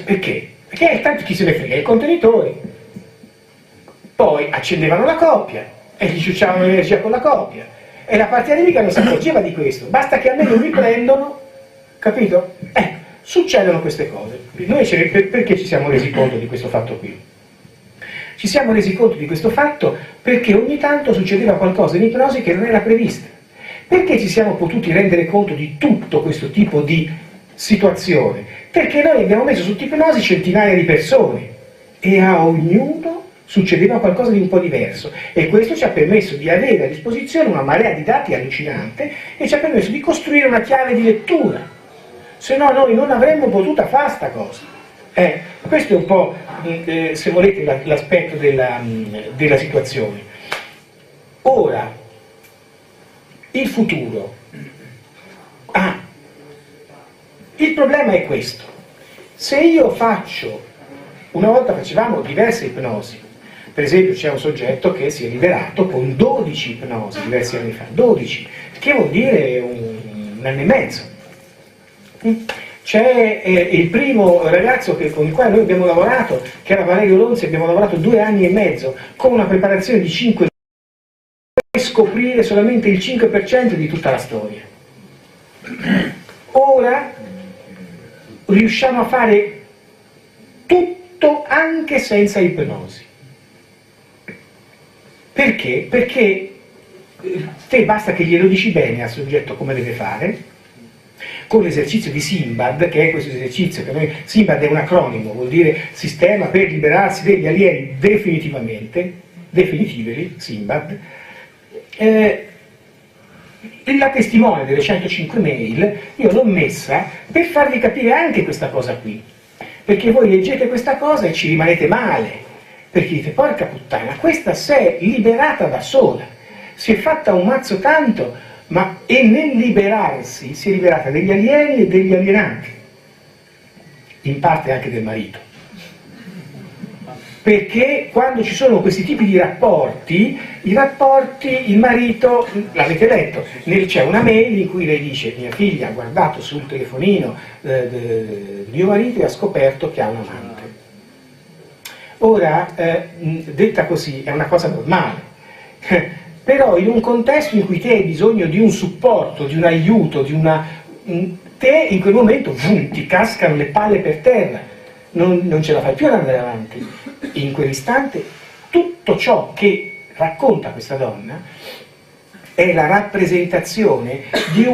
perché? Perché tanto chi se ne frega, il contenitore. Poi accendevano la coppia e gli ciucciavano l'energia con la coppia, e la parte animica non si accorgeva di questo. Basta che a me non mi prendono, capito? Succedono queste cose. Noi perché ci siamo resi conto di questo fatto qui? Ci siamo resi conto di questo fatto perché ogni tanto succedeva qualcosa in ipnosi che non era prevista. Perché ci siamo potuti rendere conto di tutto questo tipo di situazione? Perché noi abbiamo messo sotto ipnosi centinaia di persone e a ognuno succedeva qualcosa di un po' diverso, e questo ci ha permesso di avere a disposizione una marea di dati allucinante e ci ha permesso di costruire una chiave di lettura, se no noi non avremmo potuto fare sta cosa. Questo è un po', se volete, l'aspetto della situazione. Ora, il futuro. Il problema è questo: se io faccio, una volta facevamo diverse ipnosi, per esempio c'è un soggetto che si è liberato con 12 ipnosi diversi anni fa, 12, che vuol dire un anno e mezzo. C'è il primo ragazzo con il quale noi abbiamo lavorato, che era Valerio Lonzi, abbiamo lavorato 2 anni e mezzo, con una preparazione di 5 per scoprire solamente il 5% di tutta la storia. Ora riusciamo a fare tutto anche senza ipnosi. Perché? Perché te basta che glielo dici bene al soggetto come deve fare, con l'esercizio di Simbad, che è questo esercizio che noi, Simbad è un acronimo, vuol dire sistema per liberarsi degli alieni definitively, Simbad. La testimone delle 105 mail io l'ho messa per farvi capire anche questa cosa qui, perché voi leggete questa cosa e ci rimanete male, perché dite porca puttana, questa si è liberata da sola, si è fatta un mazzo tanto, e nel liberarsi si è liberata degli alieni e degli alienati, in parte anche del marito, perché quando ci sono questi tipi di rapporti, il marito, l'avete letto, c'è una mail in cui lei dice: mia figlia ha guardato sul telefonino di mio marito e ha scoperto che ha un amante. Ora, detta così, è una cosa normale, però in un contesto in cui te hai bisogno di un supporto, di un aiuto, te in quel momento ti cascano le palle per terra, non ce la fai più ad andare avanti. In quell'istante tutto ciò che racconta questa donna è la rappresentazione di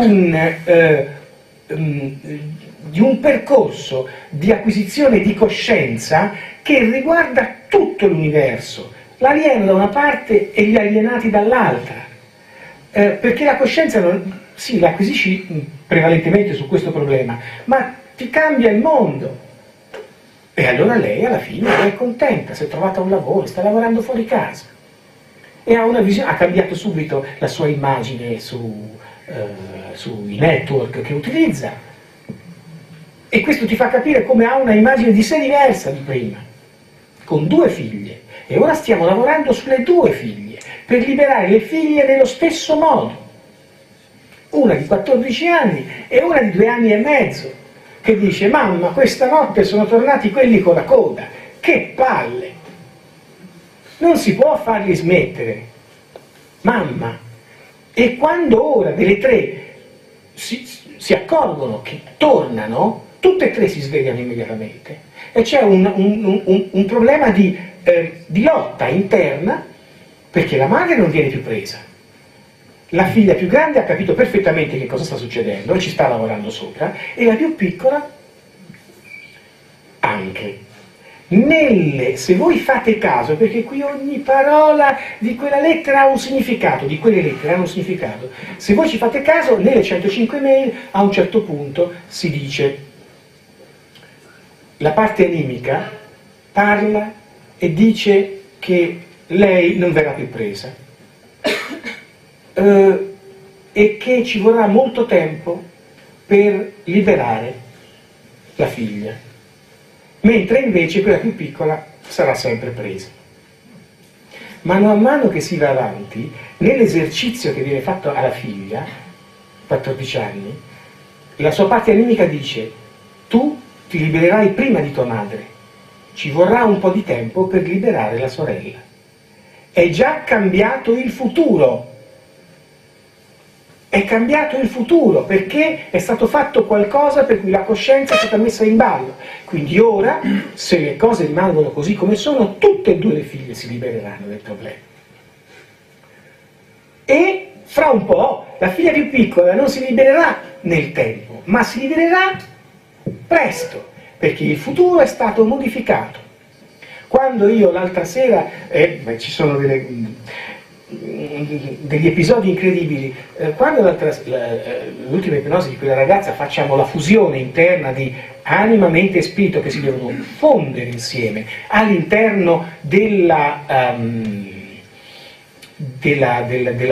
un percorso di acquisizione di coscienza che riguarda tutto l'universo, l'alieno da una parte e gli alienati dall'altra, perché la coscienza sì, la acquisisci prevalentemente su questo problema, ma ti cambia il mondo. E allora lei alla fine è contenta, si è trovata un lavoro, sta lavorando fuori casa e ha una visione, ha cambiato subito la sua immagine sui network che utilizza, e questo ti fa capire come ha una immagine di sé diversa di prima, con 2 figlie, e ora stiamo lavorando sulle 2 figlie per liberare le figlie nello stesso modo, una di 14 anni e una di 2 anni e mezzo, che dice: mamma, questa notte sono tornati quelli con la coda, che palle, non si può farli smettere, mamma. E quando ora delle 3 si accorgono che tornano, tutte e 3 si svegliano immediatamente, e c'è un problema di lotta interna, perché la madre non viene più presa. La figlia più grande ha capito perfettamente che cosa sta succedendo e ci sta lavorando sopra, e la più piccola anche. Se voi fate caso, perché qui ogni parola di quella lettera ha un significato, di quelle lettere hanno un significato, se voi ci fate caso, nelle 105 mail a un certo punto si dice: la parte animica parla e dice che lei non verrà più presa, e che ci vorrà molto tempo per liberare la figlia, mentre invece quella più piccola sarà sempre presa. Mano a mano che si va avanti, nell'esercizio che viene fatto alla figlia, 14 anni, la sua parte animica dice: tu ti libererai prima di tua madre, ci vorrà un po' di tempo per liberare la sorella. È già cambiato il futuro. È cambiato il futuro, perché è stato fatto qualcosa per cui la coscienza è stata messa in ballo. Quindi ora, se le cose rimangono così come sono, tutte e 2 le figlie si libereranno del problema. E fra un po' la figlia più piccola non si libererà nel tempo, ma si libererà presto, perché il futuro è stato modificato. Quando io l'altra sera, ci sono degli episodi incredibili, quando l'ultima ipnosi di quella ragazza facciamo la fusione interna di anima, mente e spirito che si devono fondere insieme all'interno della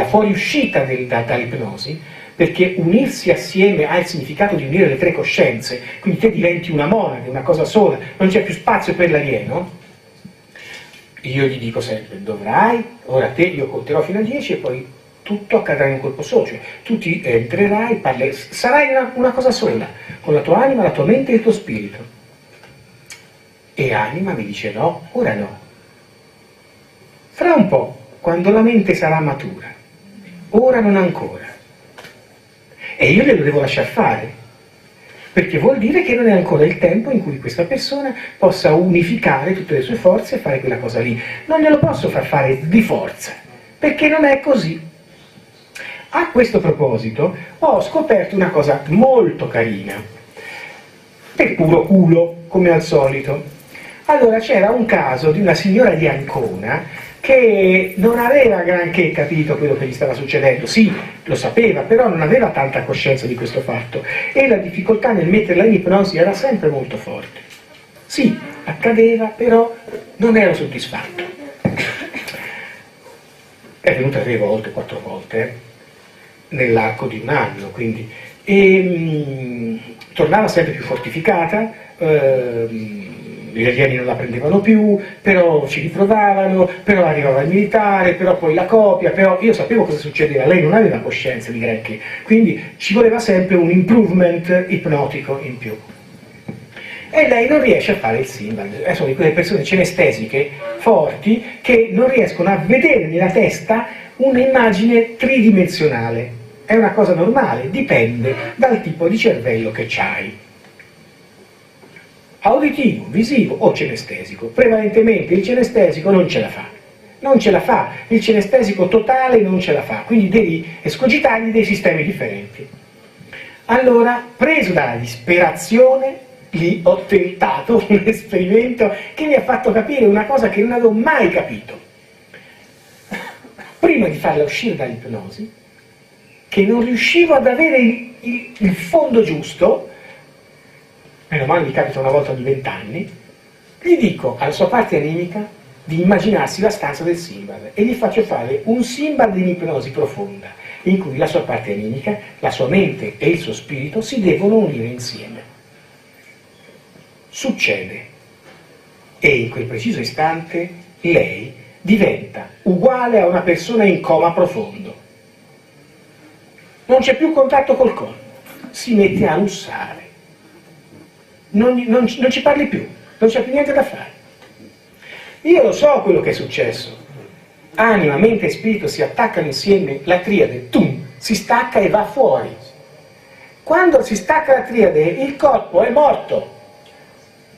fuoriuscita dall'ipnosi, perché unirsi assieme ha il significato di unire le tre coscienze, quindi te diventi una monade, una cosa sola, non c'è più spazio per l'alieno. Io gli dico sempre, dovrai, ora io conterò fino a 10 e poi tutto accadrà in un colpo solo, cioè tu ti entrerai, sarai una cosa sola, con la tua anima, la tua mente e il tuo spirito. E anima mi dice no, ora no. Fra un po', quando la mente sarà matura, ora non ancora. E io glielo devo lasciar fare, perché vuol dire che non è ancora il tempo in cui questa persona possa unificare tutte le sue forze e fare quella cosa lì. Non glielo posso far fare di forza, perché non è così. A questo proposito ho scoperto una cosa molto carina, per puro culo, come al solito. Allora c'era un caso di una signora di Ancona che non aveva granché capito quello che gli stava succedendo. Sì, lo sapeva, però non aveva tanta coscienza di questo fatto e la difficoltà nel metterla in ipnosi era sempre molto forte. Sì, accadeva, però non ero soddisfatto. È venuta 3 volte, 4 volte, nell'arco di un anno, quindi. E tornava sempre più fortificata, gli alieni non la prendevano più, però ci riprovavano, però arrivava il militare, però poi la copia, però io sapevo cosa succedeva, lei non aveva coscienza di granché, quindi ci voleva sempre un improvement ipnotico in più. E lei non riesce a fare il simbal, sono di quelle persone cenestesiche forti che non riescono a vedere nella testa un'immagine tridimensionale. È una cosa normale, dipende dal tipo di cervello che c'hai. Auditivo, visivo o cenestesico. Prevalentemente il cenestesico non ce la fa. Non ce la fa, il cenestesico totale non ce la fa, quindi devi escogitargli dei sistemi differenti. Allora, preso dalla disperazione, lì ho tentato un esperimento che mi ha fatto capire una cosa che non avevo mai capito. Prima di farla uscire dall'ipnosi, che non riuscivo ad avere il fondo giusto, meno male mi capita una volta ogni 20 anni, gli dico alla sua parte animica di immaginarsi la stanza del simbad e gli faccio fare un simbad in ipnosi profonda, in cui la sua parte animica, la sua mente e il suo spirito si devono unire insieme. Succede, e in quel preciso istante lei diventa uguale a una persona in coma profondo. Non c'è più contatto col corpo, si mette a russare. Non ci parli più, non c'è più niente da fare. Io lo so quello che è successo. Anima, mente e spirito si attaccano insieme, la triade, tum, si stacca e va fuori. Quando si stacca la triade, il corpo è morto.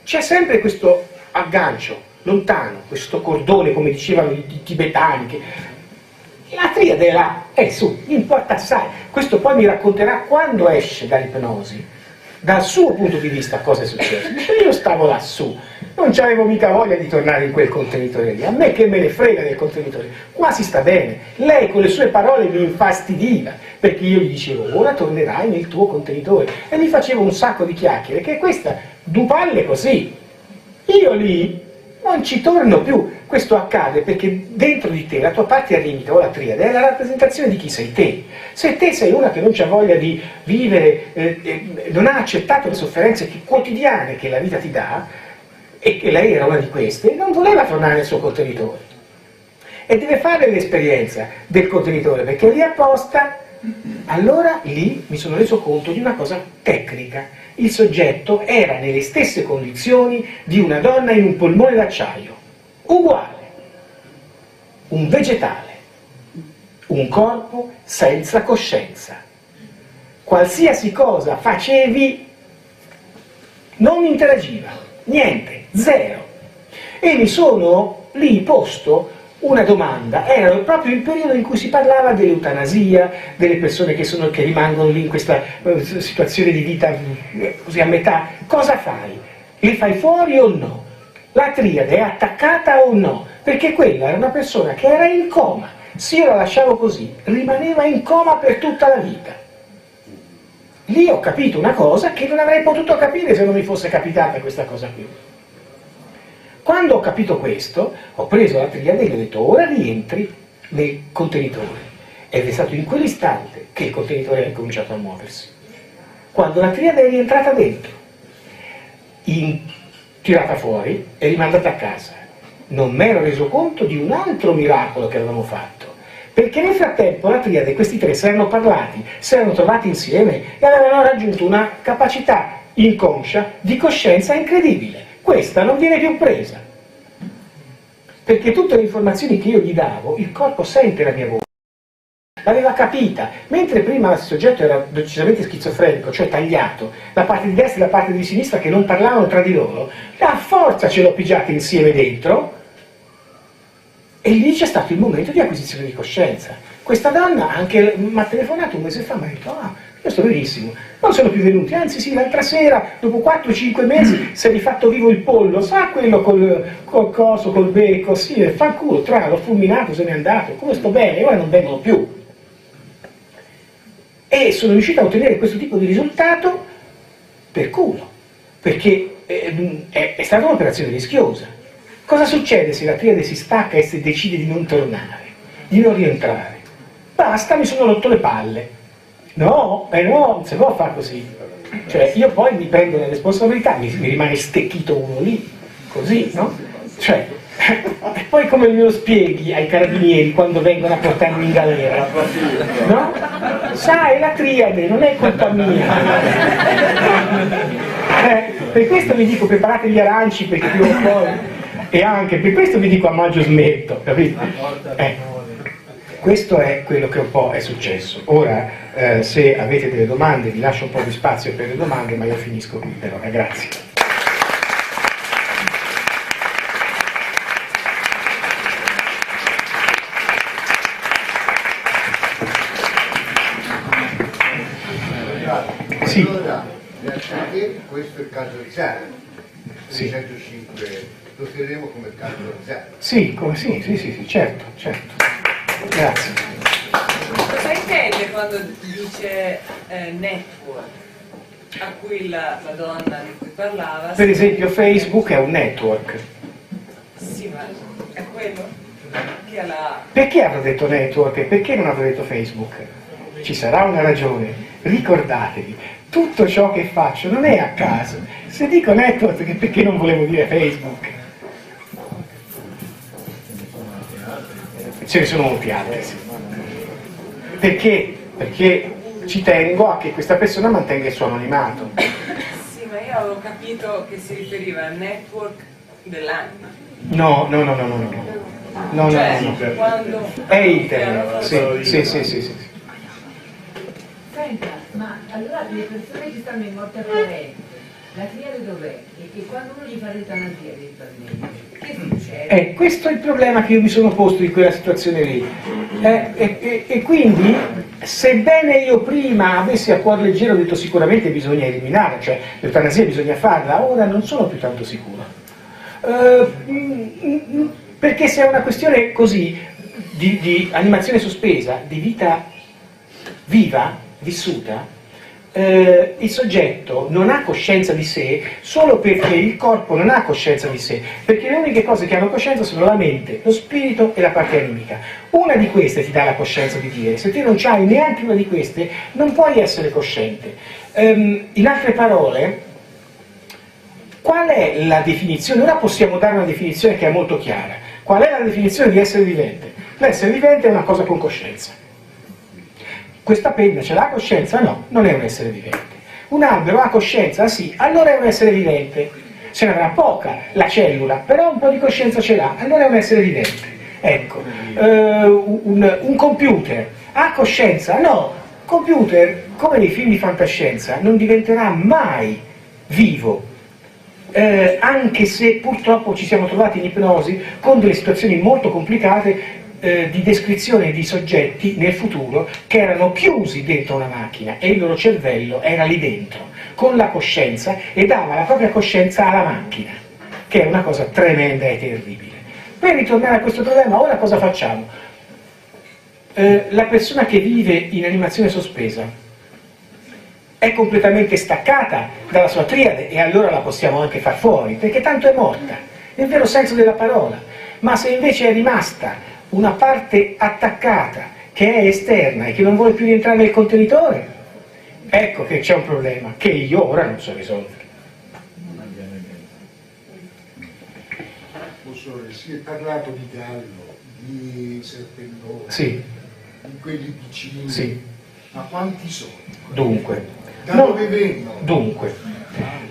C'è sempre questo aggancio, lontano, questo cordone, come dicevano i tibetani, la triade è là, è su, importa assai. Questo poi mi racconterà quando esce dall'ipnosi, dal suo punto di vista cosa è successo. Io stavo lassù, non c'avevo mica voglia di tornare in quel contenitore lì, a me che me ne frega del contenitore, qua si sta bene. Lei con le sue parole mi infastidiva, perché io gli dicevo ora tornerai nel tuo contenitore e mi facevo un sacco di chiacchiere, che questa due palle così. Io lì non ci torno più. Questo accade perché dentro di te la tua parte animica o la triade è la rappresentazione di chi sei te. Se te sei una che non c'ha voglia di vivere, non ha accettato le sofferenze quotidiane che la vita ti dà, e che lei era una di queste, non voleva tornare nel suo contenitore. E deve fare l'esperienza del contenitore, perché lì apposta. Allora lì mi sono reso conto di una cosa tecnica. Il soggetto era nelle stesse condizioni di una donna in un polmone d'acciaio, uguale, un vegetale, un corpo senza coscienza. Qualsiasi cosa facevi non interagiva, niente, zero. E mi sono lì posto una domanda, era proprio il periodo in cui si parlava dell'eutanasia, delle persone che rimangono lì in questa situazione di vita così a metà. Cosa fai? Le fai fuori o no? La triade è attaccata o no? Perché quella era una persona che era in coma. Se io la lasciavo così, rimaneva in coma per tutta la vita. Lì ho capito una cosa che non avrei potuto capire se non mi fosse capitata questa cosa qui. Quando ho capito questo, ho preso la triade e gli ho detto: ora rientri nel contenitore. Ed è stato in quell'istante che il contenitore ha cominciato a muoversi. Quando la triade è rientrata dentro, tirata fuori e rimandata a casa, non mi ero reso conto di un altro miracolo che avevamo fatto, perché nel frattempo la triade, questi tre, si erano parlati, si erano trovati insieme e avevano raggiunto una capacità inconscia di coscienza incredibile. Questa non viene più presa, perché tutte le informazioni che io gli davo, il corpo sente la mia voce, l'aveva capita, mentre prima il soggetto era decisamente schizofrenico, cioè tagliato, la parte di destra e la parte di sinistra che non parlavano tra di loro, a forza ce l'ho pigiata insieme dentro, e lì c'è stato il momento di acquisizione di coscienza. Questa donna anche mi ha telefonato un mese fa, mi ha detto: ah, io sto benissimo, non sono più venuti, anzi sì, l'altra sera, dopo 4-5 mesi, si è rifatto vivo il pollo, sa quello col coso, col becco, sì, fa il culo, l'ho fulminato, se n'è andato, come sto bene, ora non vengono più. E sono riuscito a ottenere questo tipo di risultato per culo, perché è stata un'operazione rischiosa. Cosa succede se la triade si stacca e se decide di non tornare, di non rientrare? Basta, mi sono rotto le palle. No, non si può fare così. Cioè, io poi mi prendo le responsabilità, mi rimane stecchito uno lì, così, no? Cioè, e poi come me lo spieghi ai carabinieri quando vengono a portarmi in galera? No? Sai, la triade non è colpa mia. Per questo vi dico: preparate gli aranci, perché prima o poi... E anche per questo vi dico: a maggio smetto, capito? Questo è quello che un po' è successo. Ora, se avete delle domande, vi lascio un po' di spazio per le domande, ma io finisco qui per ora. Grazie. Sì. Allora, questo è il caso Zara, Sì. 105, lo terremo come il caso Zara. Sì, sì, certo. Grazie. Cosa intende quando dice network, a cui la donna di cui parlava? Per esempio Facebook è un network. Sì, ma è quello che ha la... Perché avrò detto network e perché non avrò detto Facebook? Ci sarà una ragione. Ricordatevi, tutto ciò che faccio non è a caso. Se dico network è perché non volevo dire Facebook. Ce ne sono molti altri, sì. Perché? Perché ci tengo a che questa persona mantenga il suo anonimato. Sì, ma io avevo capito che si riferiva al network dell'anima. No. Quando... È internet, sì. Senta, ma allora le persone che stanno in morte apparente, la triade dov'è? E quando uno gli fa l'eutanasia eventualmente, che succede? Questo è il problema che io mi sono posto in quella situazione lì. E quindi, sebbene io prima avessi a cuor leggero detto sicuramente bisogna eliminare, cioè l'eutanasia bisogna farla, ora non sono più tanto sicuro. Perché se è una questione così di animazione sospesa, di vita viva, vissuta, il soggetto non ha coscienza di sé solo perché il corpo non ha coscienza di sé, perché le uniche cose che hanno coscienza sono la mente, lo spirito e la parte animica. Una di queste ti dà la coscienza di dire, se te non c'hai neanche una di queste non puoi essere cosciente. In altre parole, qual è la definizione? Ora possiamo dare una definizione che è molto chiara. Qual è la definizione di essere vivente? L'essere vivente è una cosa con coscienza. Questa penna ce l'ha coscienza? No, non è un essere vivente. Un albero ha coscienza? Sì, allora è un essere vivente. Ce n'avrà poca la cellula, però un po' di coscienza ce l'ha, allora è un essere vivente. Ecco, un computer ha coscienza? No, computer, come nei film di fantascienza, non diventerà mai vivo. anche se purtroppo ci siamo trovati in ipnosi con delle situazioni molto complicate di descrizione di soggetti nel futuro che erano chiusi dentro una macchina e il loro cervello era lì dentro, con la coscienza, e dava la propria coscienza alla macchina, che è una cosa tremenda e terribile. Per ritornare a questo problema, ora cosa facciamo? La persona che vive in animazione sospesa è completamente staccata dalla sua triade e allora la possiamo anche far fuori, perché tanto è morta, nel vero senso della parola. Ma se invece è rimasta una parte attaccata, che è esterna e che non vuole più rientrare nel contenitore, ecco che c'è un problema che io ora non so risolvere. Si è parlato di gallo, di serpentone, Sì, di quelli piccini, sì. ma quanti sono? Dunque, Da dove vengono? dunque,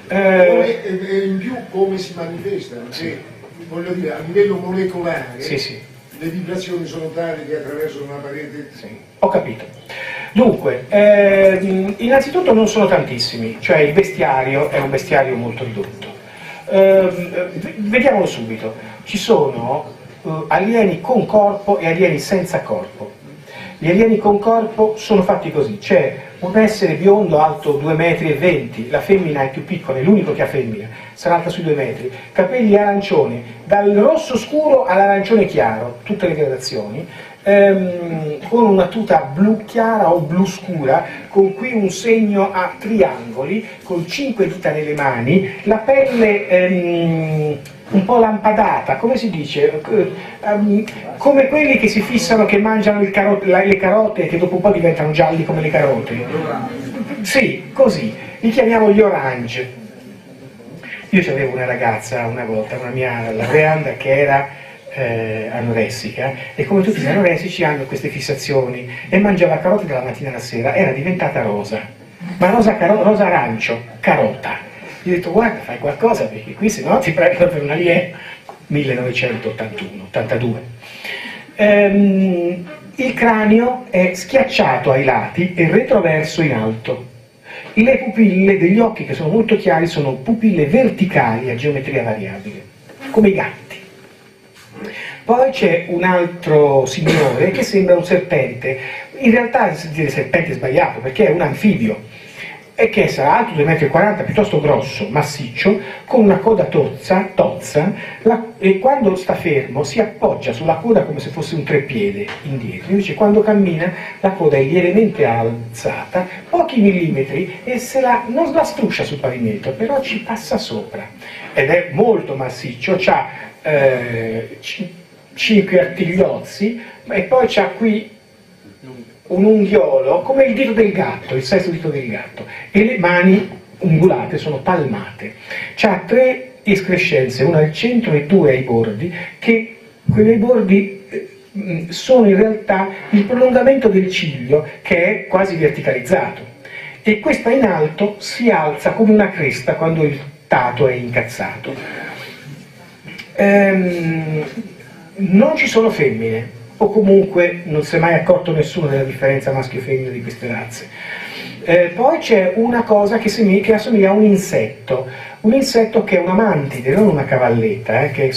E in più come si manifestano? Perché, voglio dire, a livello molecolare sì, sì. le vibrazioni sono tali che attraversano una parete. Sì, ho capito. Dunque, innanzitutto non sono tantissimi, cioè il bestiario è un bestiario molto ridotto. Vediamolo subito. Ci sono alieni con corpo e alieni senza corpo. Gli alieni con corpo sono fatti così: c'è un essere biondo alto 2,20 m, la femmina è più piccola, è l'unico che ha femmina, sarà alta sui 2 metri, capelli arancioni, dal rosso scuro all'arancione chiaro, tutte le gradazioni, con una tuta blu chiara o blu scura, con qui un segno a triangoli, con 5 dita nelle mani, la pelle un po' lampadata, come si dice? Come quelli che si fissano, che mangiano le carote e che dopo un po' diventano gialli come le carote. Sì, così, li chiamiamo gli orange. Io avevo una ragazza una volta, una mia laureanda, che era anoressica, e come tutti gli anoressici hanno queste fissazioni, e mangiava carote dalla mattina alla sera, era diventata rosa, ma rosa arancio, carota. Gli ho detto: guarda, fai qualcosa, perché qui se no ti prendono per un alieno. 1981-82. Il cranio è schiacciato ai lati e retroverso in alto. Le pupille degli occhi, che sono molto chiari, sono pupille verticali a geometria variabile, come i gatti. Poi c'è un altro signore che sembra un serpente. In realtà dire serpente è sbagliato, perché è un anfibio, e che sarà alto 2,40 m, piuttosto grosso, massiccio, con una coda tozza, e quando sta fermo si appoggia sulla coda come se fosse un treppiede indietro. Invece quando cammina la coda è lievemente alzata, pochi millimetri, e non la struscia sul pavimento, però ci passa sopra. Ed è molto massiccio, ha 5 artigliozzi, e poi c'ha qui un unghiolo come il dito del gatto, il sesto dito del gatto, e le mani ungulate, sono palmate. C'ha 3 escrescenze, una al centro e 2 ai bordi, che quei bordi sono in realtà il prolungamento del ciglio, che è quasi verticalizzato, e questa in alto si alza come una cresta quando il tato è incazzato. Non ci sono femmine, o comunque non si è mai accorto nessuno della differenza maschio-femmina di queste razze. Poi c'è una cosa che assomiglia a un insetto che è una mantide, non una cavalletta, che è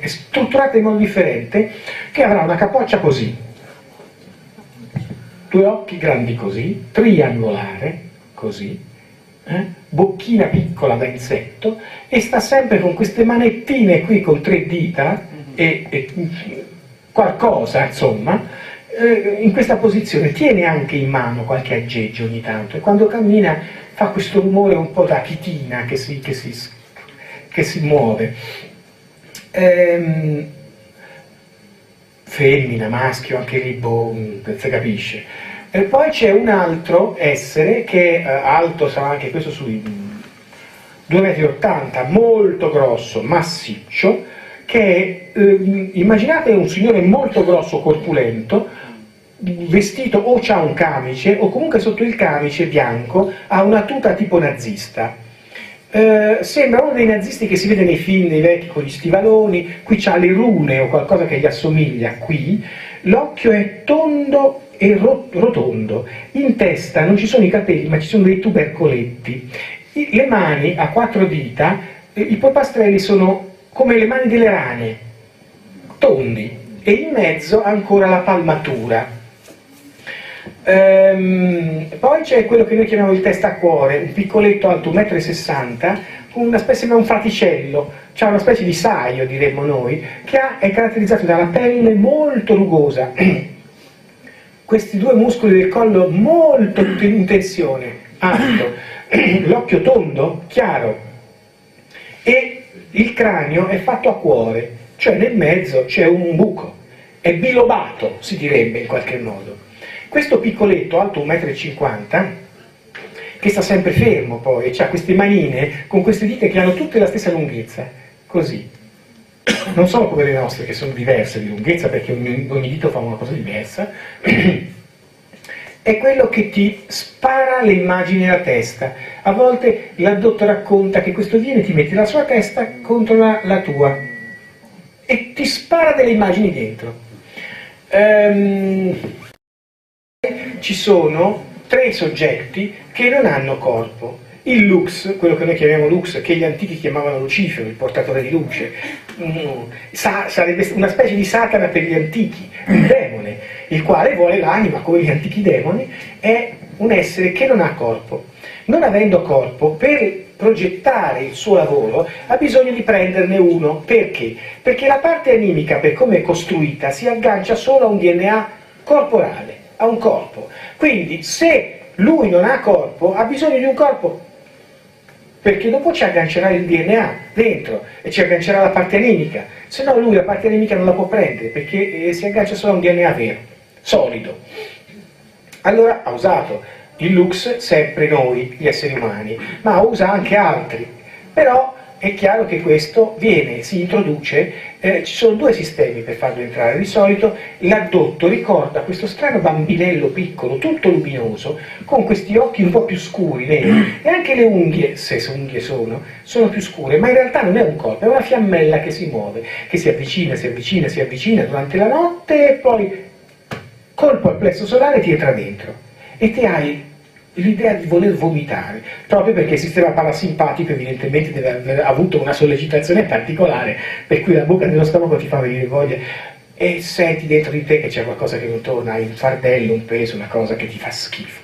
strutturata in modo differente, che avrà una capoccia così, 2 occhi grandi così, triangolare, così, bocchina piccola da insetto, e sta sempre con queste manettine qui con 3 dita e qualcosa, insomma, in questa posizione. Tiene anche in mano qualche aggeggio ogni tanto, e quando cammina fa questo rumore un po' da chitina che si muove. Femmina, maschio, anche lì non si capisce. E poi c'è un altro essere che è alto, sarà anche questo sui 2,80 m, molto grosso, massiccio, che immaginate un signore molto grosso, corpulento, vestito, o c'ha un camice, o comunque sotto il camice bianco ha una tuta tipo nazista. Sembra uno dei nazisti che si vede nei film, nei vecchi, con gli stivaloni. Qui c'ha le rune o qualcosa che gli assomiglia qui. L'occhio è tondo e rotondo. In testa non ci sono i capelli, ma ci sono dei tubercoletti. Le mani a 4 dita i polpastrelli sono come le mani delle rane, tondi, e in mezzo ancora la palmatura. Poi c'è quello che noi chiamiamo il testacuore, un piccoletto alto 1,60 m, una specie di un fraticello, c'ha una specie di saio, diremmo noi, che è caratterizzato da una pelle molto rugosa, questi due muscoli del collo molto in tensione, alto, l'occhio tondo, chiaro, e il cranio è fatto a cuore, cioè nel mezzo c'è un buco, è bilobato, si direbbe in qualche modo. Questo piccoletto, alto 1,50 m, che sta sempre fermo poi, e ha queste manine con queste dita che hanno tutte la stessa lunghezza, così. Non sono come le nostre, che sono diverse di lunghezza, perché ogni dito fa una cosa diversa. È quello che ti spara le immagini nella testa. A volte l'addotto racconta che questo viene, ti mette la sua testa contro la tua e ti spara delle immagini dentro. Ci sono 3 soggetti che non hanno corpo. Il Lux, quello che noi chiamiamo Lux, che gli antichi chiamavano Lucifero, il portatore di luce, sarebbe una specie di Satana per gli antichi, un demone, il quale vuole l'anima, come gli antichi demoni, è un essere che non ha corpo. Non avendo corpo, per progettare il suo lavoro ha bisogno di prenderne uno. Perché? Perché la parte animica, per come è costruita, si aggancia solo a un DNA corporale, a un corpo. Quindi se lui non ha corpo, ha bisogno di un corpo, perché dopo ci aggancerà il DNA dentro e ci aggancerà la parte animica, se no lui la parte animica non la può prendere, perché si aggancia solo a un DNA vero, solido. Allora ha usato il Lux sempre noi, gli esseri umani, ma usa anche altri. Però è chiaro che questo si introduce, ci sono 2 sistemi per farlo entrare. Di solito l'addotto ricorda questo strano bambinello piccolo, tutto luminoso, con questi occhi un po' più scuri, neri, e anche le unghie, se unghie sono più scure, ma in realtà non è un corpo, è una fiammella che si muove, che si avvicina, si avvicina, si avvicina durante la notte e poi colpo al plesso solare ti entra dentro e ti hai l'idea di voler vomitare, proprio perché il sistema parasimpatico evidentemente deve aver avuto una sollecitazione particolare, per cui la bocca dello stomaco ti fa venire voglia e senti dentro di te che c'è qualcosa che non torna, hai un fardello, un peso, una cosa che ti fa schifo.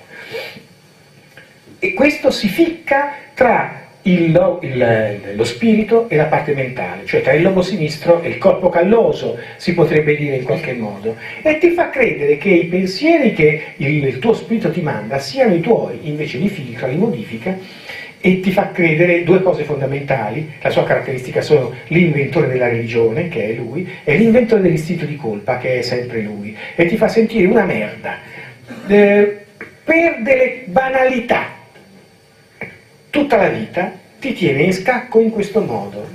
E questo si ficca tra lo spirito e la parte mentale, cioè tra il lobo sinistro e il corpo calloso, si potrebbe dire in qualche modo, e ti fa credere che i pensieri che il tuo spirito ti manda siano i tuoi, invece li filtra, li modifica e ti fa credere 2 cose fondamentali. La sua caratteristica sono l'inventore della religione, che è lui, e l'inventore dell'istinto di colpa, che è sempre lui, e ti fa sentire una merda per delle banalità. Tutta la vita ti tiene in scacco in questo modo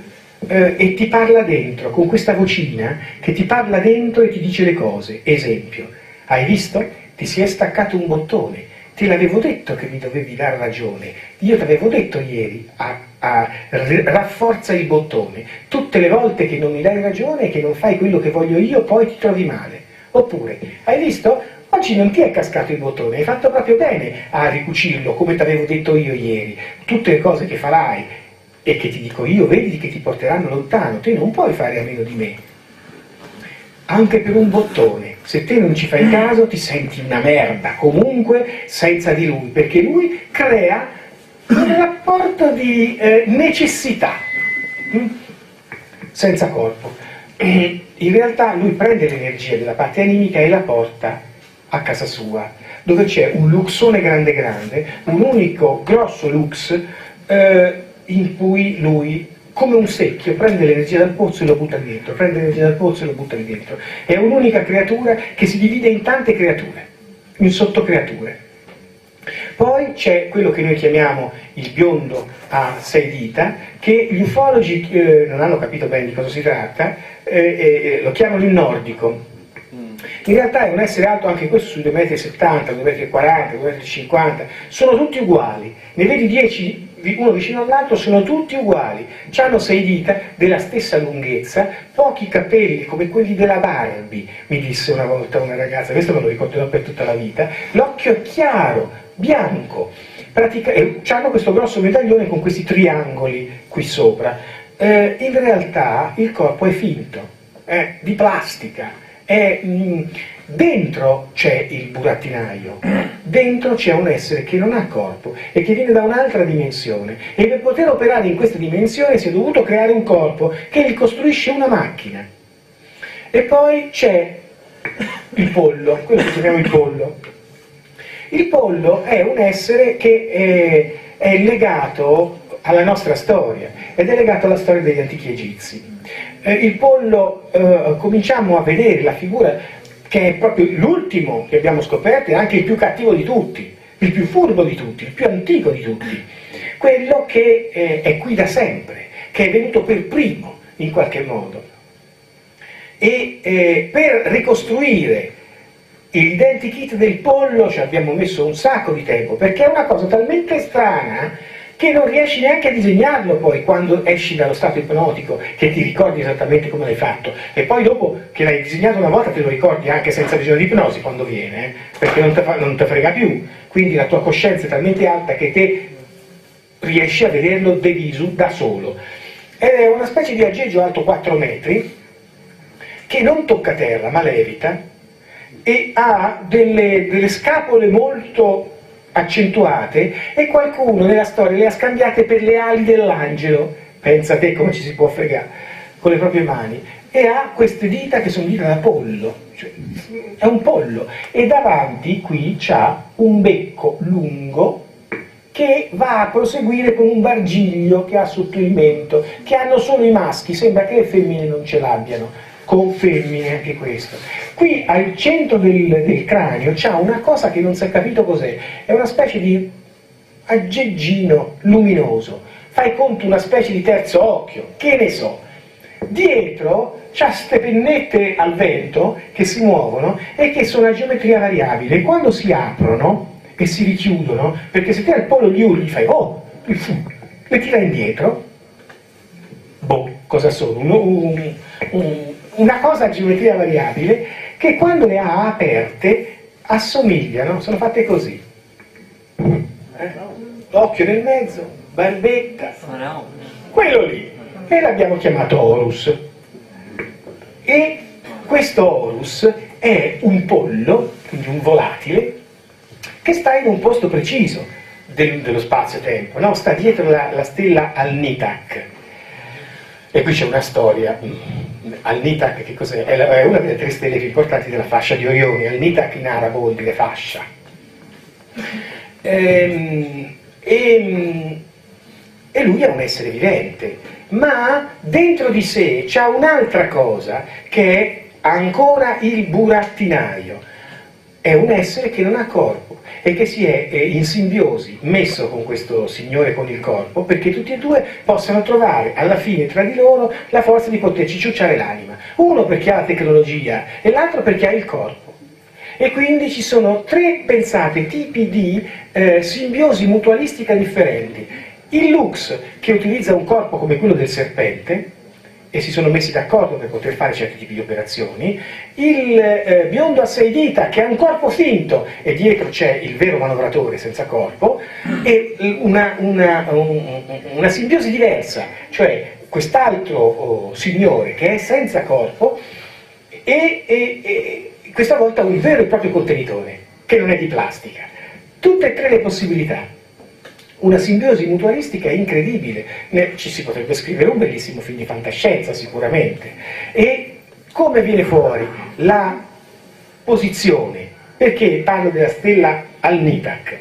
e ti parla dentro, con questa vocina che ti parla dentro e ti dice le cose. Esempio, hai visto? Ti si è staccato un bottone, te l'avevo detto che mi dovevi dar ragione, io ti avevo detto ieri, rafforza il bottone, tutte le volte che non mi dai ragione e che non fai quello che voglio io, poi ti trovi male. Oppure, hai visto? Oggi non ti è cascato il bottone, hai fatto proprio bene a ricucirlo, come ti avevo detto io ieri. Tutte le cose che farai e che ti dico io, vedi che ti porteranno lontano, te non puoi fare a meno di me. Anche per un bottone, se te non ci fai caso ti senti una merda, comunque senza di lui, perché lui crea un rapporto di necessità, senza corpo. In realtà lui prende l'energia della parte animica e la porta a casa sua, dove c'è un luxone grande grande, un unico grosso lux in cui lui, come un secchio, prende l'energia dal pozzo e lo butta dentro, prende l'energia dal pozzo e lo butta dentro. È un'unica creatura che si divide in tante creature, in sottocreature. Poi c'è quello che noi chiamiamo il biondo a 6 dita, che gli ufologi non hanno capito bene di cosa si tratta, lo chiamano il nordico. In realtà è un essere alto anche questo sui 2,70 m, 2,40 m, 2,50 m, sono tutti uguali, ne vedi 10 uno vicino all'altro, sono tutti uguali, hanno 6 dita della stessa lunghezza, pochi capelli come quelli della Barbie, mi disse una volta una ragazza, questo me lo ricorderò per tutta la vita, l'occhio è chiaro, bianco. Hanno questo grosso medaglione con questi triangoli qui sopra. In realtà il corpo è finto, è di plastica, dentro c'è il burattinaio, dentro c'è un essere che non ha corpo e che viene da un'altra dimensione, e per poter operare in questa dimensione si è dovuto creare un corpo che gli costruisce una macchina. E poi c'è il pollo, quello che chiamiamo il pollo. Il pollo è un essere che è legato alla nostra storia, ed è legato alla storia degli antichi egizi. Il pollo, cominciamo a vedere la figura che è proprio l'ultimo che abbiamo scoperto, e anche il più cattivo di tutti, il più furbo di tutti, il più antico di tutti, quello che è qui da sempre, che è venuto per primo in qualche modo. E per ricostruire l'identikit del pollo ci abbiamo messo un sacco di tempo, perché è una cosa talmente strana che non riesci neanche a disegnarlo poi quando esci dallo stato ipnotico, che ti ricordi esattamente come l'hai fatto, e poi dopo che l'hai disegnato una volta te lo ricordi anche senza bisogno di ipnosi quando viene, perché non ti frega più, quindi la tua coscienza è talmente alta che te riesci a vederlo de visu da solo. Ed è una specie di aggeggio alto 4 metri che non tocca terra ma levita, e ha delle scapole molto accentuate, e qualcuno nella storia le ha scambiate per le ali dell'angelo, pensa te come ci si può fregare, con le proprie mani, e ha queste dita che sono dita da pollo, cioè, è un pollo, e davanti qui c'ha un becco lungo che va a proseguire con un bargiglio che ha sotto il mento, che hanno solo i maschi, sembra che le femmine non ce l'abbiano. Confermi anche questo. Qui al centro del cranio c'ha una cosa che non si è capito cos'è, è una specie di aggeggino luminoso, fai conto una specie di terzo occhio, che ne so. Dietro c'ha ste pennette al vento che si muovono e che sono a geometria variabile, quando si aprono e si richiudono, perché se te al pollo gli urli fai oh, le tira indietro, boh, cosa sono? Una cosa a geometria variabile che quando le ha aperte assomigliano, sono fatte così. Occhio nel mezzo, barbetta, quello lì, e l'abbiamo chiamato Horus. E questo Horus è un pollo, quindi un volatile, che sta in un posto preciso dello spazio-tempo, no? Sta dietro la stella Al-Nitak. E qui c'è una storia. Al-Nitak che cos'è? È una delle 3 stelle più importanti della fascia di Orione. Al-Nitak in arabo vuol dire fascia. E lui è un essere vivente, ma dentro di sé c'ha un'altra cosa che è ancora il burattinaio. È un essere che non ha corpo e che si è in simbiosi messo con questo signore con il corpo, perché tutti e due possano trovare alla fine tra di loro la forza di poterci ciucciare l'anima. Uno perché ha la tecnologia e l'altro perché ha il corpo. E quindi ci sono 3, pensate, tipi di simbiosi mutualistica differenti. Il Lux, che utilizza un corpo come quello del serpente, e si sono messi d'accordo per poter fare certi tipi di operazioni, il biondo a 6 dita che ha un corpo finto e dietro c'è il vero manovratore senza corpo, e una simbiosi diversa, cioè quest'altro signore che è senza corpo e questa volta un vero e proprio contenitore che non è di plastica. Tutte e 3 le possibilità. Una simbiosi mutualistica incredibile, ci si potrebbe scrivere un bellissimo film di fantascienza sicuramente. E come viene fuori la posizione? Perché parlo della stella Al-Nitak?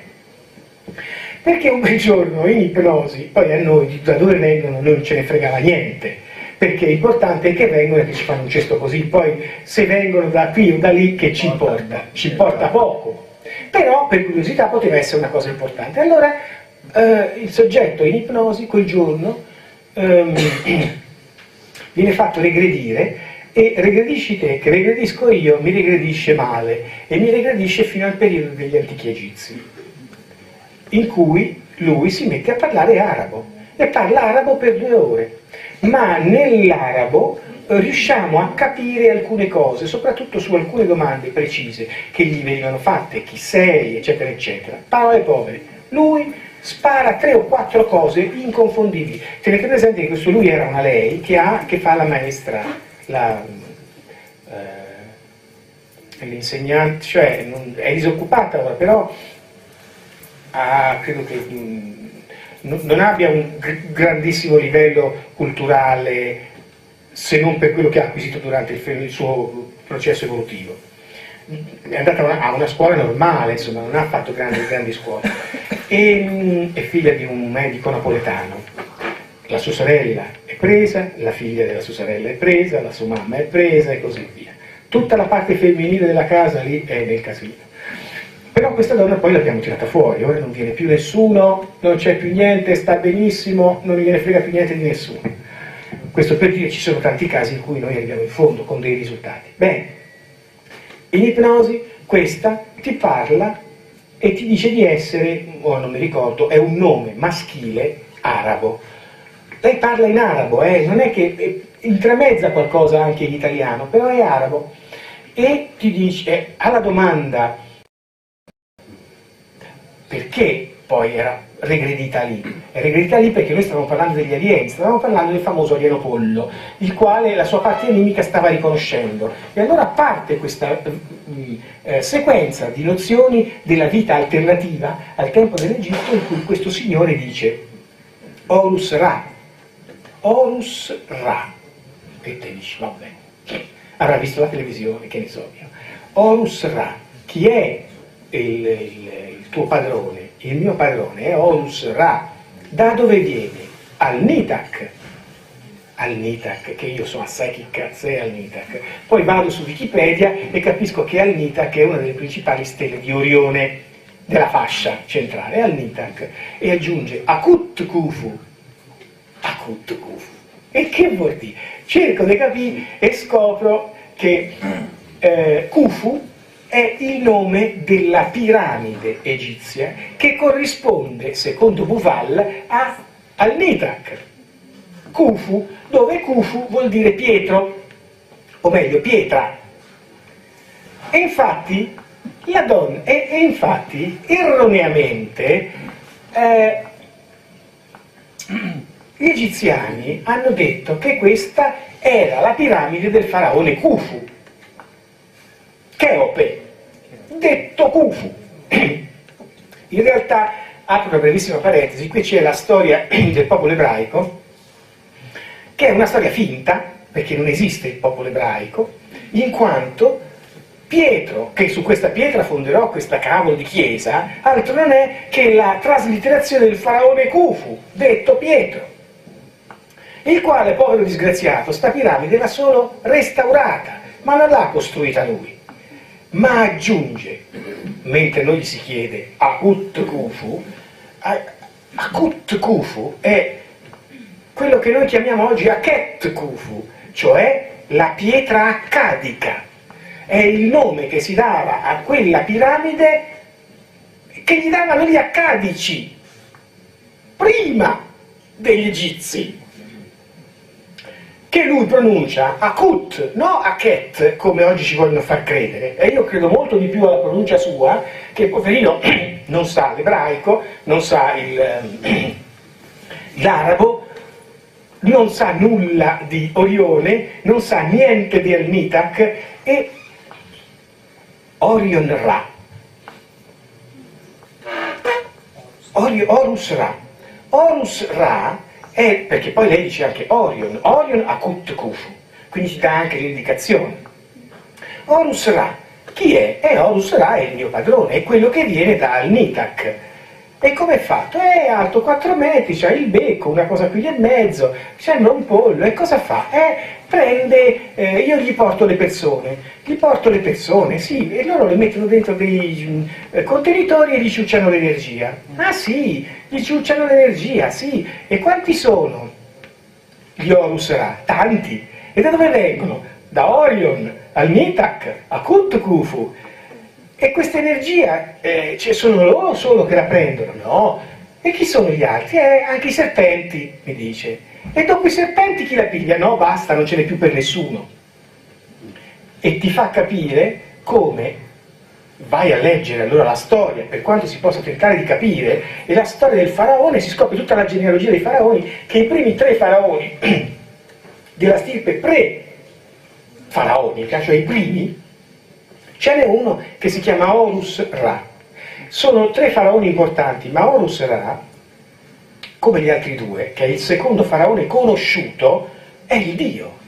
Perché un bel giorno in ipnosi, poi a noi da dove vengono non ce ne fregava niente, perché l'importante è che vengono e che ci fanno un gesto così, poi se vengono da qui o da lì che ci importa? Ci importa poco, però per curiosità poteva essere una cosa importante. Allora il soggetto in ipnosi quel giorno viene fatto regredire, e regredisci te, che regredisco io, mi regredisce male, e mi regredisce fino al periodo degli antichi egizi, in cui lui si mette a parlare arabo, e parla arabo per 2 ore. ma nell'arabo riusciamo a capire alcune cose, soprattutto su alcune domande precise che gli venivano fatte, chi sei, eccetera, eccetera. Parole povere. Lui spara 3 o 4 cose inconfondibili. Tenete presente che questo lui era una lei che fa la maestra, l'insegnante, cioè è disoccupata ora, però credo che non abbia un grandissimo livello culturale, se non per quello che ha acquisito durante il suo processo evolutivo. È andata a una scuola normale, insomma, non ha fatto grandi scuole. È figlia di un medico napoletano. La sua sorella è presa, la figlia della sua sorella è presa, la sua mamma è presa e così via. Tutta la parte femminile della casa lì è nel casino. Però questa donna poi l'abbiamo tirata fuori, ora non viene più nessuno, non c'è più niente, sta benissimo, non gliene frega più niente di nessuno. Questo per dire ci sono tanti casi in cui noi arriviamo in fondo con dei risultati. Bene, in ipnosi questa ti parla e ti dice di essere, non mi ricordo, è un nome maschile arabo. Lei parla in arabo, non è che intramezza qualcosa anche in italiano, però è arabo. E ti dice, alla domanda perché poi era regredita lì? È regredita lì perché noi stavamo parlando degli alieni, stavamo parlando del famoso alieno pollo, il quale la sua parte animica stava riconoscendo. E allora parte questa sequenza di nozioni della vita alternativa al tempo dell'Egitto, in cui questo signore dice Horus Ra, Horus Ra. E te dici, vabbè, avrà visto la televisione, che ne so io. Horus Ra, chi è il tuo padrone? Il mio padrone è Horus Ra. Da dove viene? Al-Nitak, che io so assai chi cazzo è Al-Nitak. Poi vado su Wikipedia e capisco che Al-Nitak è una delle principali stelle di Orione della fascia centrale, Al-Nitak, e aggiunge Akut Khufu. Akut Khufu. E che vuol dire? Cerco di capire e scopro che Khufu è il nome della piramide egizia che corrisponde, secondo Buval, al-Nitak. Khufu, dove Khufu vuol dire Pietro, o meglio Pietra. E infatti, la donna, e infatti erroneamente, gli egiziani hanno detto che questa era la piramide del faraone Khufu, Cheope, detto Khufu. In realtà, apro una brevissima parentesi, qui c'è la storia del popolo ebraico, che è una storia finta, perché non esiste il popolo ebraico, in quanto Pietro, che su questa pietra fonderò questa cavolo di chiesa, altro non è che la traslitterazione del faraone Khufu, detto Pietro, il quale, povero disgraziato, sta piramide l'ha solo restaurata, ma non l'ha costruita lui. Ma aggiunge, mentre noi gli si chiede Akut Khufu, Akut Khufu è quello che noi chiamiamo oggi Akhet Khufu, cioè la pietra accadica. È il nome che si dava a quella piramide che gli davano gli accadici, prima degli egizi, che lui pronuncia Akut, no Akhet, come oggi ci vogliono far credere. E io credo molto di più alla pronuncia sua, che poverino non sa l'ebraico, non sa l'arabo, non sa nulla di Orione, non sa niente di Al-Nitak, e Orion Ra, Horus Ra. Horus Ra è, perché poi lei dice anche Orion Akut Khufu, quindi ci dà anche l'indicazione. Horus Ra, chi è? Horus Ra è il mio padrone, è quello che viene da Al-Nitak. E come è fatto? È alto 4 metri, c'ha il becco, una cosa qui nel mezzo, sembra un pollo, e cosa fa? Prende, io gli porto le persone, sì, e loro le mettono dentro dei contenitori e gli ciucciano l'energia. Ah sì, gli ciucciano l'energia, sì, e quanti sono gli Horus Ra? Tanti. E da dove vengono? Da Orion, Al-Nitak, Akut Khufu. E questa energia, sono loro solo che la prendono? No, E chi sono gli altri? Anche i serpenti, mi dice. E dopo i serpenti chi la piglia? No, basta, non ce n'è più per nessuno. E ti fa capire come vai a leggere allora la storia, per quanto si possa tentare di capire, e la storia del faraone, si scopre tutta la genealogia dei faraoni, che i primi 3 faraoni della stirpe pre-faraonica, cioè i primi, ce n'è uno che si chiama Horus Ra. Sono 3 faraoni importanti, ma Horus Ra, come gli altri 2, che è il secondo faraone conosciuto, è il dio.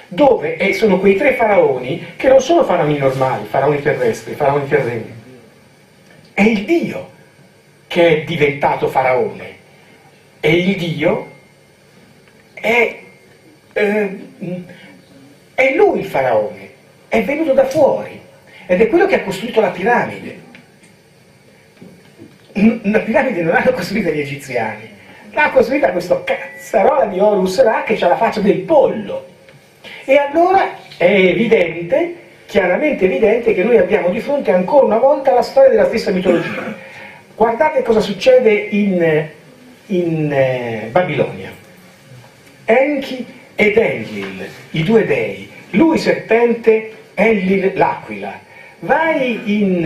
Dove sono quei 3 faraoni che non sono faraoni normali, faraoni terrestri, faraoni terreni. È il dio che è diventato faraone. E il dio è lui il faraone, è venuto da fuori ed è quello che ha costruito la piramide. La piramide non l'hanno costruita gli egiziani, l'ha costruita questo cazzarola di Horus Ra che ha la faccia del pollo. E allora è evidente, chiaramente evidente, che noi abbiamo di fronte ancora una volta la storia della stessa mitologia. Guardate cosa succede in Babilonia. Enki ed Enlil, i 2 dei, lui serpente, Enlil l'aquila. Vai in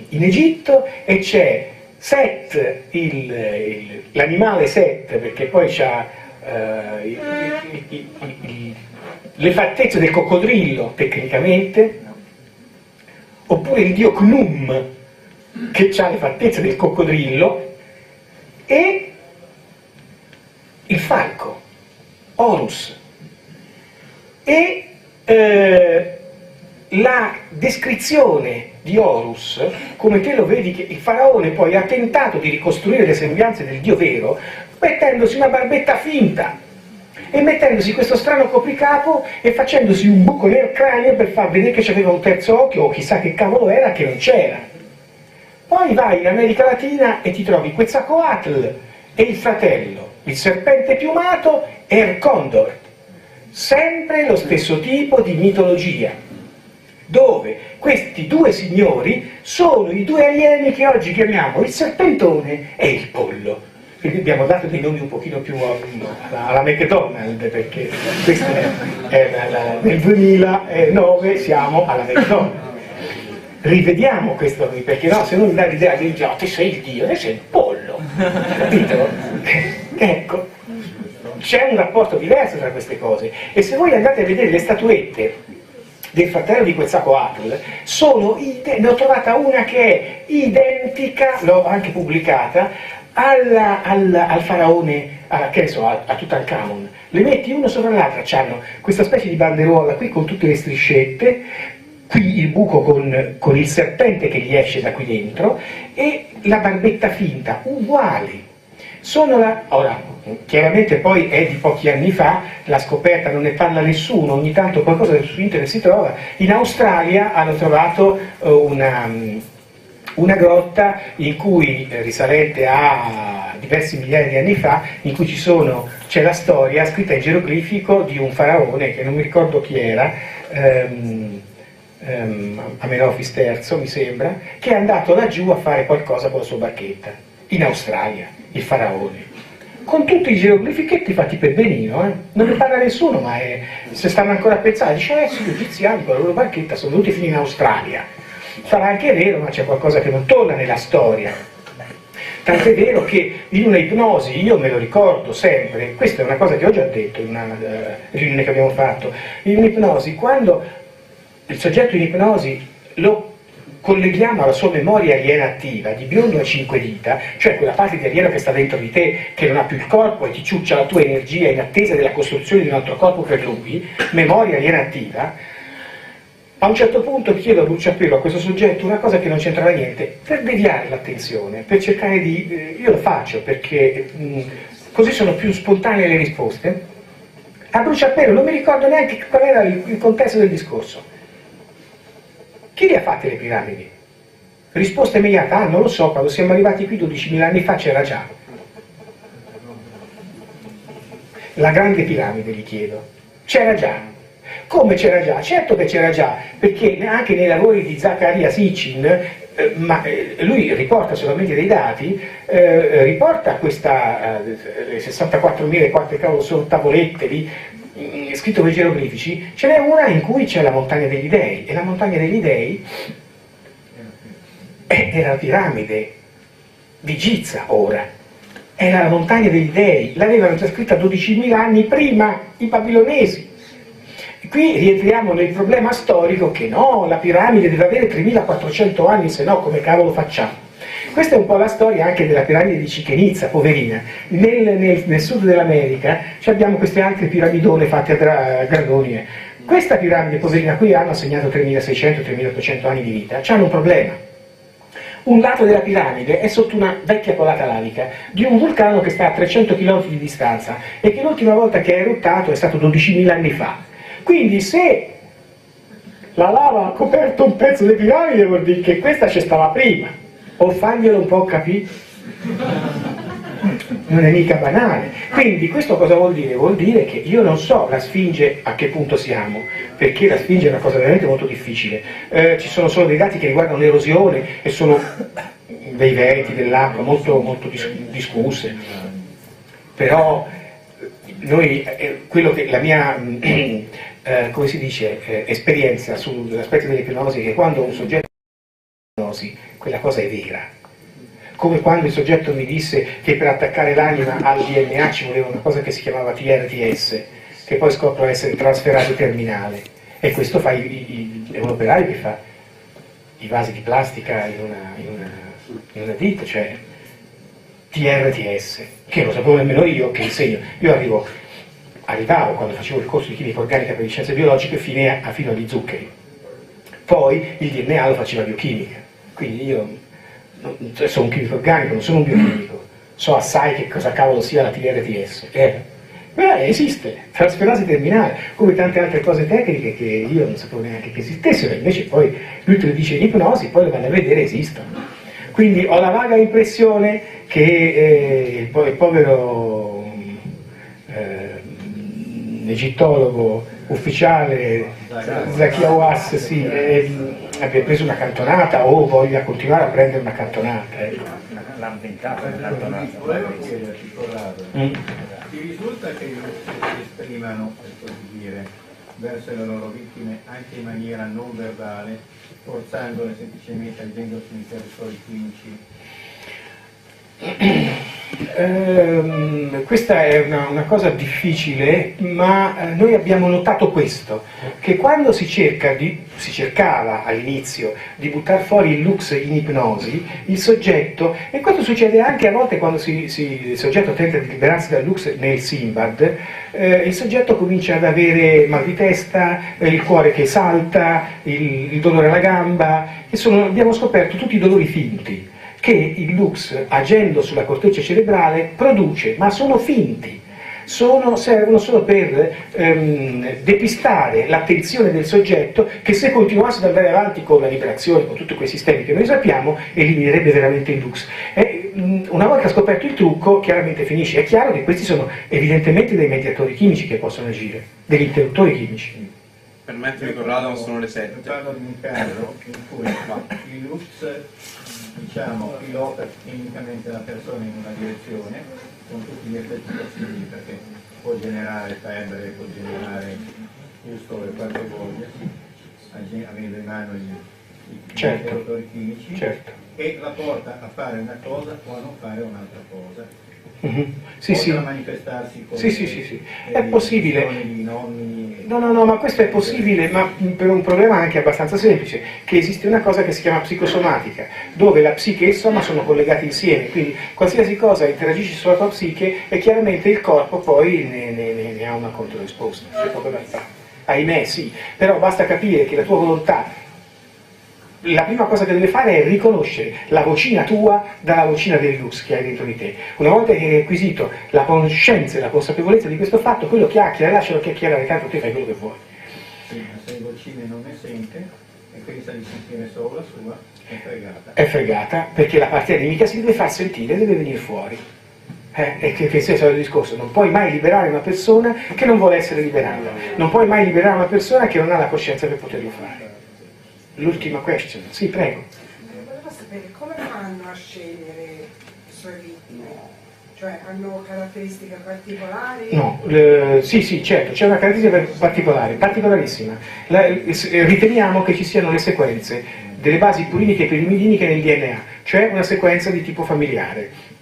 Egitto e c'è Set, l'animale Set, perché poi c'ha le fattezze del coccodrillo tecnicamente, oppure il dio Khnum che ha le fattezze del coccodrillo, e il falco Horus. E la descrizione di Horus, come te lo vedi, che il faraone poi ha tentato di ricostruire le sembianze del dio vero mettendosi una barbetta finta e mettendosi questo strano copricapo e facendosi un buco nel cranio per far vedere che c'aveva un terzo occhio o chissà che cavolo era che non c'era. Poi vai in America Latina e ti trovi Quetzalcoatl e il fratello, il serpente piumato e il condor, sempre lo stesso tipo di mitologia, dove questi 2 signori sono i 2 alieni che oggi chiamiamo il serpentone e il pollo. Quindi abbiamo dato dei nomi un pochino più alla McDonald's, perché questo nel 2009 siamo alla McDonald's. Rivediamo questo qui, perché no, se non mi dà l'idea di dire, te sei il dio, te sei il pollo, capito? Ecco, c'è un rapporto diverso tra queste cose. E se voi andate a vedere le statuette del fratello di Quetzalcoatl, ne ho trovata una che è identica, l'ho anche pubblicata, al faraone, che ne so, a Tutankhamon. Le metti uno sopra l'altra, hanno questa specie di banderuola qui con tutte le striscette, qui il buco con il serpente che gli esce da qui dentro, e la barbetta finta, uguali. Ora, chiaramente poi è di pochi anni fa, la scoperta non ne parla nessuno, ogni tanto qualcosa su internet si trova. In Australia hanno trovato una grotta in cui, risalente a diversi migliaia di anni fa, in cui c'è la storia scritta in geroglifico di un faraone che non mi ricordo chi era, Amenofis III mi sembra, che è andato laggiù a fare qualcosa con la sua barchetta, in Australia, il faraone, con tutti i geroglifichetti fatti per benino, non ne parla nessuno, ma se stanno ancora a pensare, dice sì, gli egiziani con la loro barchetta sono venuti fino in Australia. Sarà anche vero, ma c'è qualcosa che non torna nella storia. Tant'è vero che in una ipnosi, io me lo ricordo sempre, questa è una cosa che ho già detto in una riunione che abbiamo fatto, in un'ipnosi, quando il soggetto in ipnosi lo colleghiamo alla sua memoria aliena attiva, di biondo a 5 dita, cioè quella parte di alieno che sta dentro di te, che non ha più il corpo e ti ciuccia la tua energia in attesa della costruzione di un altro corpo per lui, memoria aliena attiva. A un certo punto chiedo a bruciapelo a questo soggetto una cosa che non c'entrava niente, per deviare l'attenzione, per cercare di... io lo faccio perché così sono più spontanee le risposte. A bruciapelo non mi ricordo neanche qual era il contesto del discorso. Chi le ha fatte le piramidi? Risposta immediata, non lo so, quando siamo arrivati qui 12.000 anni fa c'era già. La grande piramide, gli chiedo, c'era già. Come c'era già? Certo che c'era già, perché anche nei lavori di Zaccaria Sitchin ma lui riporta solamente dei dati, riporta questa 64.000 quante cavolo sono tavolette lì, scritto con i geroglifici. Ce n'è una in cui c'è la montagna degli dei, e la montagna degli dei era la piramide di Giza ora, era la montagna degli dei, l'avevano già scritta 12.000 anni prima i babilonesi. Qui rientriamo nel problema storico che no, la piramide deve avere 3.400 anni, se no come cavolo facciamo? Questa è un po' la storia anche della piramide di Chichen poverina. Nel sud dell'America abbiamo queste altre piramidone fatte a gradoni. Questa piramide poverina qui hanno assegnato 3.600-3.800 anni di vita, hanno un problema. Un lato della piramide è sotto una vecchia colata lavica di un vulcano che sta a 300 km di distanza e che l'ultima volta che è eruttato è stato 12.000 anni fa. Quindi se la lava ha coperto un pezzo di piramide vuol dire che questa ci stava prima, o farglielo un po' capire. Non è mica banale. Quindi questo cosa vuol dire? Vuol dire che io non so la Sfinge a che punto siamo, perché la Sfinge è una cosa veramente molto difficile. Ci sono solo dei dati che riguardano l'erosione e sono dei veti dell'acqua molto, molto discusse. Però noi, quello che la mia come si dice, esperienza sull'aspetto dell'ipnosi è che quando un soggetto è in ipnosi, quella cosa è vera. Come quando il soggetto mi disse che per attaccare l'anima al DNA ci voleva una cosa che si chiamava TRTS, che poi scopre essere trasferato terminale. E questo fa è un operaio che fa i vasi di plastica in una ditta, cioè TRTS, che non sapevo nemmeno io, che insegno. Io arrivavo quando facevo il corso di chimica organica per le scienze biologiche fino agli zuccheri. Poi il DNA lo faceva biochimica, quindi io sono un chimico organico, non sono un biochimico, so assai che cosa cavolo sia la TRTS. Esiste, trasferasi terminale, come tante altre cose tecniche che io non sapevo neanche che esistessero, invece poi lui te lo dice in ipnosi, poi lo vanno a vedere, esistono. Quindi ho la vaga impressione che il povero egittologo ufficiale Zaki Hawass abbia preso una cantonata o voglia continuare a prendere una cantonata. L'ha inventata una cantonata. Volevo chiederti, Corrado, ti risulta che i russi si esprimano, per così dire, verso le loro vittime anche in maniera non verbale, forzandole semplicemente agendo sui territori clinici? Questa è una cosa difficile, ma noi abbiamo notato questo, che quando si cercava all'inizio di buttare fuori il lux in ipnosi, il soggetto, e questo succede anche a volte quando il soggetto tenta di liberarsi dal lux nel Simbad, il soggetto comincia ad avere mal di testa, il cuore che salta, il dolore alla gamba, abbiamo scoperto tutti i dolori finti che il lux, agendo sulla corteccia cerebrale, produce, ma sono finti, servono solo per depistare l'attenzione del soggetto che, se continuasse ad andare avanti con la liberazione, con tutti quei sistemi che noi sappiamo, eliminerebbe veramente il lux. Una volta scoperto il trucco, chiaramente finisce. È chiaro che questi sono evidentemente dei mediatori chimici che possono agire, degli interruttori chimici. Permettimi, Corrado, non sono le 7. Parlo di un caso in cui il lux, diciamo, pilota chimicamente la persona in una direzione con tutti gli effetti possibili, perché può generare febbre, può generare pustole, quanto voglia, avendo in mano i interruttori chimici, e la porta a fare una cosa o a non fare un'altra cosa. Sì. A manifestarsi come sì. È possibile. di nonni. No, ma questo è possibile, ma per un problema anche abbastanza semplice, che esiste una cosa che si chiama psicosomatica, dove la psiche e il soma sono collegati insieme, quindi qualsiasi cosa interagisce sulla tua psiche e chiaramente il corpo poi ne ha una controrisposta, c'è poco da fare. Ahimè sì, però basta capire che la tua volontà, la prima cosa che deve fare è riconoscere la vocina tua dalla vocina del lux che hai dentro di te. Una volta che hai acquisito la conoscenza e la consapevolezza di questo fatto, quello chiacchiera, lascialo chiacchierare, tanto te fai quello che vuoi. Sì, ma se vocine non ne sente e pensa di sentire solo la sua, è fregata. È fregata, perché la parte animica si deve far sentire, deve venire fuori. E che senso è il discorso? Non puoi mai liberare una persona che non vuole essere liberata. Non puoi mai liberare una persona che non ha la coscienza per poterlo fare. L'ultima question. Sì, prego. Volevo scegliere le sue vittime? Cioè hanno caratteristiche particolari? No, sì, certo, c'è una caratteristica particolare, particolarissima. Riteniamo che ci siano le sequenze delle basi puriniche e pirimidiniche nel DNA, cioè una sequenza di tipo familiare.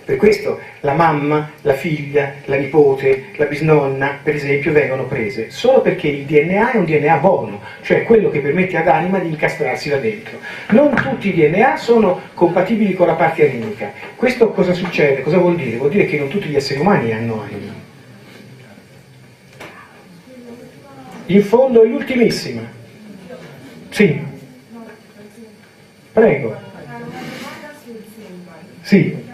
Per questo la mamma, la figlia, la nipote, la bisnonna, per esempio, vengono prese, solo perché il DNA è un DNA buono, cioè quello che permette ad anima di incastrarsi là dentro. Non tutti i DNA sono compatibili con la parte animica. Questo cosa succede? Cosa vuol dire? Vuol dire che non tutti gli esseri umani hanno anima. In fondo è l'ultimissima. Sì. Prego. Sì.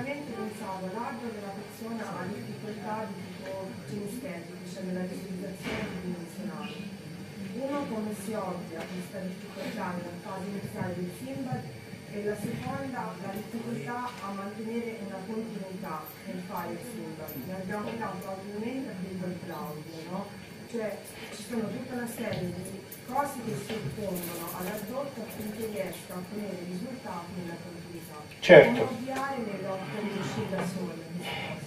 Come si ovvia questa difficoltà nella fase iniziale del Simbad e la seconda la difficoltà a mantenere una continuità nel fare il Simbad. Ne abbiamo dato ovviamente a del Claudio, no? Cioè ci sono tutta una serie di cose che si oppongono all'addotto affinché riesca a ottenere risultati nella continuità. Certo. Come ovviare nelle uscite da sole.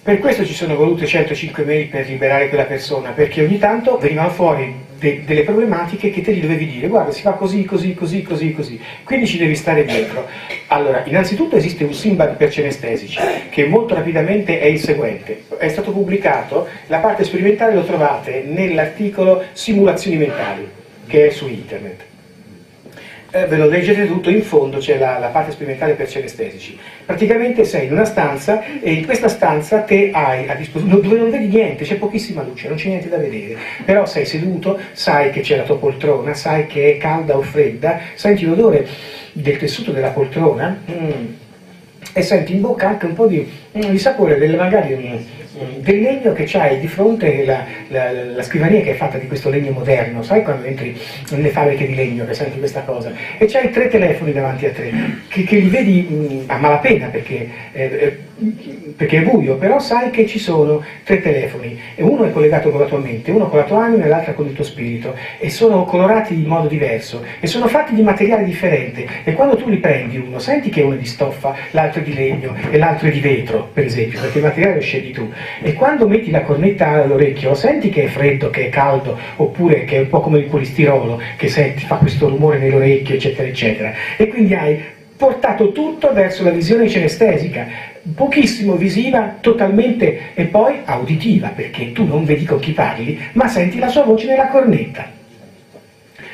Per questo ci sono volute 105 mail per liberare quella persona, perché ogni tanto venivano fuori delle problematiche che te gli dovevi dire: guarda, si fa così, così, così, così, così, quindi ci devi stare dietro. Allora, innanzitutto esiste un Simbad per cenestesici, che molto rapidamente è il seguente. È stato pubblicato, la parte sperimentale lo trovate nell'articolo Simulazioni mentali, che è su internet. Ve lo leggete tutto, in fondo c'è la parte sperimentale per cenestesici. Praticamente sei in una stanza e in questa stanza te hai a disposizione, dove non vedi niente, c'è pochissima luce, non c'è niente da vedere, però sei seduto, sai che c'è la tua poltrona, sai che è calda o fredda, senti l'odore del tessuto della poltrona e senti in bocca anche un po' di sapore magari del legno che c'hai di fronte, la scrivania che è fatta di questo legno moderno, sai quando entri nelle fabbriche di legno che senti questa cosa, e c'hai 3 telefoni davanti a te, che li vedi a malapena perché è buio, però sai che ci sono 3 telefoni, e uno è collegato con la tua mente, uno con la tua anima e l'altro con il tuo spirito, e sono colorati in modo diverso, e sono fatti di materiale differente, e quando tu li prendi uno, senti che uno è di stoffa, l'altro è di legno, e l'altro è di vetro, per esempio, perché il materiale lo scegli tu. E quando metti la cornetta all'orecchio senti che è freddo, che è caldo, oppure che è un po' come il polistirolo, che fa questo rumore nell'orecchio, eccetera, eccetera. E quindi hai portato tutto verso la visione cenestesica, pochissimo visiva, totalmente, e poi auditiva, perché tu non vedi con chi parli, ma senti la sua voce nella cornetta.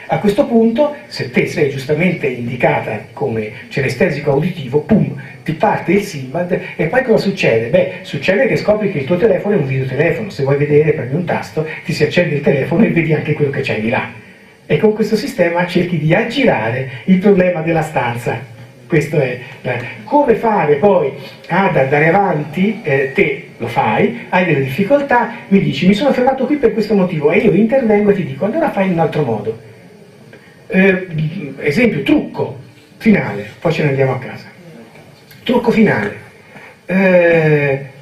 A questo punto, se te sei giustamente indicata come cenestesico auditivo, pum, ti parte il Simbad, e poi cosa succede? Beh, succede che scopri che il tuo telefono è un videotelefono, se vuoi vedere premi un tasto, ti si accende il telefono e vedi anche quello che c'hai di là. E con questo sistema cerchi di aggirare il problema della stanza. Questo è come fare poi ad andare avanti. Te lo fai, hai delle difficoltà, mi dici mi sono fermato qui per questo motivo, e io intervengo e ti dico allora fai in un altro modo. Esempio, trucco finale, poi ce ne andiamo a casa. Trucco finale.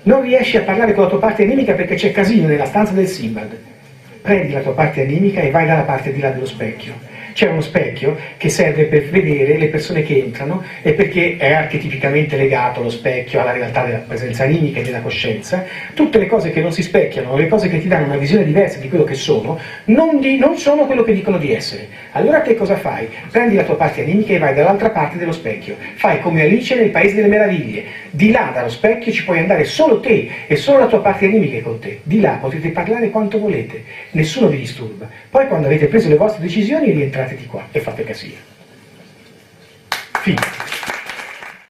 Non riesci a parlare con la tua parte animica perché c'è casino nella stanza del Simbad. Prendi la tua parte animica e vai dalla parte di là dello specchio. C'è uno specchio che serve per vedere le persone che entrano, e perché è archetipicamente legato lo specchio alla realtà della presenza animica e della coscienza. Tutte le cose che non si specchiano, le cose che ti danno una visione diversa di quello che sono, non sono quello che dicono di essere. Allora che cosa fai? Prendi la tua parte animica e vai dall'altra parte dello specchio. Fai come Alice nel Paese delle Meraviglie. Di là dallo specchio ci puoi andare solo te, e solo la tua parte animica è con te. Di là potete parlare quanto volete, nessuno vi disturba. Poi quando avete preso le vostre decisioni rientrate di qua e fate casino. Fine.